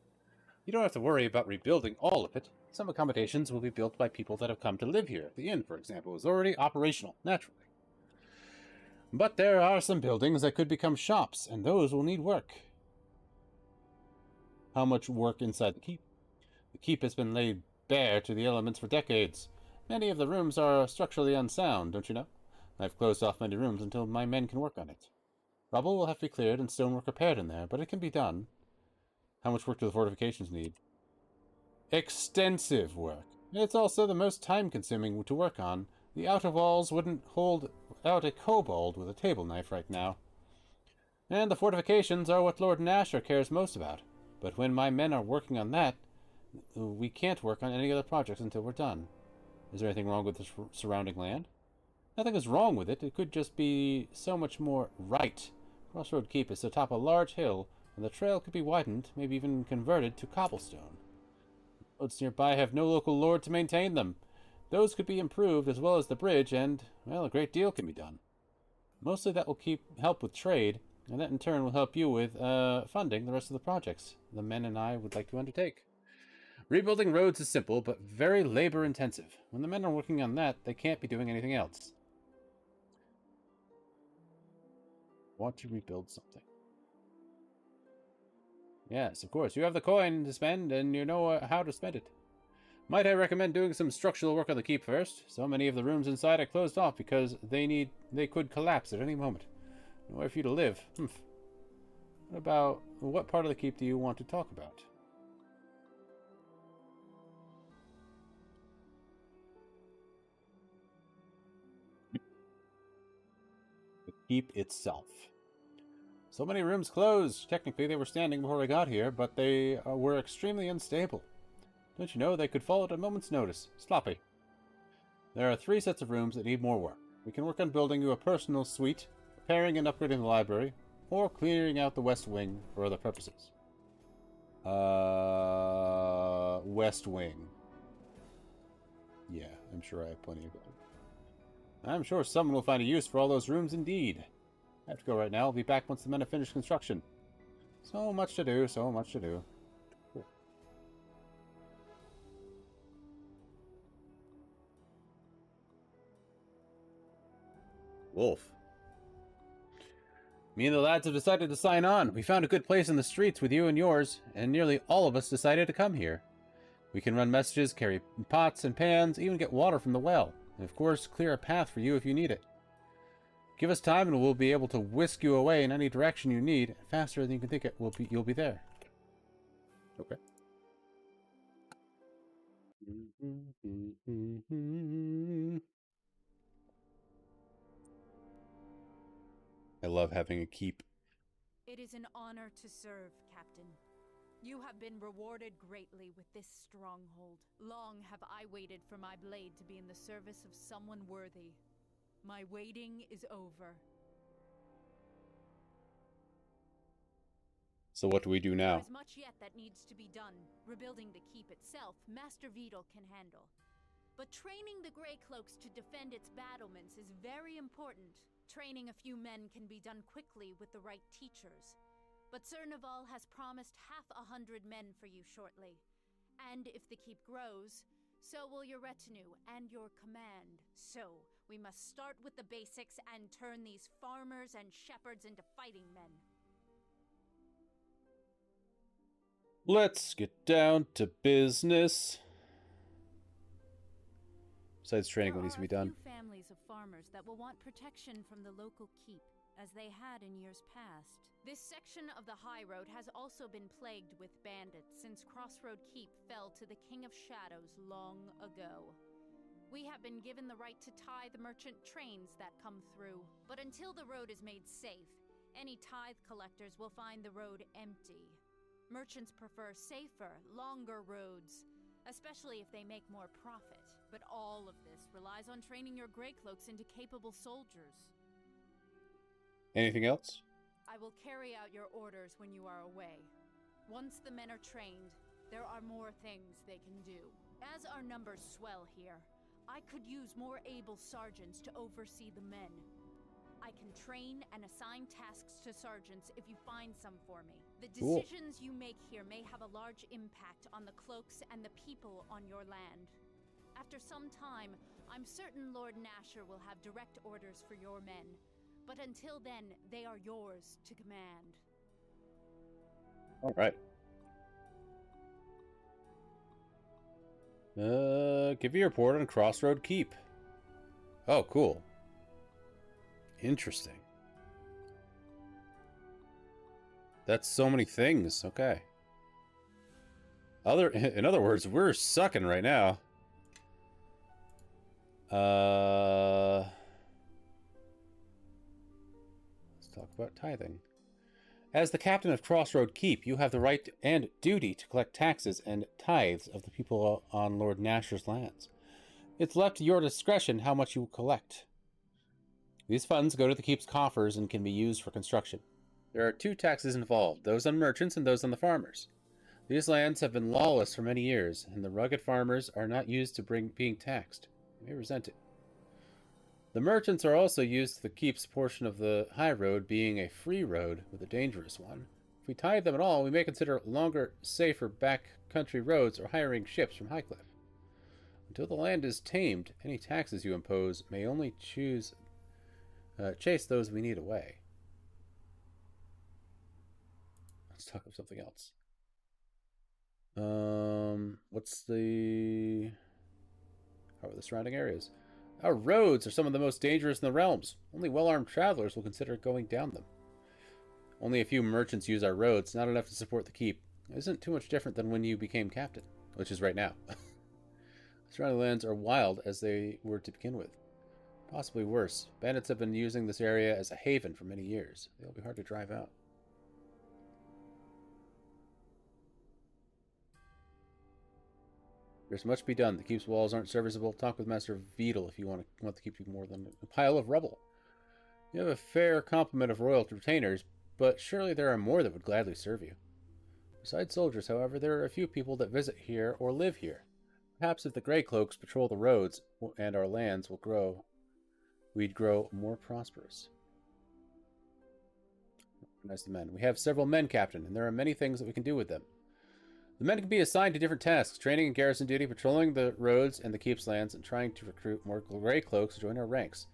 You don't have to worry about rebuilding all of it. Some accommodations will be built by people that have come to live here. The inn, for example, is already operational, naturally. But there are some buildings that could become shops, and those will need work. How much work inside the keep? The keep has been laid bare to the elements for decades. Many of the rooms are structurally unsound, don't you know? I've closed off many rooms until my men can work on it. Rubble will have to be cleared and stonework repaired in there, but it can be done. How much work do the fortifications need? Extensive work. It's also the most time-consuming to work on. The outer walls wouldn't hold out a kobold with a table knife right now. And the fortifications are what Lord Nasher cares most about. But when my men are working on that, we can't work on any other projects until we're done. Is there anything wrong with the surrounding land? Nothing is wrong with it. It could just be so much more right. Crossroad Keep is atop a large hill, and the trail could be widened, maybe even converted to cobblestone. Roads nearby have no local lord to maintain them. Those could be improved, as well as the bridge, and, well, a great deal can be done. Mostly that will help with trade, and that in turn will help you with funding the rest of the projects the men and I would like to undertake. Rebuilding roads is simple, but very labor-intensive. When the men are working on that, they can't be doing anything else. Want to rebuild something. Yes, of course. You have the coin to spend, and you know how to spend it. Might I recommend doing some structural work on the keep first? So many of the rooms inside are closed off because they could collapse at any moment. Nowhere for you to live. What part of the keep do you want to talk about? The keep itself. So many rooms closed. Technically, they were standing before we got here, but they were extremely unstable. Don't you know they could fall at a moment's notice? Sloppy. There are 3 sets of rooms that need more work. We can work on building you a personal suite, repairing and upgrading the library, or clearing out the west wing for other purposes. West wing. Yeah, I'm sure I have plenty of that. I'm sure someone will find a use for all those rooms indeed. I have to go right now. I'll be back once the men have finished construction. So much to do, so much to do. Cool. Wolf. Me and the lads have decided to sign on. We found a good place in the streets with you and yours, and nearly all of us decided to come here. We can run messages, carry pots and pans, even get water from the well. And of course, clear a path for you if you need it. Give us time and we'll be able to whisk you away in any direction you need. Faster than you can think it. You'll be there. Okay. I love having a keep. It is an honor to serve, Captain. You have been rewarded greatly with this stronghold. Long have I waited for my blade to be in the service of someone worthy. My waiting is over. So what do we do now? There is much yet that needs to be done. Rebuilding the keep itself, Master Vidal can handle. But training the Grey Cloaks to defend its battlements is very important. Training a few men can be done quickly with the right teachers. But Sir Naval has promised 100 men for you shortly. And if the keep grows, so will your retinue and your command. So, we must start with the basics and turn these farmers and shepherds into fighting men. Let's get down to business. Besides training, what needs to be done? There are a few families of farmers that will want protection from the local keep, as they had in years past. This section of the high road has also been plagued with bandits since Crossroad Keep fell to the King of Shadows long ago. We have been given the right to tie the merchant trains that come through, but until the road is made safe, any tithe collectors will find the road empty. Merchants prefer safer, longer roads, especially if they make more profit. But all of this relies on training your Grey Cloaks into capable soldiers. Anything else? I will carry out your orders when you are away. Once the men are trained, there are more things they can do. As our numbers swell here, I could use more able sergeants to oversee the men. I can train and assign tasks to sergeants if you find some for me. The decisions you make here may have a large impact on the cloaks and the people on your land. After some time, I'm certain Lord Nasher will have direct orders for your men. But until then, they are yours to command. All right. Give me a report on Crossroad Keep. Oh, cool. Interesting. That's so many things. Okay. In other words, we're sucking right now. Let's talk about tithing. As the captain of Crossroad Keep, you have the right and duty to collect taxes and tithes of the people on Lord Nasher's lands. It's left to your discretion how much you collect. These funds go to the Keep's coffers and can be used for construction. There are two taxes involved, those on merchants and those on the farmers. These lands have been lawless for many years, and the rugged farmers are not used to being taxed. They may resent it. The merchants are also used to the Keep's portion of the high road being a free road with a dangerous one. If we tithe them at all, we may consider longer, safer back-country roads or hiring ships from Highcliff. Until the land is tamed, any taxes you impose may only chase those we need away. Let's talk of something else. How are the surrounding areas? Our roads are some of the most dangerous in the realms. Only well-armed travelers will consider going down them. Only a few merchants use our roads, not enough to support the keep. It isn't too much different than when you became captain, which is right now. The surrounding lands are wild as they were to begin with. Possibly worse. Bandits have been using this area as a haven for many years. They'll be hard to drive out. There's much to be done. The keep's walls aren't serviceable. Talk with Master Vedal if you want the keep to be more than a pile of rubble. You have a fair complement of royal retainers, but surely there are more that would gladly serve you. Besides soldiers, however, there are a few people that visit here or live here. Perhaps if the Grey Cloaks patrol the roads and our lands will grow, we'd grow more prosperous. Recognize the men. We have several men, Captain, and there are many things that we can do with them. The men can be assigned to different tasks, training and garrison duty, patrolling the roads and the keep's lands, and trying to recruit more Grey Cloaks to join our ranks.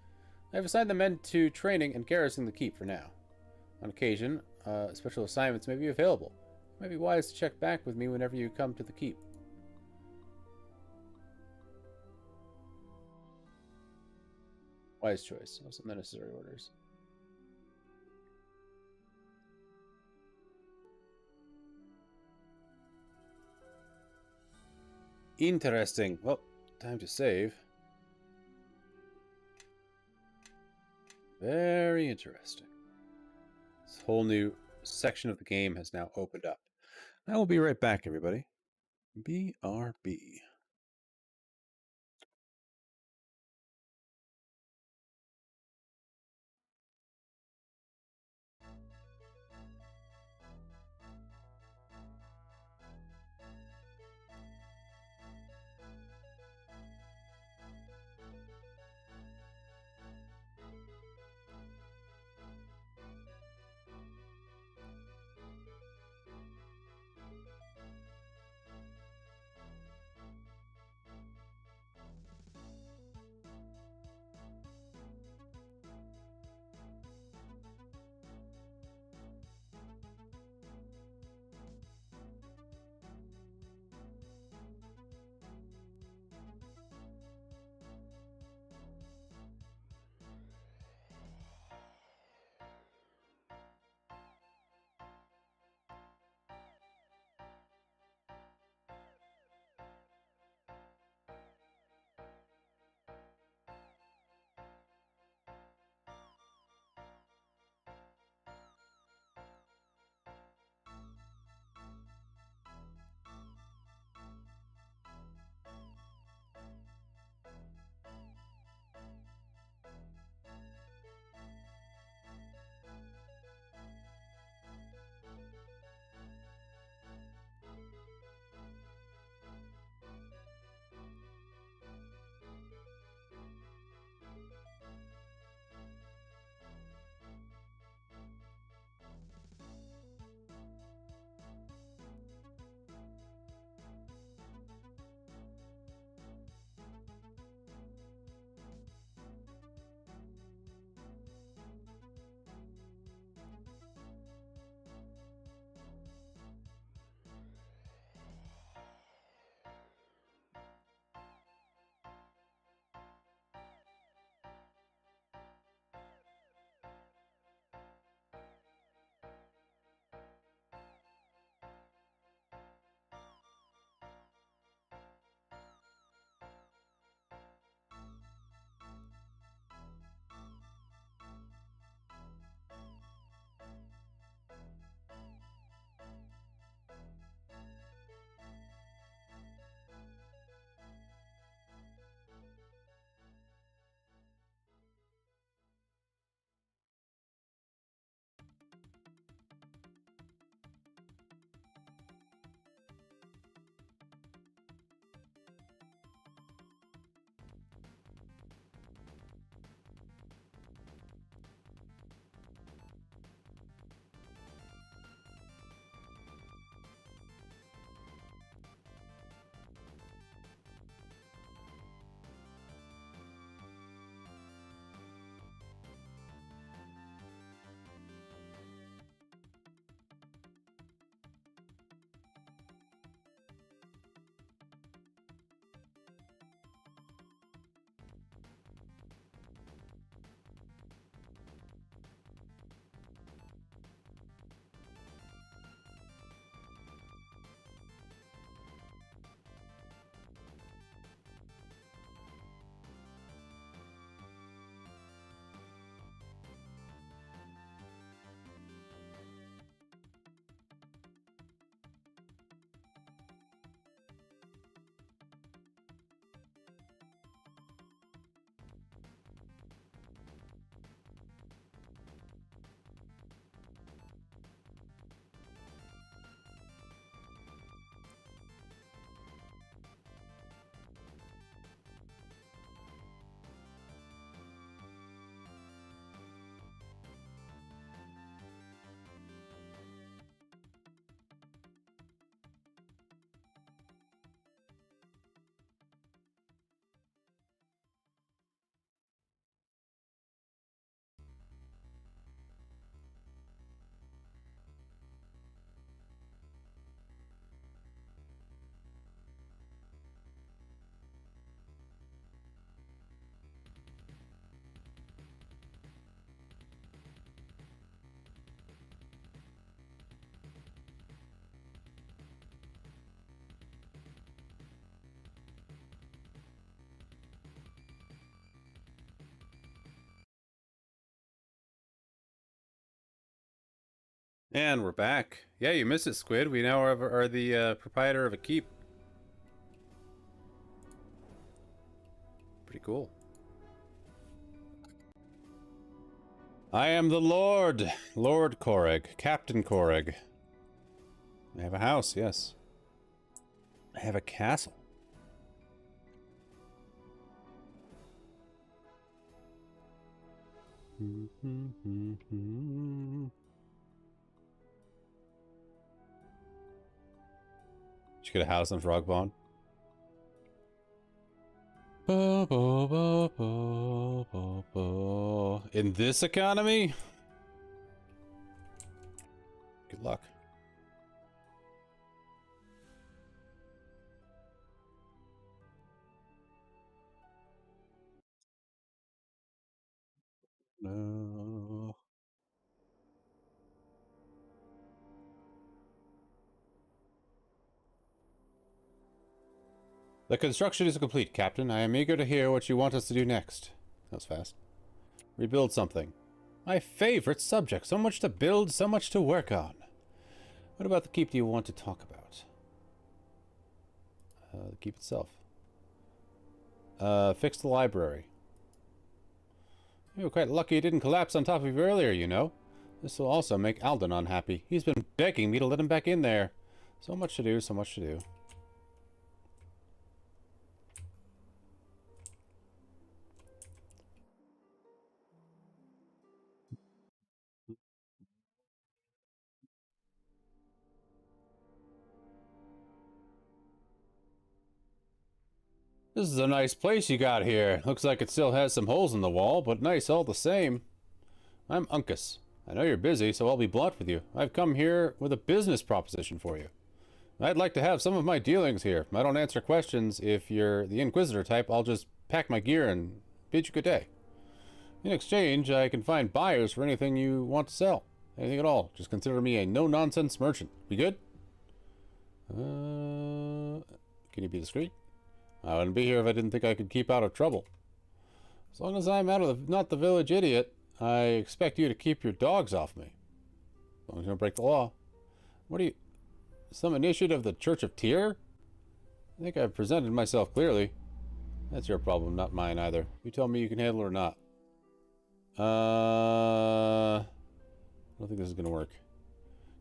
I have assigned the men to training and garrisoning the keep for now. On occasion, special assignments may be available. It might be wise to check back with me whenever you come to the keep. Wise choice. Also necessary orders. Interesting. Well, time to save. Very interesting. This whole new section of the game has now opened up. I will be right back, everybody. BRB. And we're back. Yeah, you missed it, Squid. We now are the proprietor of a keep. Pretty cool. I am the Lord. Lord Koreg. Captain Koreg. I have a house, yes. I have a castle. Did you get a house on Frog Pond? In this economy? Good luck. No. The construction is complete, Captain. I am eager to hear what you want us to do next. That was fast. Rebuild something. My favorite subject. So much to build, so much to work on. What about the keep do you want to talk about? The keep itself. Fix the library. You were quite lucky it didn't collapse on top of you earlier, you know. This will also make Alden unhappy. He's been begging me to let him back in there. So much to do, so much to do. This is a nice place you got here. Looks like it still has some holes in the wall, but nice all the same. I'm Uncas. I know you're busy, so I'll be blunt with you. I've come here with a business proposition for you. I'd like to have some of my dealings here. I don't answer questions. If you're the Inquisitor type, I'll just pack my gear and bid you good day. In exchange, I can find buyers for anything you want to sell. Anything at all. Just consider me a no-nonsense merchant. Be good? Can you be discreet? I wouldn't be here if I didn't think I could keep out of trouble. As long as I'm not the village idiot, I expect you to keep your dogs off me. As long as you don't break the law. What are you... Some initiate of the Church of Tyr? I think I've presented myself clearly. That's your problem, not mine either. You tell me you can handle it or not. I don't think this is going to work.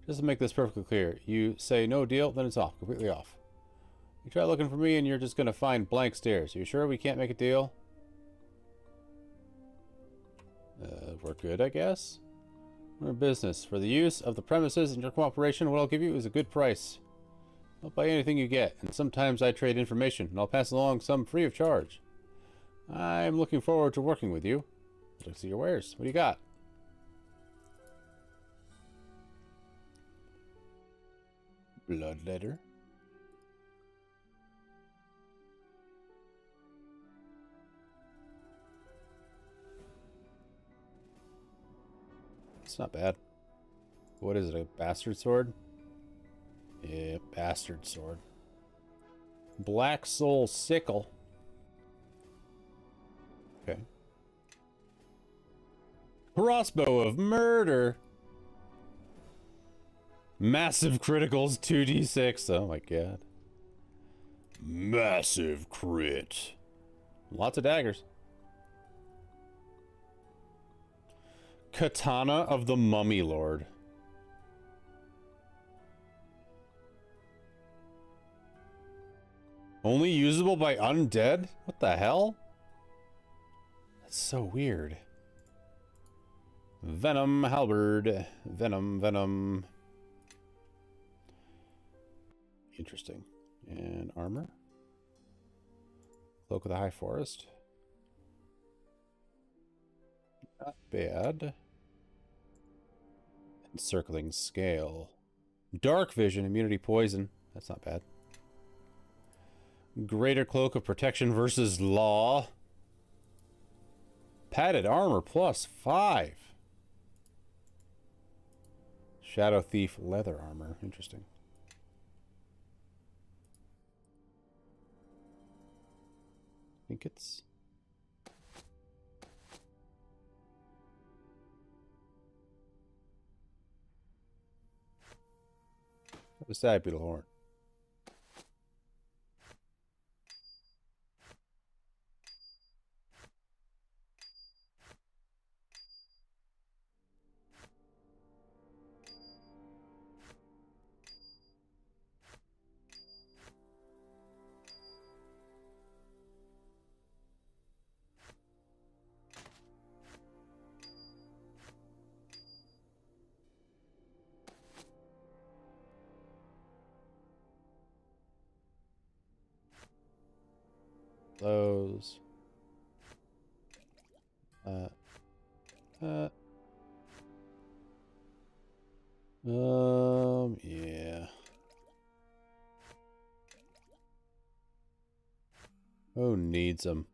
Just to make this perfectly clear, you say no deal, then it's off. Completely off. You try looking for me and you're just going to find blank stares. Are you sure we can't make a deal? We're good, I guess? We're in business. For the use of the premises and your cooperation, what I'll give you is a good price. I'll buy anything you get, and sometimes I trade information, and I'll pass along some free of charge. I'm looking forward to working with you. Let's see your wares. What do you got? Bloodletter. It's not bad. What is it, a bastard sword? Yeah, bastard sword. Black Soul Sickle. Okay. Crossbow of Murder. Massive criticals, 2d6. Oh my god. Massive crit. Lots of daggers. Katana of the Mummy Lord. Only usable by undead? What the hell? That's so weird. Venom halberd. Venom. Interesting. And armor. Cloak of the High Forest. Not bad. Encircling Scale. Dark Vision, immunity poison. That's not bad. Greater Cloak of Protection versus Law. Padded Armor +5. Shadow Thief Leather Armor. Interesting. Trinkets. the stag beetle horn. Those. Yeah. Who needs them?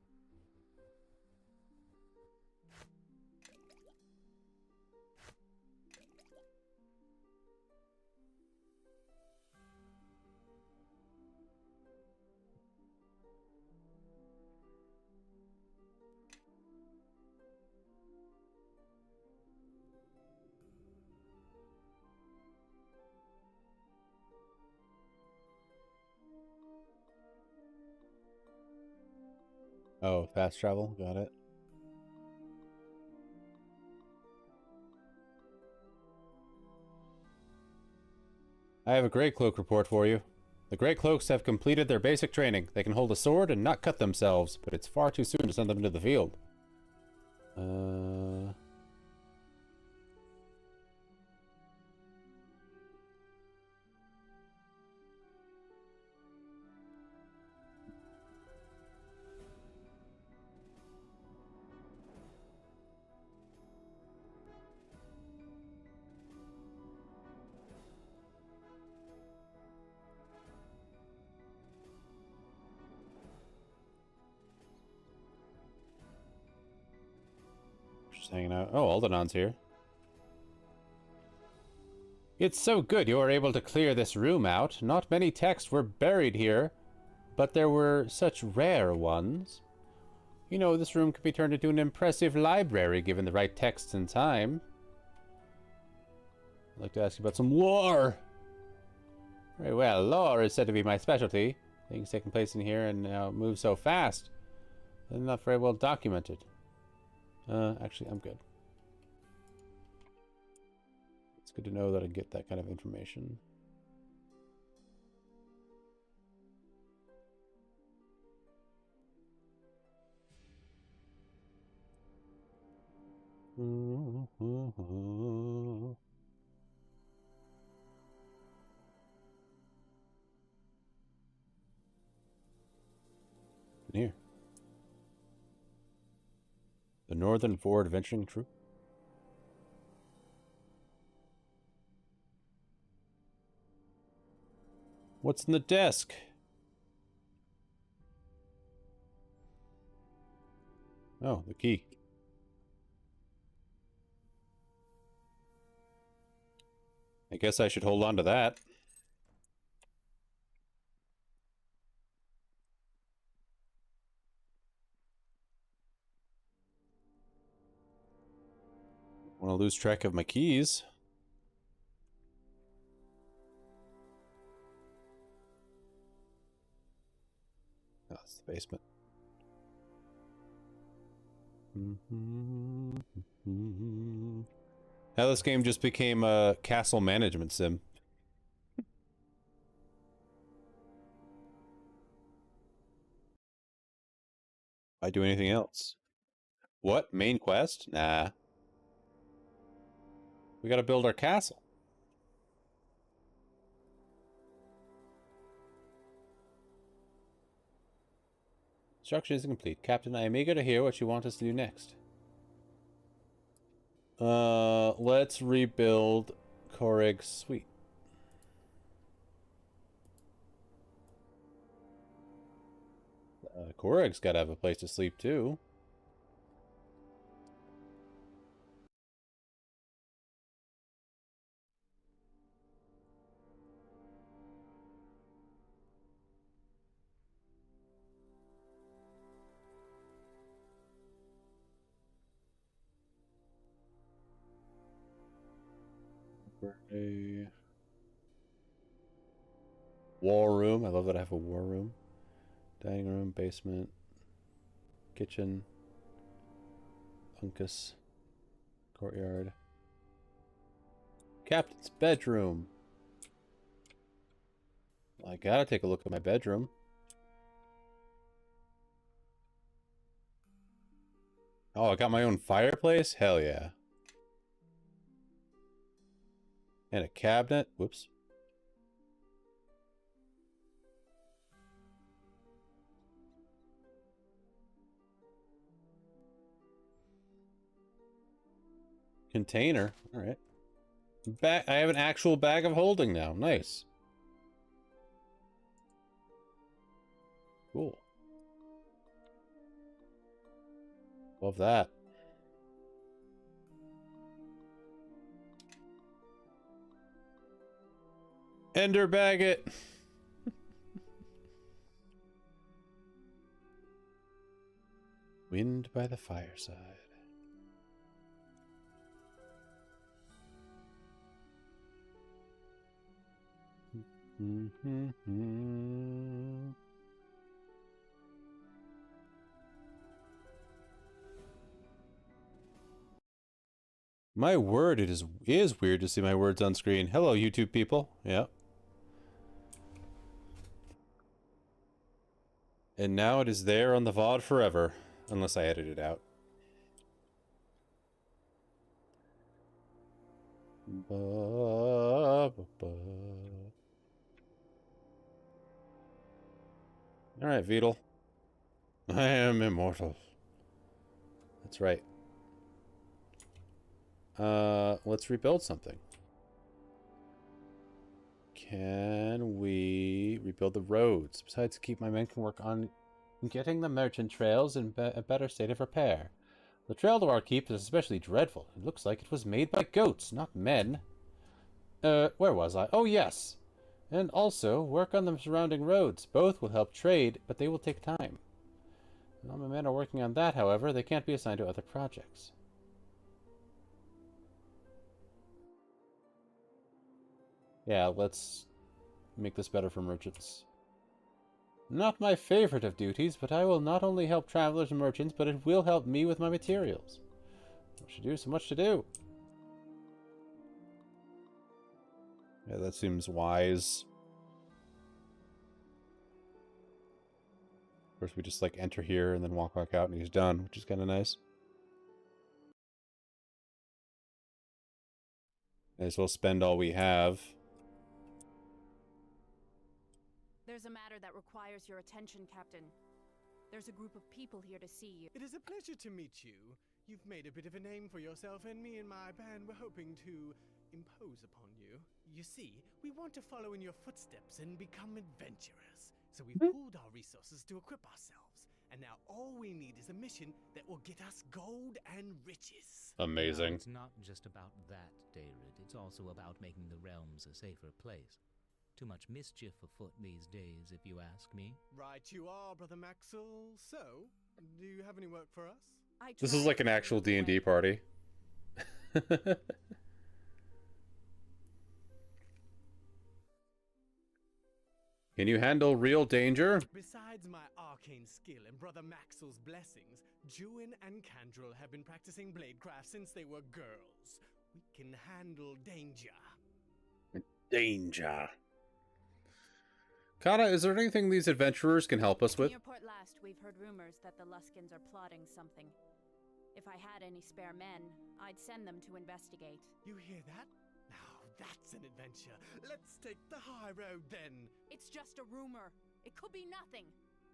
Oh, fast travel. Got it. I have a Grey Cloak report for you. The Grey Cloaks have completed their basic training. They can hold a sword and not cut themselves, but it's far too soon to send them into the field. Just hanging out. Oh, Aldenon's here. It's so good you were able to clear this room out. Not many texts were buried here, but there were such rare ones. You know, this room could be turned into an impressive library given the right texts and time. I'd like to ask you about some lore. Very well, lore is said to be my specialty. Things taking place in here and move so fast. They're not very well documented. Actually, I'm good. It's good to know that I get that kind of information. In here. The Northern Forward Adventuring Troop. What's in the desk? Oh, the key. I guess I should hold on to that. Want to lose track of my keys. Oh, it's the basement. Now this game just became a castle management sim. I do anything else? What? Main quest? Nah. We gotta build our castle. Structure is complete. Captain, I am eager to hear what you want us to do next. Let's rebuild Koreg's suite. Koreg's gotta have a place to sleep too. War room. I love that I have a war room. Dining room, basement, kitchen, uncas, courtyard. Captain's bedroom. I gotta take a look at my bedroom. Oh, I got my own fireplace? Hell yeah. And a cabinet. Whoops. Container. All right. I have an actual bag of holding now. Nice. Cool. Love that. Ender bag it. Wind by the fireside. My word, it is weird to see my words on screen. Hello, YouTube people. Yep. And now it is there on the VOD forever. Unless I edit it out. Alright, Beetle. I am immortal. That's right. Let's rebuild something. Can we rebuild the roads? Besides, keep my men can work on getting the merchant trails in a better state of repair. The trail to our keep is especially dreadful. It looks like it was made by goats, not men. Where was I? Oh, yes. And also, work on the surrounding roads. Both will help trade, but they will take time. All my men are working on that, however. They can't be assigned to other projects. Yeah, let's make this better for merchants. Not my favorite of duties, but I will not only help travelers and merchants, but it will help me with my materials. Much to do, so much to do. Yeah, that seems wise. Of course, we just like enter here and then walk back out and he's done, which is kind of nice. May as well spend all we have. There's a matter that requires your attention, Captain. There's a group of people here to see you. It is a pleasure to meet you. You've made a bit of a name for yourself, and me and my band were hoping to impose upon you. You see, we want to follow in your footsteps and become adventurers. So we've pooled our resources to equip ourselves. And now all we need is a mission that will get us gold and riches. Amazing. Now, it's not just about that, David. It's also about making the realms a safer place. Too much mischief afoot these days, if you ask me. Right you are, Brother Maxwell. So, do you have any work for us? This is like an actual D&D party. Can you handle real danger? Besides my arcane skill and Brother Maxwell's blessings, Juin and Candrel have been practicing bladecraft since they were girls. We can handle danger. Danger. Kata, is there anything these adventurers can help us with? In your port last, we've heard rumors that the Luskins are plotting something. If I had any spare men, I'd send them to investigate. You hear that? Now that's an adventure. Let's take the high road then. It's just a rumor. It could be nothing.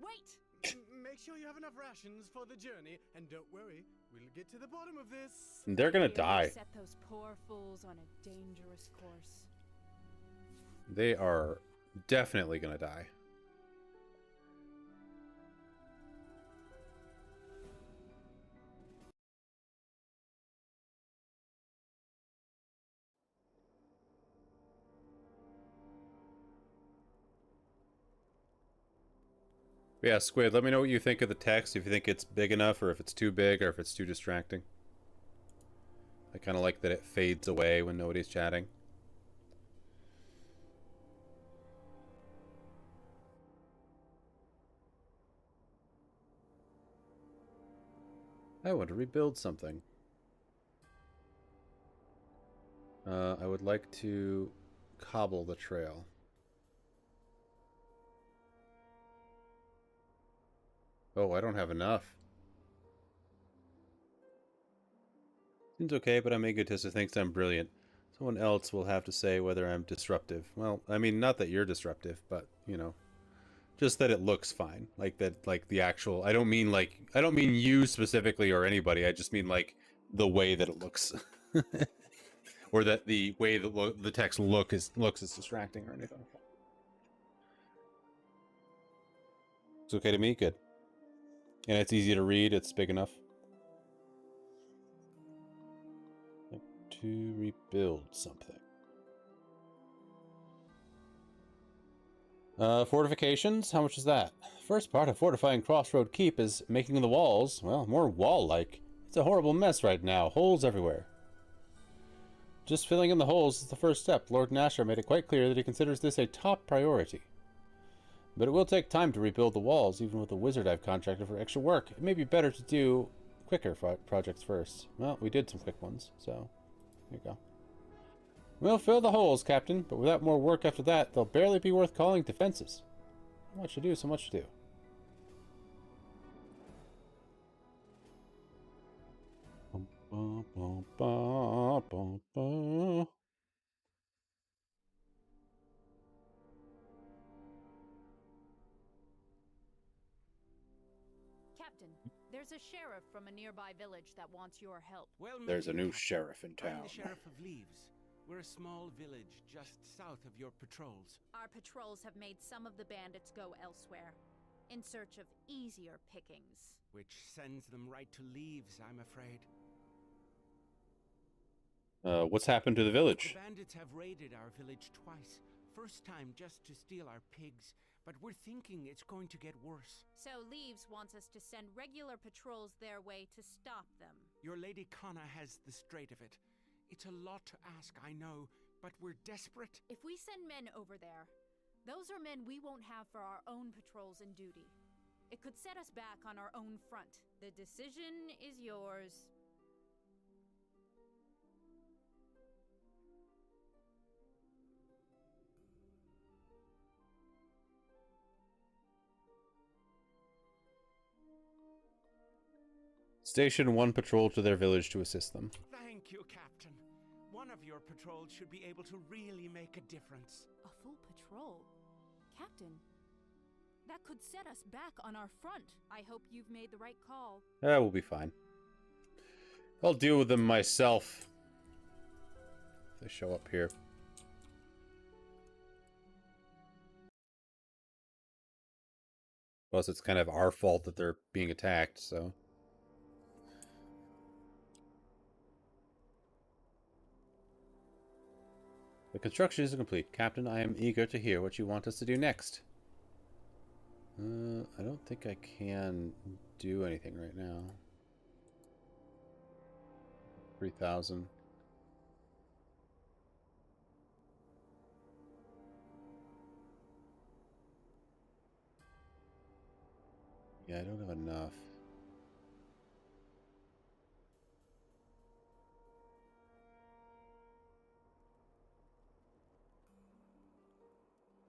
Wait! Make sure you have enough rations for the journey, and don't worry, we'll get to the bottom of this. They're gonna die. Set those poor fools on a dangerous course. They are definitely gonna die. Yeah, Squid, let me know what you think of the text, if you think it's big enough, or if it's too big, or if it's too distracting. I kind of like that it fades away when nobody's chatting. I want to rebuild something. I would like to cobble the trail. Oh, I don't have enough. Seems okay, but I'm egotist who thinks I'm brilliant. Someone else will have to say whether I'm disruptive. Well, I mean, not that you're disruptive, but, you know, just that it looks fine. Like that, like the actual, I don't mean you specifically or anybody. I just mean like the way that it looks. Or that the way that the text looks is distracting or anything. It's okay to me? Good. And it's easy to read, it's big enough. Like to rebuild something. Fortifications? How much is that? First part of fortifying Crossroad Keep is making the walls, well, more wall-like. It's a horrible mess right now, holes everywhere. Just filling in the holes is the first step. Lord Nasher made it quite clear that he considers this a top priority. But it will take time to rebuild the walls, even with the wizard I've contracted for extra work. It may be better to do quicker projects first. Well, we did some quick ones, so here you go. We'll fill the holes, Captain, but without more work after that, they'll barely be worth calling defenses. So much to do, so much to do. Captain, there's a sheriff from a nearby village that wants your help. Well, there's a new Captain. sheriff in town. I'm the Sheriff of Leaves. We're a small village just south of your patrols. Our patrols have made some of the bandits go elsewhere, in search of easier pickings. Which sends them right to Leaves, I'm afraid. What's happened to the village? The bandits have raided our village twice. First time just to steal our pigs, but we're thinking it's going to get worse. So Leaves wants us to send regular patrols their way to stop them. Your Lady Conna has the straight of it. It's a lot to ask, I know, but we're desperate. If we send men over there, those are men we won't have for our own patrols and duty. It could set us back on our own front. The decision is yours. Station one patrol to their village to assist them. Thank you, Captain. One of your patrols should be able to really make a difference. A full patrol? Captain, that could set us back on our front. I hope you've made the right call. We'll be fine. I'll deal with them myself. If they show up here. Plus, it's kind of our fault that they're being attacked, so... The construction is complete. Captain, I am eager to hear what you want us to do next. I don't think I can do anything right now. 3,000. Yeah, I don't have enough.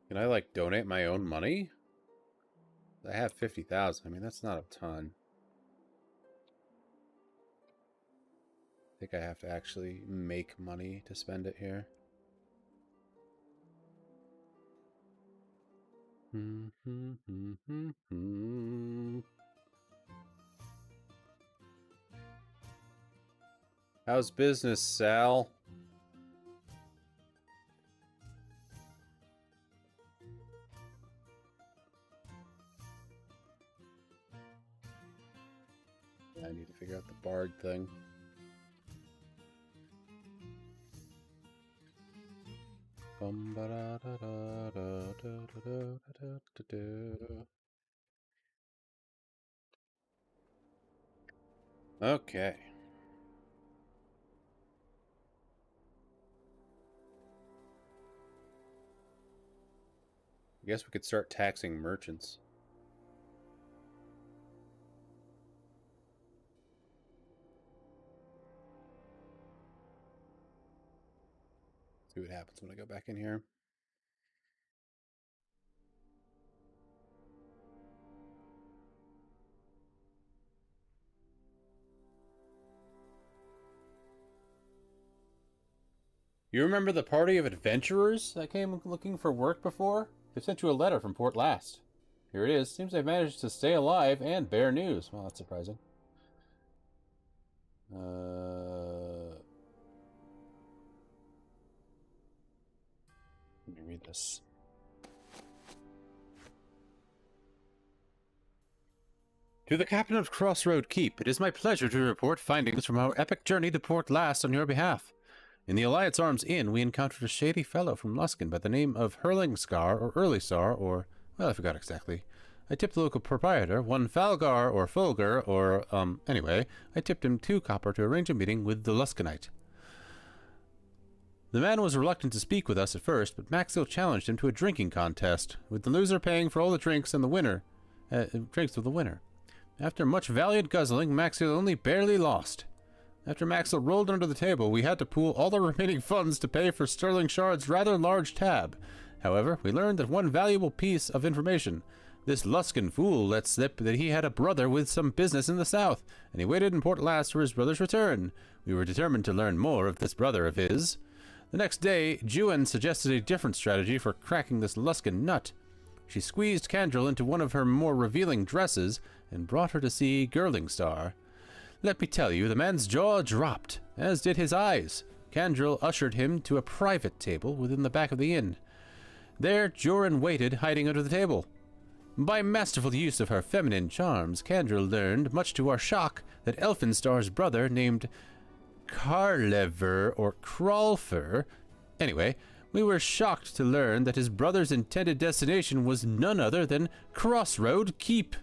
Can I, like, donate my own money? I have 50,000. I mean, that's not a ton. I think I have to actually make money to spend it here. How's business, Sal? I need to figure out the bard thing. Okay. I guess we could start taxing merchants. See what happens when I go back in here. You remember the party of adventurers that came looking for work before? They sent you a letter from Port Last. Here it is. Seems they've managed to stay alive and bear news. Well, that's surprising. Let me read this. To the captain of Crossroad Keep, it is my pleasure to report findings from our epic journey to Port Last on your behalf. In the Alliance Arms Inn, we encountered a shady fellow from Luskan by the name of Hurlingscar or Earlystar or... well, I forgot exactly. I tipped the local proprietor, one Falgar or Fulgur or, anyway, I tipped him 2 copper to arrange a meeting with the Luskanite. The man was reluctant to speak with us at first, but Maxil challenged him to a drinking contest, with the loser paying for all the drinks and the winner, drinks of the winner. After much valiant guzzling, Maxil only barely lost. After Maxil rolled under the table, we had to pool all the remaining funds to pay for Sterling Shard's rather large tab. However, we learned that one valuable piece of information. This Luskan fool let slip that he had a brother with some business in the south, and he waited in Port Last for his brother's return. We were determined to learn more of this brother of his. The next day, Juan suggested a different strategy for cracking this Luskan nut. She squeezed Candrel into one of her more revealing dresses and brought her to see Girlingstar. Let me tell you, the man's jaw dropped, as did his eyes. Candrel ushered him to a private table within the back of the inn. There, Joran waited, hiding under the table. By masterful use of her feminine charms, Candrel learned, much to our shock, that Elfinstar's brother, named Carlever or Crawlfer... Anyway, we were shocked to learn that his brother's intended destination was none other than Crossroad Keep.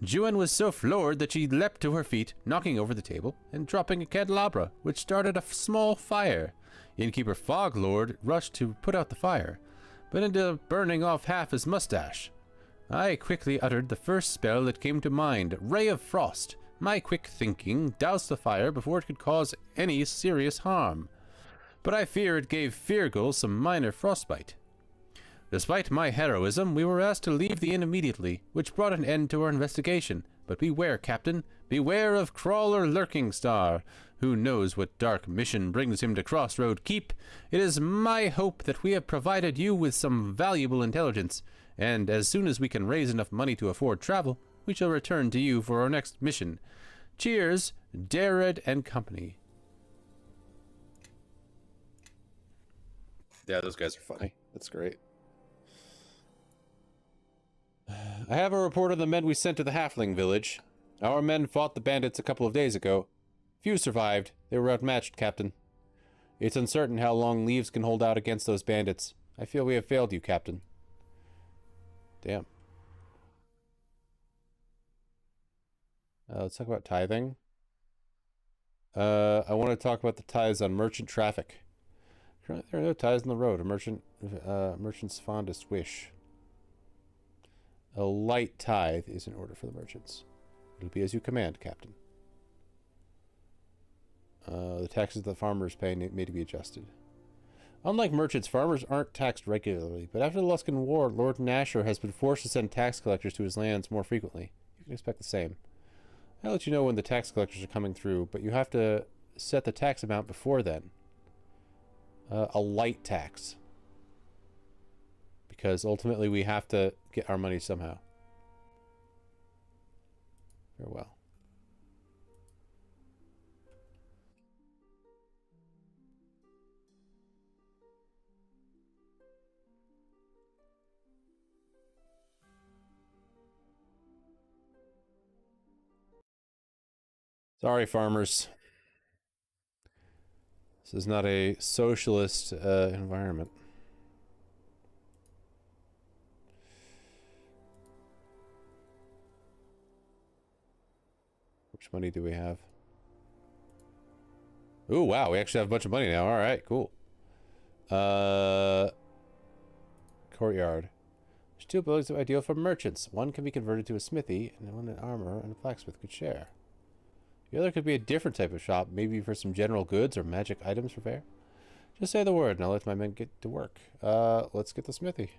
Juan was so floored that she leapt to her feet, knocking over the table and dropping a candelabra, which started a small fire. Innkeeper Foglord rushed to put out the fire, but ended up burning off half his mustache. I quickly uttered the first spell that came to mind, Ray of Frost. My quick thinking doused the fire before it could cause any serious harm. But I fear it gave Feargal some minor frostbite. Despite my heroism, we were asked to leave the inn immediately, which brought an end to our investigation. But beware, Captain. Beware of Crawler Lurkingstar. Who knows what dark mission brings him to Crossroad Keep? It is my hope that we have provided you with some valuable intelligence, and as soon as we can raise enough money to afford travel, we shall return to you for our next mission. Cheers, Darred and Company. Yeah, those guys are funny. That's great. I have a report of the men we sent to the Halfling village. Our men fought the bandits a couple of days ago. Few survived. They were outmatched, Captain. It's uncertain how long Leaves can hold out against those bandits. I feel we have failed you, Captain. Damn. Let's talk about tithing. I want to talk about the tithes on merchant traffic. There are no tithes on the road. A merchant's fondest wish. A light tithe is in order for the merchants. It'll be as you command, Captain. The taxes the farmers pay may to be adjusted. Unlike merchants, farmers aren't taxed regularly, but after the Luskan War, Lord Nasher has been forced to send tax collectors to his lands more frequently. You can expect the same. I'll let you know when the tax collectors are coming through, but you have to set the tax amount before then. A light tax. Because ultimately we have to get our money somehow. Very well. Sorry, farmers. This is not a socialist environment. Which money do we have? Ooh, wow, we actually have a bunch of money now. All right, cool. Courtyard. There's 2 buildings that are ideal for merchants. One can be converted to a smithy, and one an armor and a blacksmith could share. The other could be a different type of shop, maybe for some general goods or magic items for fair. Just say the word and I'll let my men get to work. Let's get the smithy.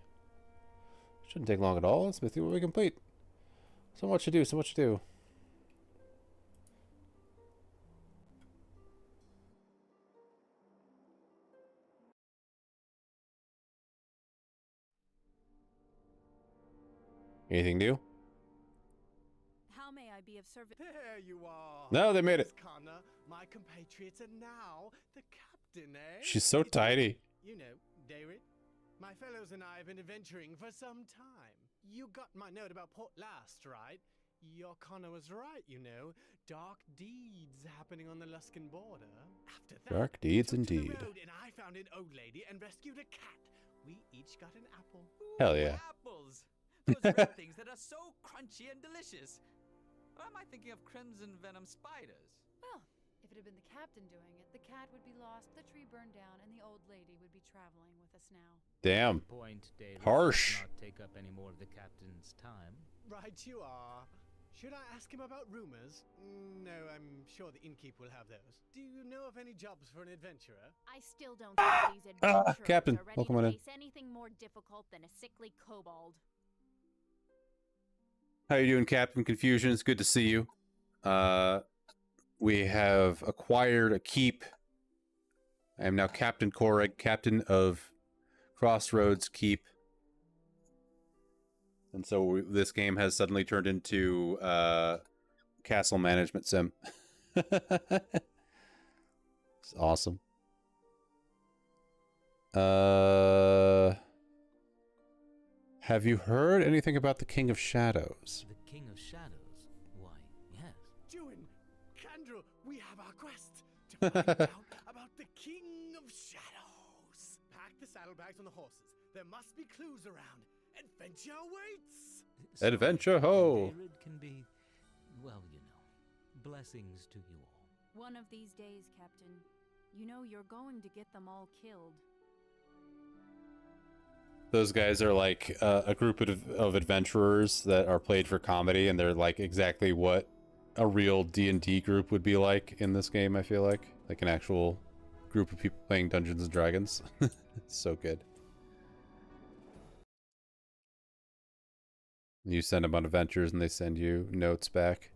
Shouldn't take long at all. The smithy will be complete. So much to do, so much to do. Anything new? How may I be of service? There you are. No, they made it. Connor, my compatriots, and now the captain, eh? She's so tiny. You know, David, my fellows and I have been adventuring for some time. You got my note about Port Last, right? Your Connor was right, you know. Dark deeds happening on the Luskan border. After that, Dark deeds we took to the indeed. road and I found an old lady and rescued a cat. We each got an apple. Hell yeah. Apples! Those red things that are so crunchy and delicious. Or am I thinking of crimson venom spiders? Well, if it had been the captain doing it, the cat would be lost, the tree burned down, and the old lady would be traveling with us now. Damn. Point, David. Harsh. Not take up any more of the captain's time. Right you are. Should I ask him about rumors? No, I'm sure the innkeep will have those. Do you know of any jobs for an adventurer? I still don't think these adventurers Captain, are ready welcome to on in. face anything more difficult than a sickly kobold. How you doing, Captain Confusion? It's good to see you. We have acquired a keep. I am now Captain Koreg, captain of Crossroads Keep. And so this game has suddenly turned into castle management sim. It's awesome. Have you heard anything about the King of Shadows? The King of Shadows? Why, yes. Juin, Candro, we have our quest to find out about the King of Shadows. Pack the saddlebags on the horses. There must be clues around. Adventure awaits! Adventure ho! David can be, well, you know, blessings to you all. One of these days, Captain, you know you're going to get them all killed. Those guys are like a group of adventurers that are played for comedy, and they're like exactly what a real D&D group would be like in this game, I feel like an actual group of people playing Dungeons and Dragons. It's so good. You send them on adventures and they send you notes back.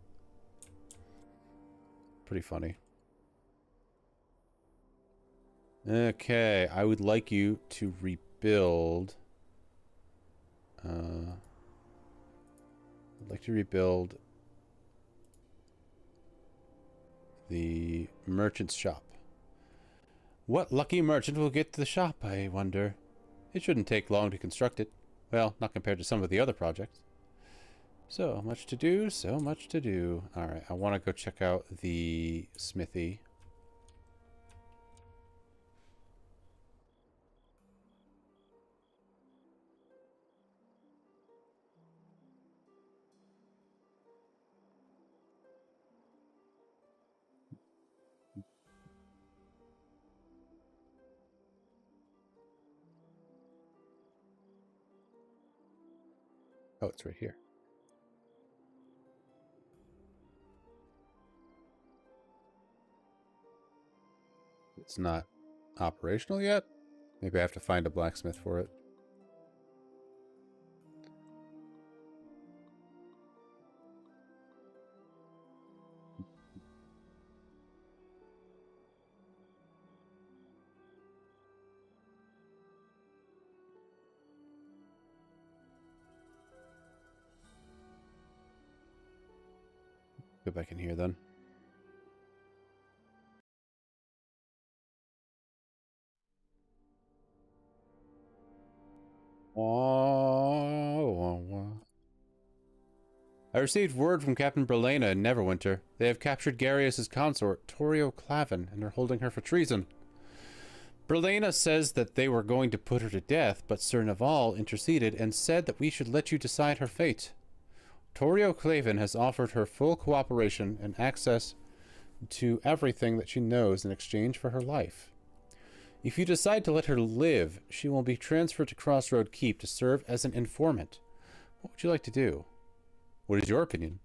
Pretty funny. Okay, I would like you to rebuild. I'd like to rebuild the merchant's shop. What lucky merchant will get to the shop, I wonder? It shouldn't take long to construct it. Well, not compared to some of the other projects. So much to do, so much to do. Alright, I want to go check out the smithy. Oh, it's right here. It's not operational yet? Maybe I have to find a blacksmith for it. Go back in here then. I received word from Captain Berlena in Neverwinter. They have captured Garius's consort, Torio Clavin, and are holding her for treason. Berlena says that they were going to put her to death, but Sir Naval interceded and said that we should let you decide her fate. Torio Clavin has offered her full cooperation and access to everything that she knows in exchange for her life. If you decide to let her live, she will be transferred to Crossroad Keep to serve as an informant. What would you like to do? What is your opinion?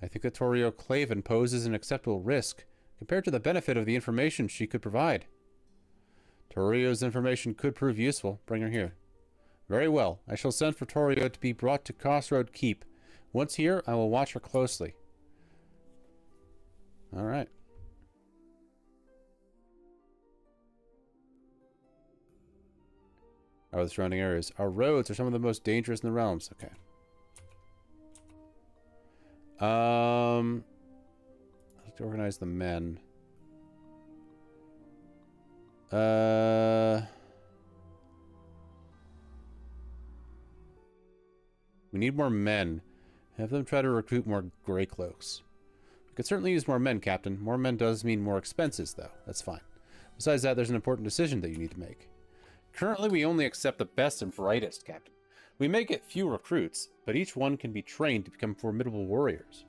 I think that Torio Clavin poses an acceptable risk compared to the benefit of the information she could provide. Torio's information could prove useful. Bring her here. Very well. I shall send for Torio to be brought to Crossroad Keep. Once here, I will watch her closely. All right. How are the surrounding areas? Our roads are some of the most dangerous in the realms. Okay. Let's organize the men. We need more men. Have them try to recruit more Grey Cloaks. We could certainly use more men, Captain. More men does mean more expenses, though. That's fine. Besides that, there's an important decision that you need to make. Currently, we only accept the best and brightest, Captain. We may get few recruits, but each one can be trained to become formidable warriors.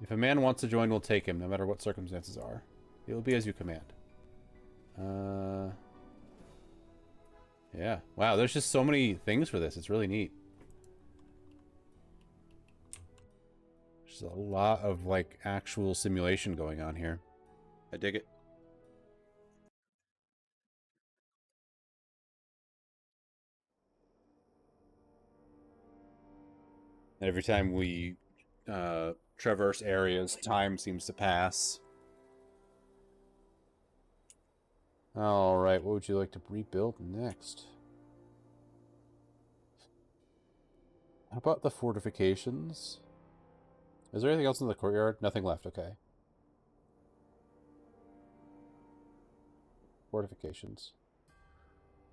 If a man wants to join, we'll take him, no matter what circumstances are. It will be as you command. Yeah. Wow, there's just so many things for this. It's really neat. There's a lot of, like, actual simulation going on here. I dig it. Every time we traverse areas, time seems to pass. Alright, what would you like to rebuild next? How about the fortifications? Is there anything else in the courtyard? Nothing left, okay. Fortifications.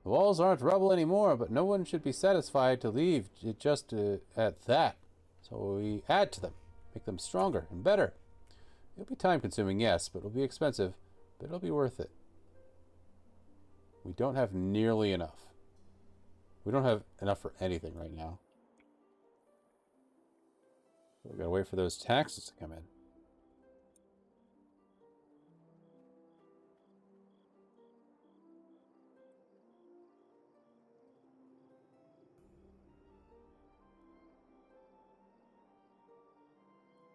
The walls aren't rubble anymore, but no one should be satisfied to leave it just at that. So we add to them, make them stronger and better. It'll be time-consuming, yes, but it'll be expensive, but it'll be worth it. We don't have nearly enough. We don't have enough for anything right now. We gotta wait for those taxes to come in.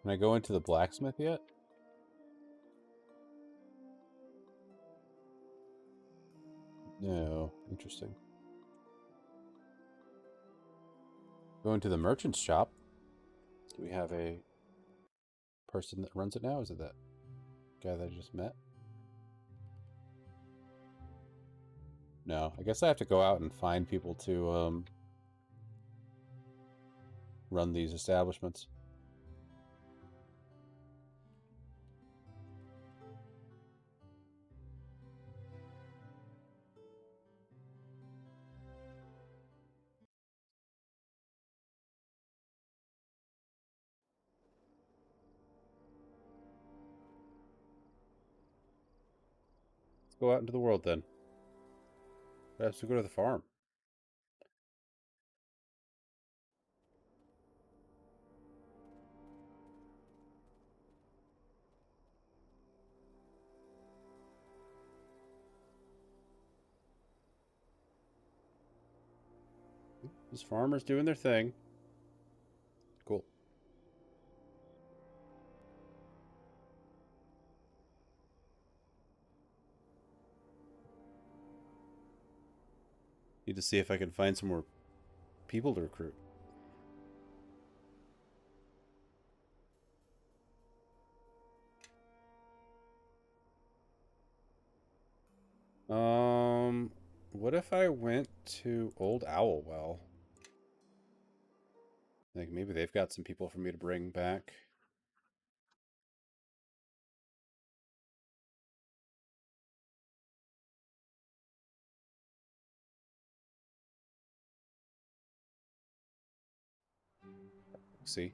Can I go into the blacksmith yet? No. Interesting. Go into the merchant's shop. Do we have a person that runs it now? Is it that guy that I just met? No. I guess I have to go out and find people to run these establishments. Go out into the world then. Perhaps we go to the farm. These farmers doing their thing. Cool. Need to see if I can find some more people to recruit. What if I went to Old Owlwell? Like, maybe they've got some people for me to bring back. See?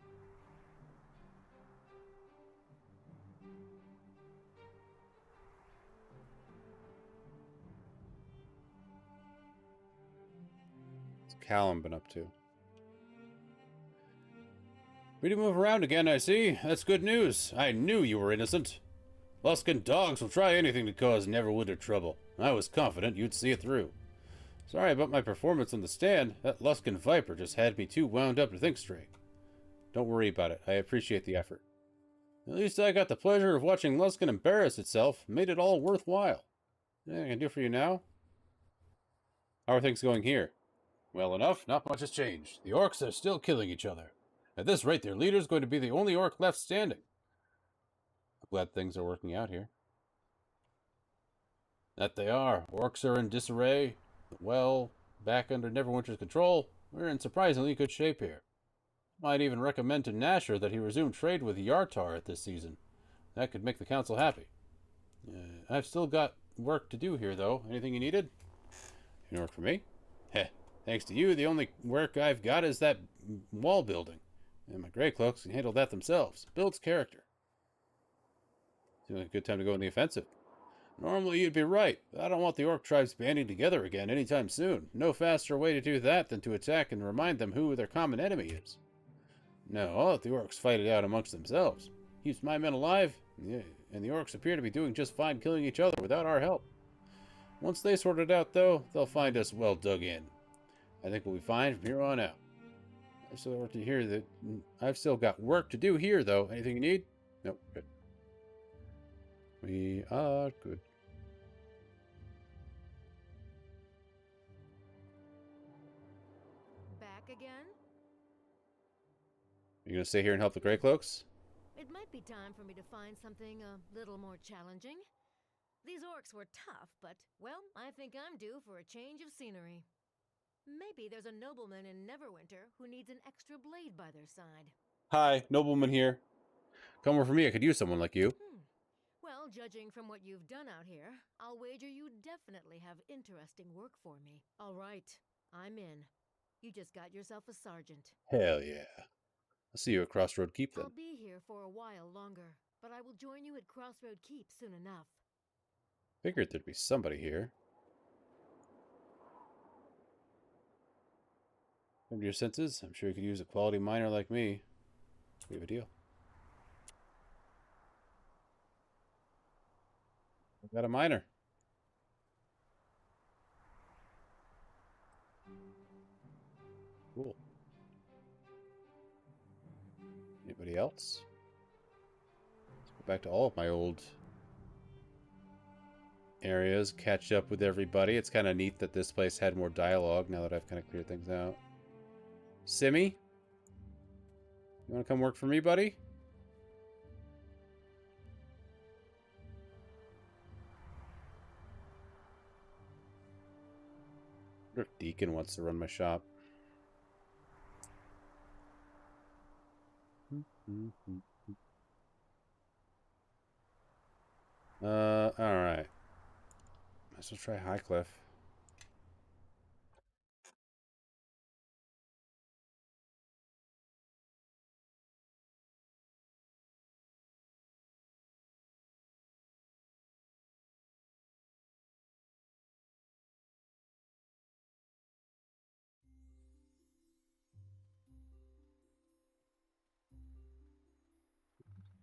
What's Callum been up to? Free to move around again, I see. That's good news. I knew you were innocent. Luskan dogs will try anything to cause Neverwinter trouble. I was confident you'd see it through. Sorry about my performance on the stand. That Luskan Viper just had me too wound up to think straight. Don't worry about it. I appreciate the effort. At least I got the pleasure of watching Luskan embarrass itself. Made it all worthwhile. Anything I can do for you now? How are things going here? Well enough. Not much has changed. The orcs are still killing each other. At this rate, their leader's going to be the only orc left standing. I'm glad things are working out here. That they are. Orcs are in disarray. Well, back under Neverwinter's control, we're in surprisingly good shape here. Might even recommend to Nasher that he resume trade with Yartar at this season. That could make the council happy. I've still got work to do here, though. Anything you needed? Any work for me? Heh. Thanks to you, the only work I've got is that wall building. And my Grey Cloaks can handle that themselves. Builds character. Seems like a good time to go on the offensive. Normally you'd be right, but I don't want the orc tribes banding together again anytime soon. No faster way to do that than to attack and remind them who their common enemy is. No, I'll let the orcs fight it out amongst themselves. Keeps my men alive, and the orcs appear to be doing just fine killing each other without our help. Once they sort it out, though, they'll find us well dug in. I think we'll be fine from here on out. I've still got work to do here, though. Anything you need? Nope, good. We are good. Back again? You gonna stay here and help the Grey Cloaks? It might be time for me to find something a little more challenging. These orcs were tough, but, well, I think I'm due for a change of scenery. Maybe there's a nobleman in Neverwinter who needs an extra blade by their side. Hi, nobleman here. Come over for me, I could use someone like you. Well, judging from what you've done out here, I'll wager you definitely have interesting work for me. All right, I'm in. You just got yourself a sergeant. Hell yeah. I'll see you at Crossroad Keep then. I'll be here for a while longer, but I will join you at Crossroad Keep soon enough. Figured there'd be somebody here. Come to your senses. I'm sure you could use a quality miner like me. We have a deal. I've got a miner. Cool. Anybody else? Let's go back to all of my old areas, catch up with everybody. It's kind of neat that this place had more dialogue now that I've kind of cleared things out. Simmy? You want to come work for me, buddy? I wonder if Deacon wants to run my shop. Alright. Might as well try Highcliff.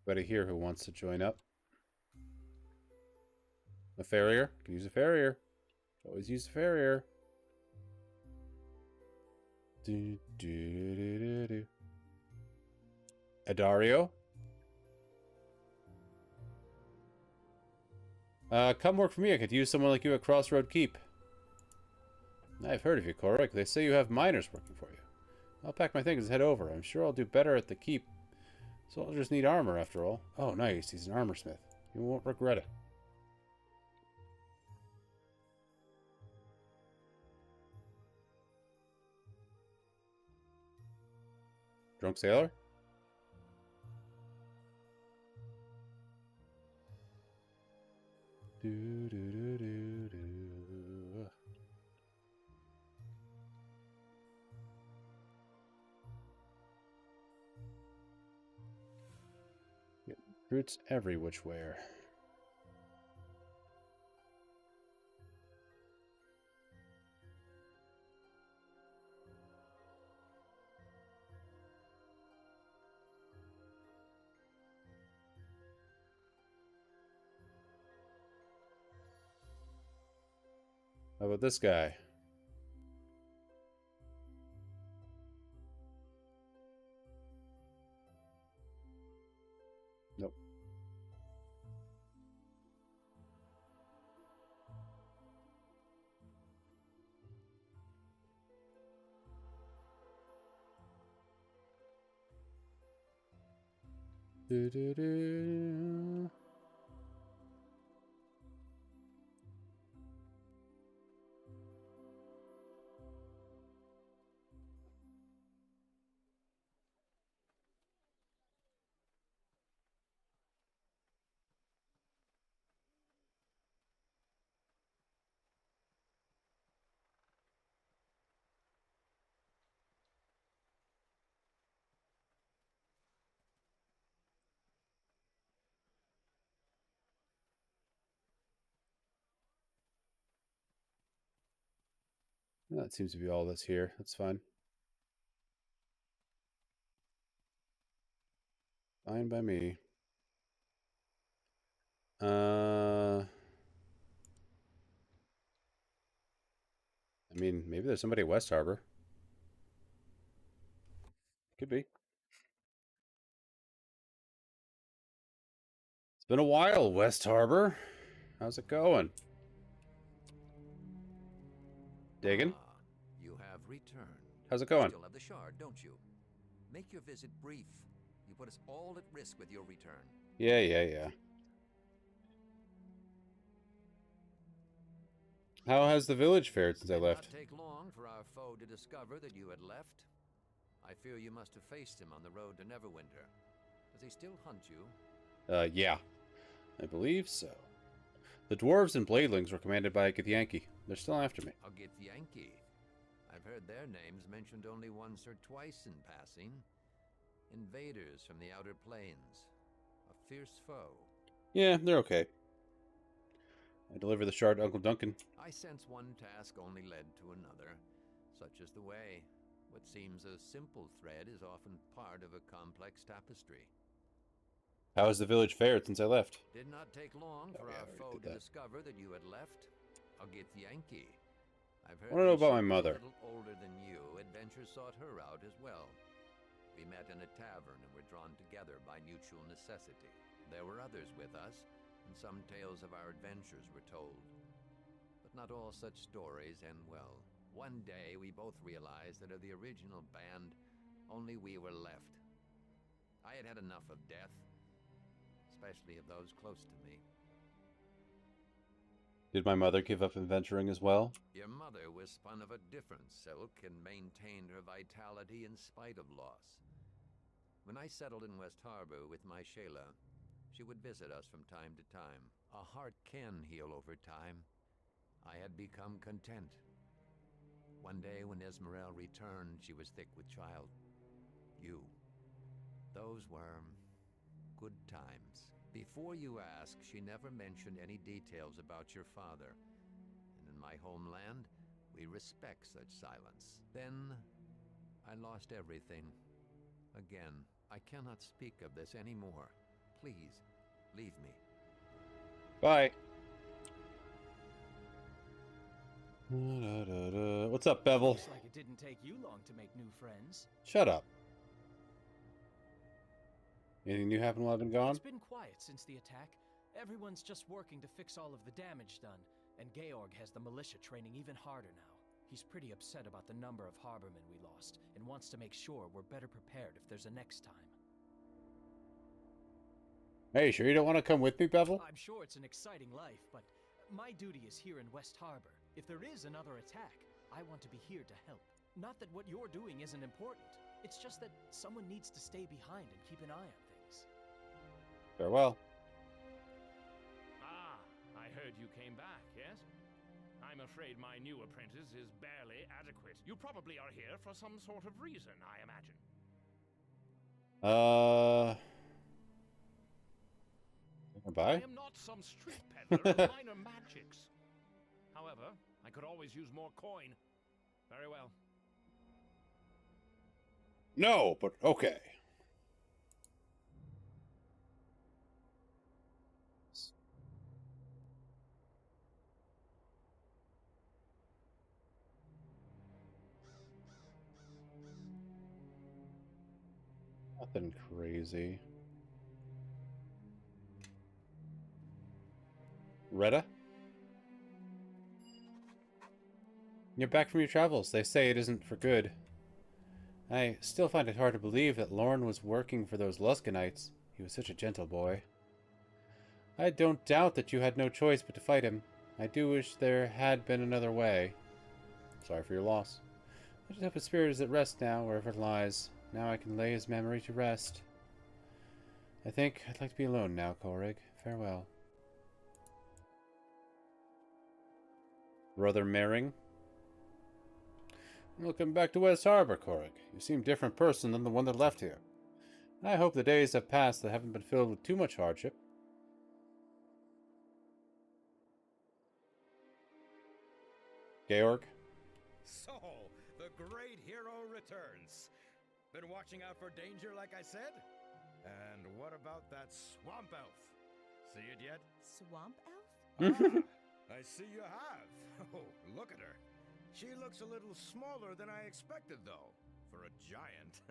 Anybody here who wants to join up? A farrier? Can use a farrier. Always use a farrier. Do, do, do, do, do. Adario? Come work for me. I could use someone like you at Crossroad Keep. I've heard of you, Koreg. They say you have miners working for you. I'll pack my things and head over. I'm sure I'll do better at the keep. Soldiers need armor, after all. Oh, nice. He's an armor smith. You won't regret it. Drunk sailor? Do, do, do, do, do. Get roots every which way. How about this guy? Nope. Do, do, do. That seems to be all that's here. That's fine. Fine by me. I mean, maybe there's somebody at West Harbor. Could be. It's been a while, West Harbor. How's it going? Digging? You have returned. How's it going? Still have the shard, don't you? Make your visit brief. You put us all at risk with your return. Yeah. How has the village fared since I left? It did not take long for our foe to discover that you had left. I fear you must have faced him on the road to Neverwinter. Does he still hunt you? Yeah. I believe so. The dwarves and bladelings were commanded by a Githyanki. They're still after me. A Githyanki. I've heard their names mentioned only once or twice in passing. Invaders from the outer plains. A fierce foe. Yeah, they're okay. I deliver the shard to Uncle Duncan. I sense one task only led to another. Such is the way. What seems a simple thread is often part of a complex tapestry. How has the village fared since I left? Did not take long for our foe to discover that you had left. A Githyanki. I've heard I want to know about my mother. A little older than you, adventure sought her out as well. We met in a tavern and were drawn together by mutual necessity. There were others with us, and some tales of our adventures were told. But not all such stories end well. One day, we both realized that of the original band, only we were left. I had had enough of death, especially of those close to me. Did my mother give up adventuring as well? Your mother was spun of a different silk and maintained her vitality in spite of loss. When I settled in West Harbor with my Shayla, she would visit us from time to time. A heart can heal over time. I had become content. One day when Esmerelle returned, she was thick with child. You. Those were good times. Before you ask, she never mentioned any details about your father. And in my homeland, we respect such silence. Then, I lost everything. Again, I cannot speak of this anymore. Please, leave me. Bye. What's up, Bevel? Looks like it didn't take you long to make new friends. Shut up. Anything new happened while I've been gone? It's been quiet since the attack. Everyone's just working to fix all of the damage done, and Georg has the militia training even harder now. He's pretty upset about the number of harbormen we lost, and wants to make sure we're better prepared if there's a next time. Hey, sure you don't want to come with me, Bevel? I'm sure it's an exciting life, but my duty is here in West Harbor. If there is another attack, I want to be here to help. Not that what you're doing isn't important. It's just that someone needs to stay behind and keep an eye on things. Farewell. Ah, I heard you came back, yes? I'm afraid my new apprentice is barely adequate. You probably are here for some sort of reason, I imagine. Bye. I am not some street peddler of minor magics. However, I could always use more coin. Very well. No, but okay. Nothing crazy. Retta? You're back from your travels. They say it isn't for good. I still find it hard to believe that Lorne was working for those Luskanites. He was such a gentle boy. I don't doubt that you had no choice but to fight him. I do wish there had been another way. Sorry for your loss. I just hope his spirit is at rest now, wherever it lies. Now I can lay his memory to rest. I think I'd like to be alone now, Koreg. Farewell. Brother Mering? Welcome back to West Harbor, Koreg. You seem a different person than the one that left here. I hope the days have passed that haven't been filled with too much hardship. Georg? So, the great hero returns. Been watching out for danger like I said? And what about that swamp elf? See it yet? Swamp elf? I see you have. Oh, look at her. She looks a little smaller than I expected, though. For a giant.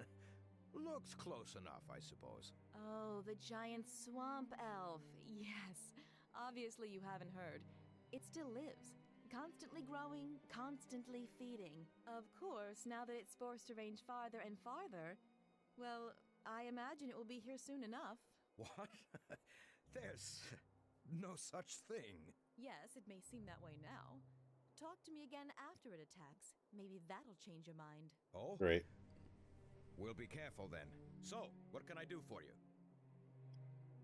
Looks close enough, I suppose. Oh, the giant swamp elf. Yes. Obviously you haven't heard. It still lives. Constantly growing, constantly feeding. Of course, now that it's forced to range farther and farther, well, I imagine it will be here soon enough. What? There's no such thing. Yes, it may seem that way now. Talk to me again after it attacks. Maybe that'll change your mind. Oh? Great. We'll be careful then. So, what can I do for you?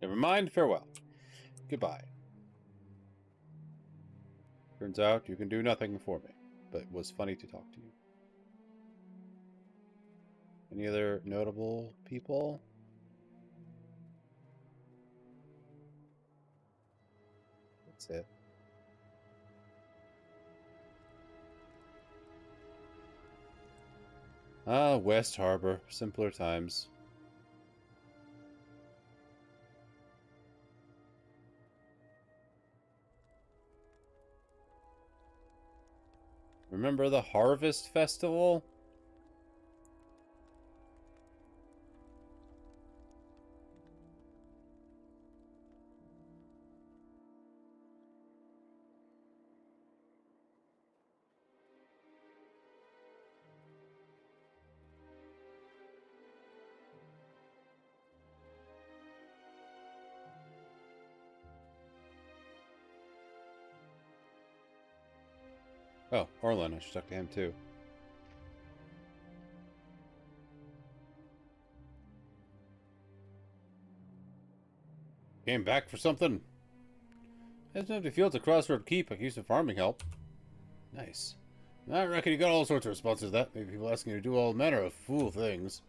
Never mind, farewell. Goodbye. Turns out you can do nothing for me, but it was funny to talk to you. Any other notable people? That's it. Ah, West Harbor. Simpler times. Remember the Harvest Festival? Oh, Orlin. I should talk to him too. Came back for something? There's empty fields at Crossroad Keep. I can use some farming help. Nice. I reckon you got all sorts of responses to that. Maybe people asking you to do all manner of fool things.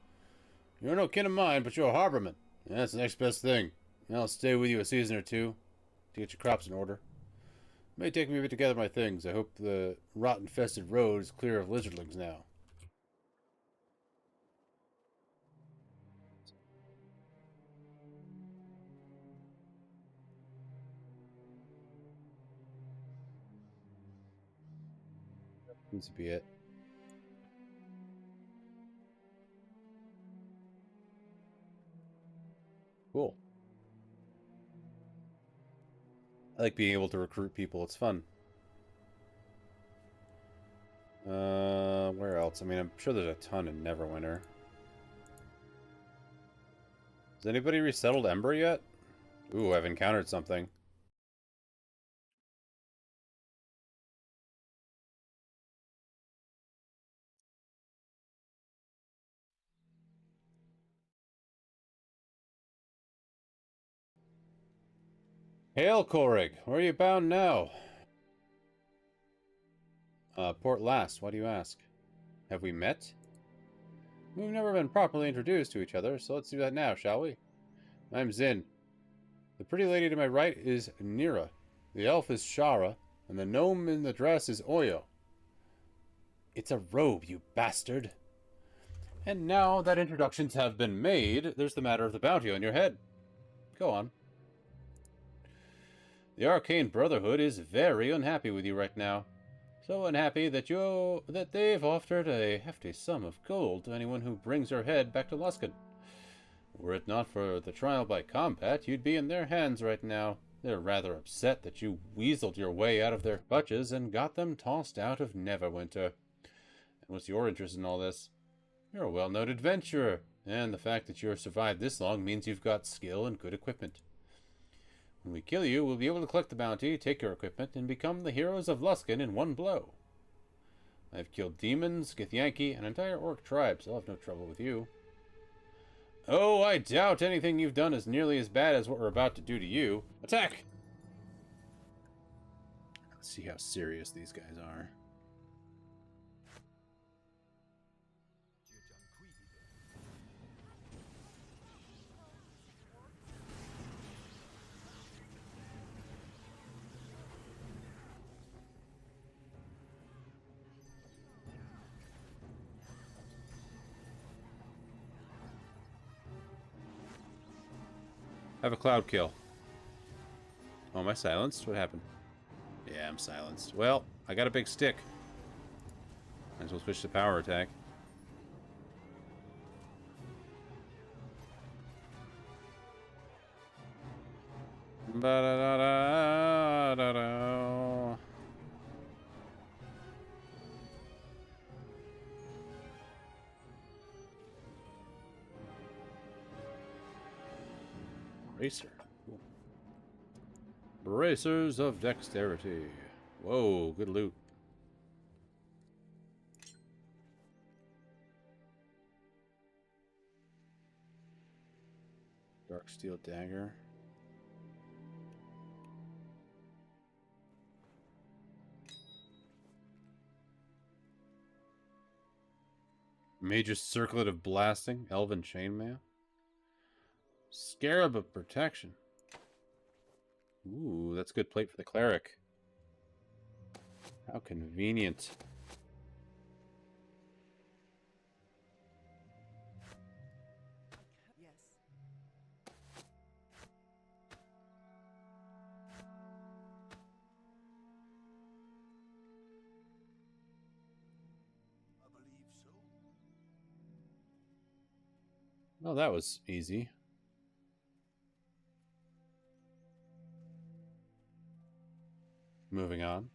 You're no kin of mine, but you're a harborman. And that's the next best thing. And I'll stay with you a season or two to get your crops in order. It may take me a bit to gather my things. I hope the rot-infested road is clear of lizardlings now. Seems to be it. Cool. I like being able to recruit people. It's fun. Where else? I mean, I'm sure there's a ton in Neverwinter. Has anybody resettled Ember yet? Ooh, I've encountered something. Hail, Koreg. Where are you bound now? Port Last. Why do you ask? Have we met? We've never been properly introduced to each other, so let's do that now, shall we? I'm Zin. The pretty lady to my right is Nira. The elf is Shara, and the gnome in the dress is Oyo. It's a robe, you bastard. And now that introductions have been made, there's the matter of the bounty on your head. Go on. The Arcane Brotherhood is very unhappy with you right now. So unhappy that they've offered a hefty sum of gold to anyone who brings her head back to Luskan. Were it not for the trial by combat, you'd be in their hands right now. They're rather upset that you weaseled your way out of their clutches and got them tossed out of Neverwinter. And what's your interest in all this? You're a well-known adventurer, and the fact that you've survived this long means you've got skill and good equipment. When we kill you, we'll be able to collect the bounty, take your equipment, and become the heroes of Luskan in one blow. I've killed demons, Githyanki, and entire orc tribes. I'll have no trouble with you. Oh, I doubt anything you've done is nearly as bad as what we're about to do to you. Attack! Let's see how serious these guys are. I have a cloud kill. Oh, am I silenced? What happened? Yeah, I'm silenced. Well, I got a big stick. Might as well switch to power attack. Ba-da-da-da-da-da. Bracer. Cool. Bracers of dexterity. Whoa, good loot. Dark steel dagger. Major circlet of blasting. Elven chainmail. Scarab of protection. Ooh, that's a good plate for the cleric. How convenient. Yes. Well, that was easy. Moving on.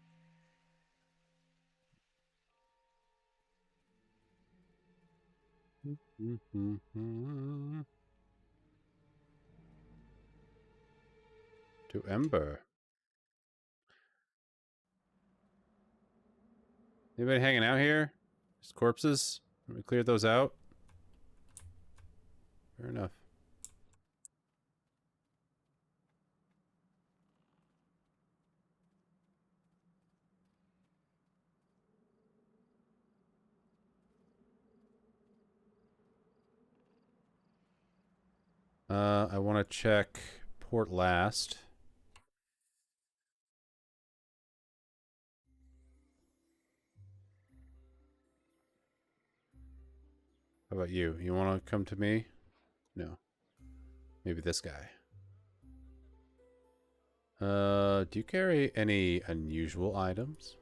To Ember. Anybody hanging out here? Just corpses? We cleared those out? Fair enough. I want to check port last. How about you? You want to come to me? No. Maybe this guy. Do you carry any unusual items?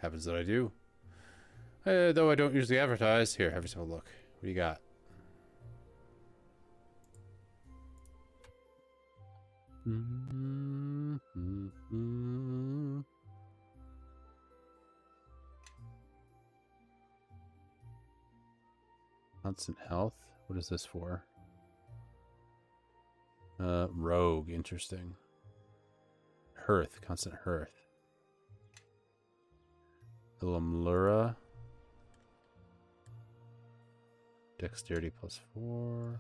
Happens that I do. Though I don't usually advertise. Here, have yourself a look. What do you got? Constant health? What is this for? Rogue, interesting. Hearth, constant hearth. Ilamlura. Dexterity +4.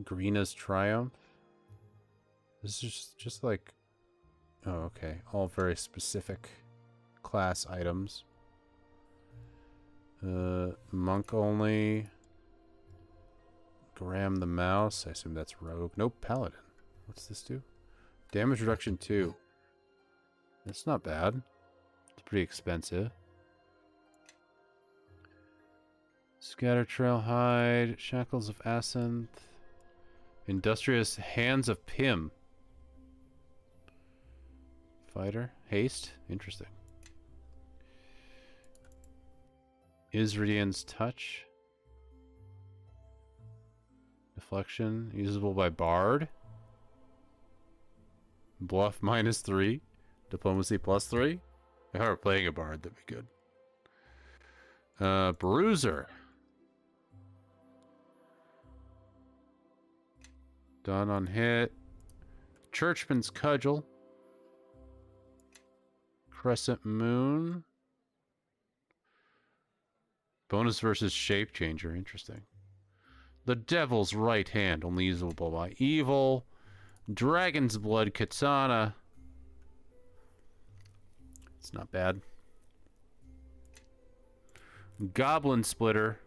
Greena's Triumph. This is just like... Oh, okay. All very specific class items. Monk only. Graham the Mouse. I assume that's Rogue. Nope, Paladin. What's this do? Damage reduction 2. That's not bad. It's pretty expensive. Scatter Trail Hide. Shackles of Asenth. Industrious Hands of Pim. Fighter. Haste. Interesting. Isridian's Touch. Deflection. Usable by Bard. Bluff -3. Diplomacy +3. If I were playing a bard, that'd be good. Bruiser. Done on hit. Churchman's Cudgel. Crescent Moon. Bonus versus Shape Changer. Interesting. The Devil's Right Hand. Only usable by evil. Dragon's Blood Katana. It's not bad. Goblin Splitter.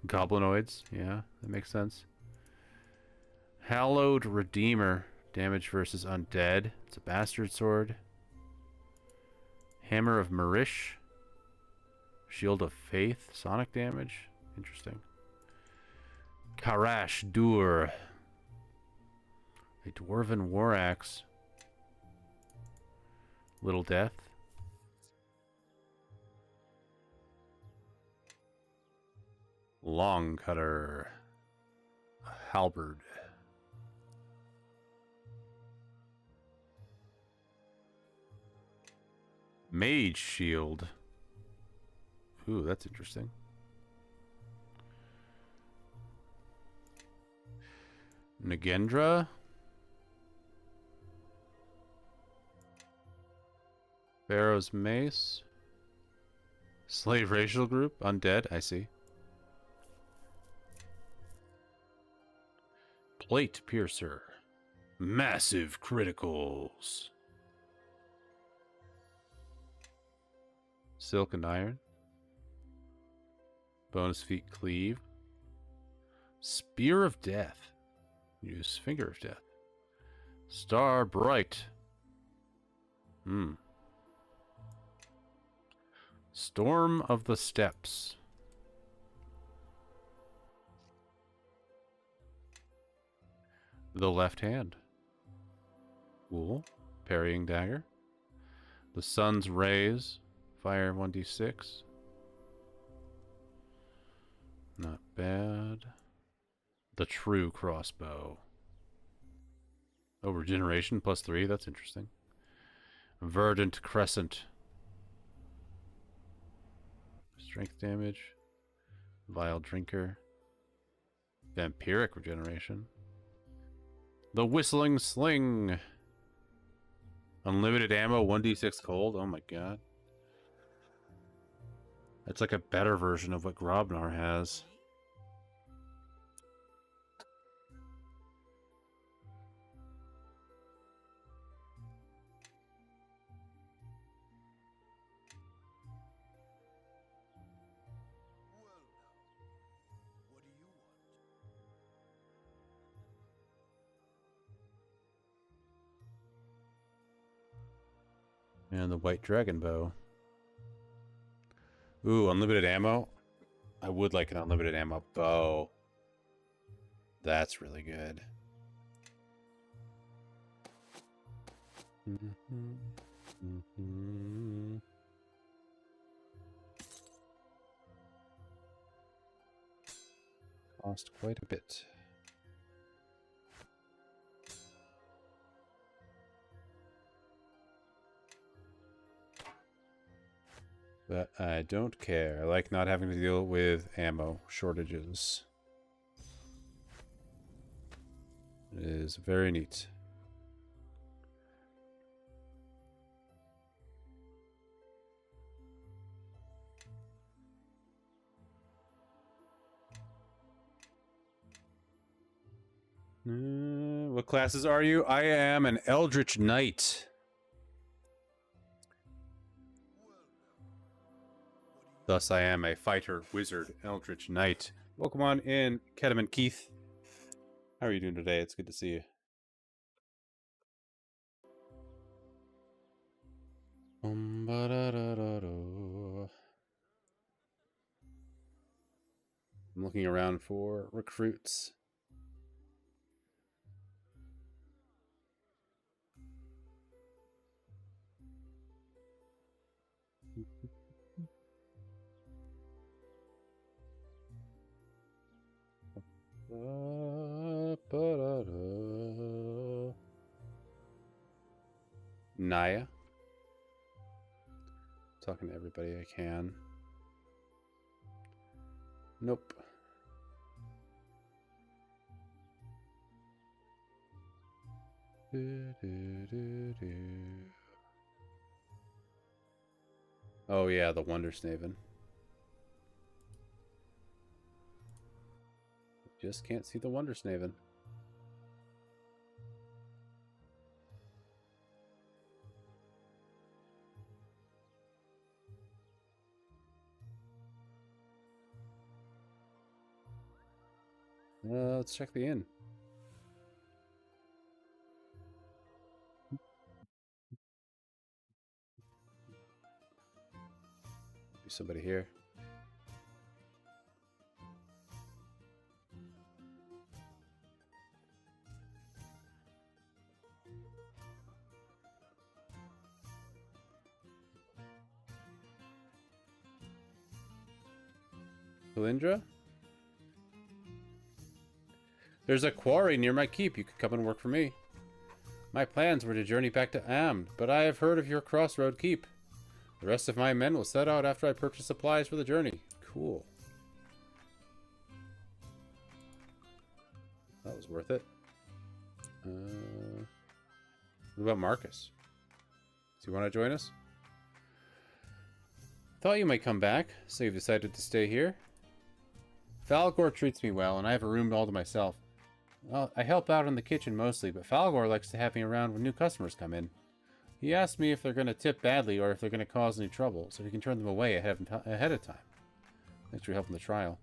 Goblinoids. Yeah, that makes sense. Hallowed Redeemer. Damage versus undead. It's a bastard sword. Hammer of Marish. Shield of Faith. Sonic damage. Interesting. Karash Dur. A Dwarven War Axe. Little Death. Long Cutter. A Halberd. Mage Shield. Ooh, that's interesting. Nagendra. Pharaoh's Mace. Slave Racial Group. Undead, I see. Plate Piercer. Massive criticals. Silk and Iron. Bonus feat Cleave. Spear of Death. Use Finger of Death. Star Bright. Storm of the Steppes. The Left Hand. Wool. Parrying Dagger. The Sun's Rays. Fire 1d6. Not bad. The True Crossbow. Oh, regeneration +3. That's interesting. Verdant Crescent. Strength damage. Vile Drinker. Vampiric regeneration. The Whistling Sling. Unlimited ammo, 1d6 cold. Oh my god. That's like a better version of what Grobnar has. And the White Dragon Bow. Ooh, unlimited ammo. I would like an unlimited ammo bow. That's really good. Cost quite a bit. But I don't care. I like not having to deal with ammo shortages. It is very neat. What classes are you? I am an Eldritch Knight. Thus, I am a fighter, wizard, Eldritch Knight. Welcome on in, Kedaman Keith. How are you doing today? It's good to see you. I'm looking around for recruits. Naya. Talking to everybody I can. Nope. Oh yeah, the Wondersnaven. Just can't see the Wondersnaven. Let's check the inn. Be somebody here. Lindra? There's a quarry near my keep. You could come and work for me. My plans were to journey back to Amn, but I have heard of your crossroad keep. The rest of my men will set out after I purchase supplies for the journey. Cool. That was worth it. What about Marcus? Does he want to join us? Thought you might come back, so you've decided to stay here? Falgor treats me well, and I have a room all to myself. Well, I help out in the kitchen mostly, but Falgor likes to have me around when new customers come in. He asks me if they're going to tip badly or if they're going to cause any trouble, so he can turn them away ahead of time. Thanks for your help in the trial.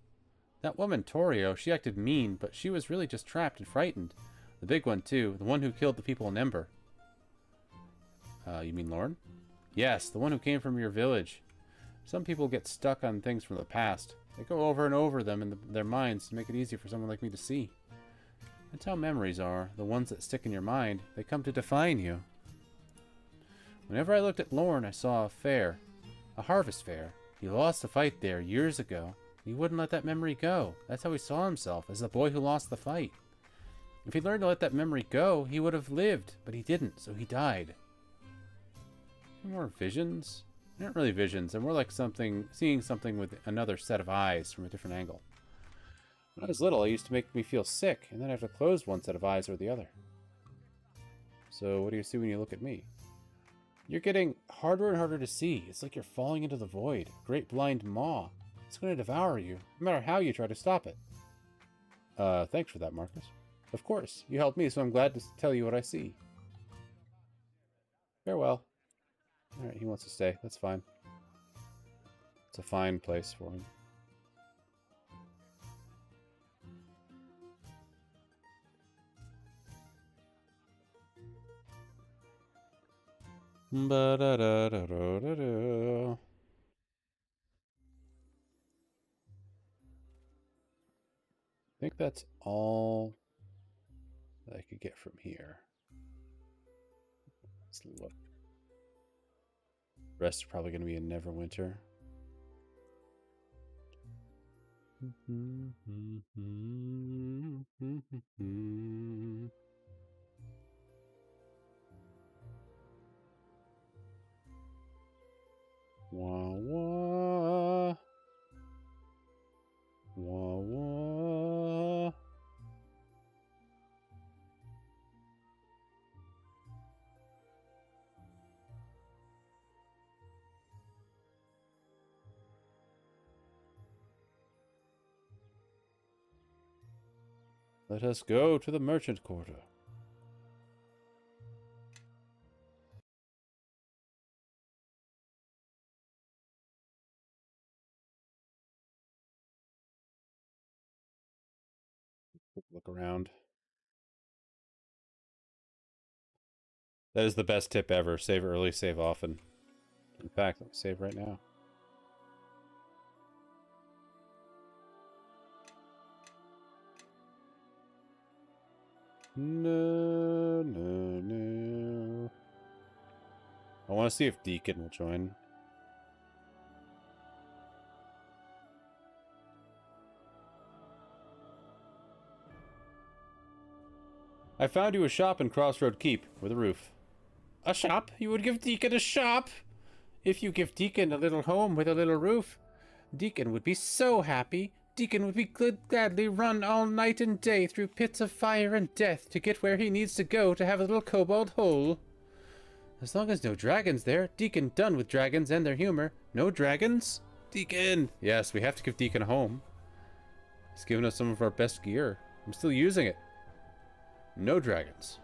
That woman, Torio, she acted mean, but she was really just trapped and frightened. The big one, too. The one who killed the people in Ember. You mean Lorne? Yes, the one who came from your village. Some people get stuck on things from the past. They go over and over them in their minds to make it easy for someone like me to see. That's how memories are. The ones that stick in your mind, they come to define you. Whenever I looked at Lorne, I saw a fair. A harvest fair. He lost a fight there years ago. He wouldn't let that memory go. That's how he saw himself, as the boy who lost the fight. If he'd learned to let that memory go, he would have lived, but he didn't, so he died. More visions? They're not really visions. They're more like seeing something with another set of eyes from a different angle. When I was little, it used to make me feel sick, and then I have to close one set of eyes or the other. So what do you see when you look at me? You're getting harder and harder to see. It's like you're falling into the void. A great blind maw. It's going to devour you, no matter how you try to stop it. Thanks for that, Marcus. Of course, you helped me, so I'm glad to tell you what I see. Farewell. Alright, he wants to stay. That's fine. It's a fine place for him. Ba-da-da-da-da-da-da. I think that's all that I could get from here. Let's look. The rest are probably going to be in Neverwinter. Wah wah. Wah wah. Let us go to the merchant quarter. Look around. That is the best tip ever. Save early, save often. In fact, let me save right now. No, no, no. I want to see if Deacon will join. I found you a shop in Crossroad Keep with a roof. A shop? You would give Deacon a shop? If you give Deacon a little home with a little roof, Deacon would be so happy. Deacon would be gladly run all night and day through pits of fire and death to get where he needs to go to have a little kobold hole. As long as no dragons there, Deacon done with dragons and their humor. No dragons? Deacon! Yes, we have to give Deacon a home. He's given us some of our best gear. I'm still using it. No dragons.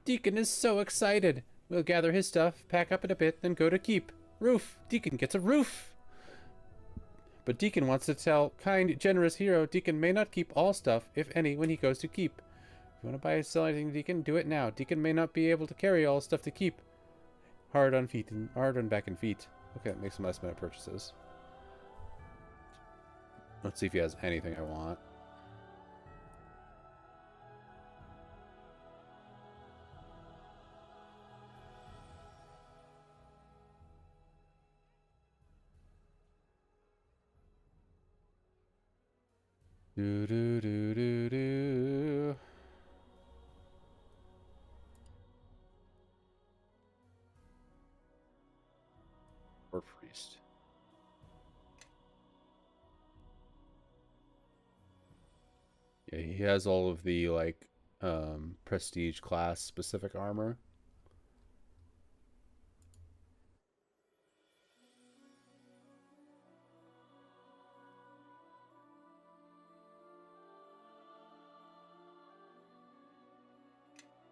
Deacon is so excited. We'll gather his stuff, pack up in a bit, then go to keep. Roof! Deacon gets a roof! But Deacon wants to tell kind, generous hero Deacon may not keep all stuff, if any, when he goes to keep. If you want to buy or sell anything, Deacon, do it now. Deacon may not be able to carry all stuff to keep. Hard on feet and hard on back and feet. Okay, that makes some last minute purchases. Let's see if he has anything I want. Do do do do do. Or priest. Yeah, he has all of the like prestige class specific armor.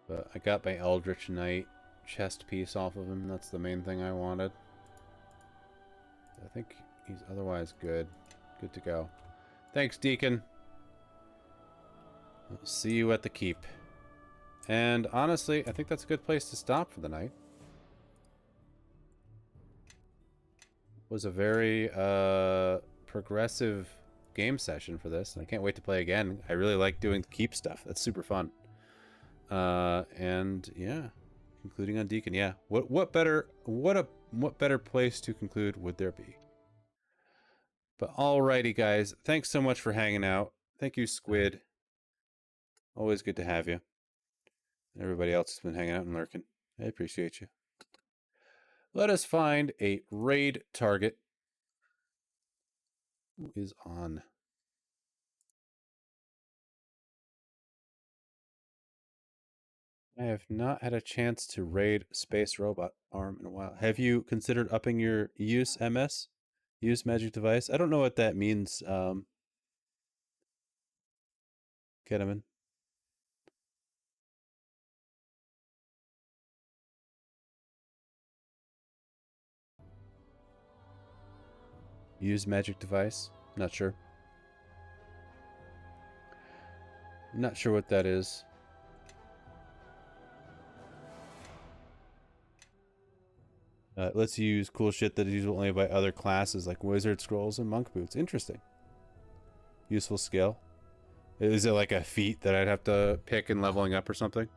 But I got my Eldritch Knight chest piece off of him. That's the main thing I wanted. I think he's otherwise good. Good to go. Thanks, Deacon. We'll see you at the keep. And honestly, I think that's a good place to stop for the night. It was a very progressive game session for this, and I can't wait to play again. I really like doing the keep stuff. That's super fun. And yeah, concluding on Deacon. Yeah, what better place to conclude would there be? But alrighty, guys, thanks so much for hanging out. Thank you, Squid. Always good to have you. Everybody else has been hanging out and lurking. I appreciate you. Let us find a raid target. Who is on? I have not had a chance to raid Space Robot Arm in a while. Have you considered upping your use MS? Use Magic Device? I don't know what that means, Ketamine. Use Magic Device? Not sure. Not sure what that is. Lets you use cool shit that is used only by other classes like Wizard Scrolls and Monk Boots. Interesting. Useful skill. Is it like a feat that I'd have to pick in leveling up or something?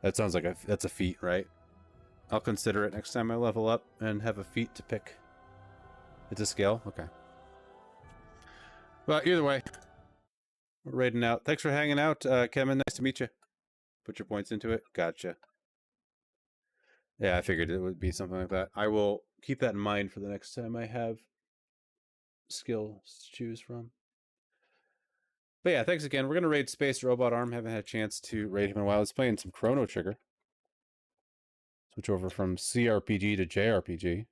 That sounds like that's a feat, right? I'll consider it next time I level up and have a feat to pick. It's a skill? Okay. Well, either way, we're raiding out. Thanks for hanging out, Kevin. Nice to meet you. Put your points into it. Gotcha. Yeah, I figured it would be something like that. I will keep that in mind for the next time I have skills to choose from. But yeah, thanks again. We're going to raid Space Robot Arm. Haven't had a chance to raid him in a while. I was playing some Chrono Trigger. Switch over from CRPG to JRPG.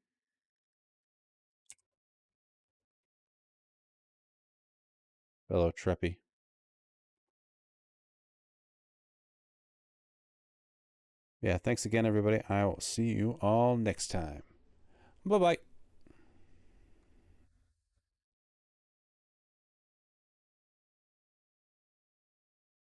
Hello, Treppy. Yeah, thanks again, everybody. I will see you all next time. Bye-bye.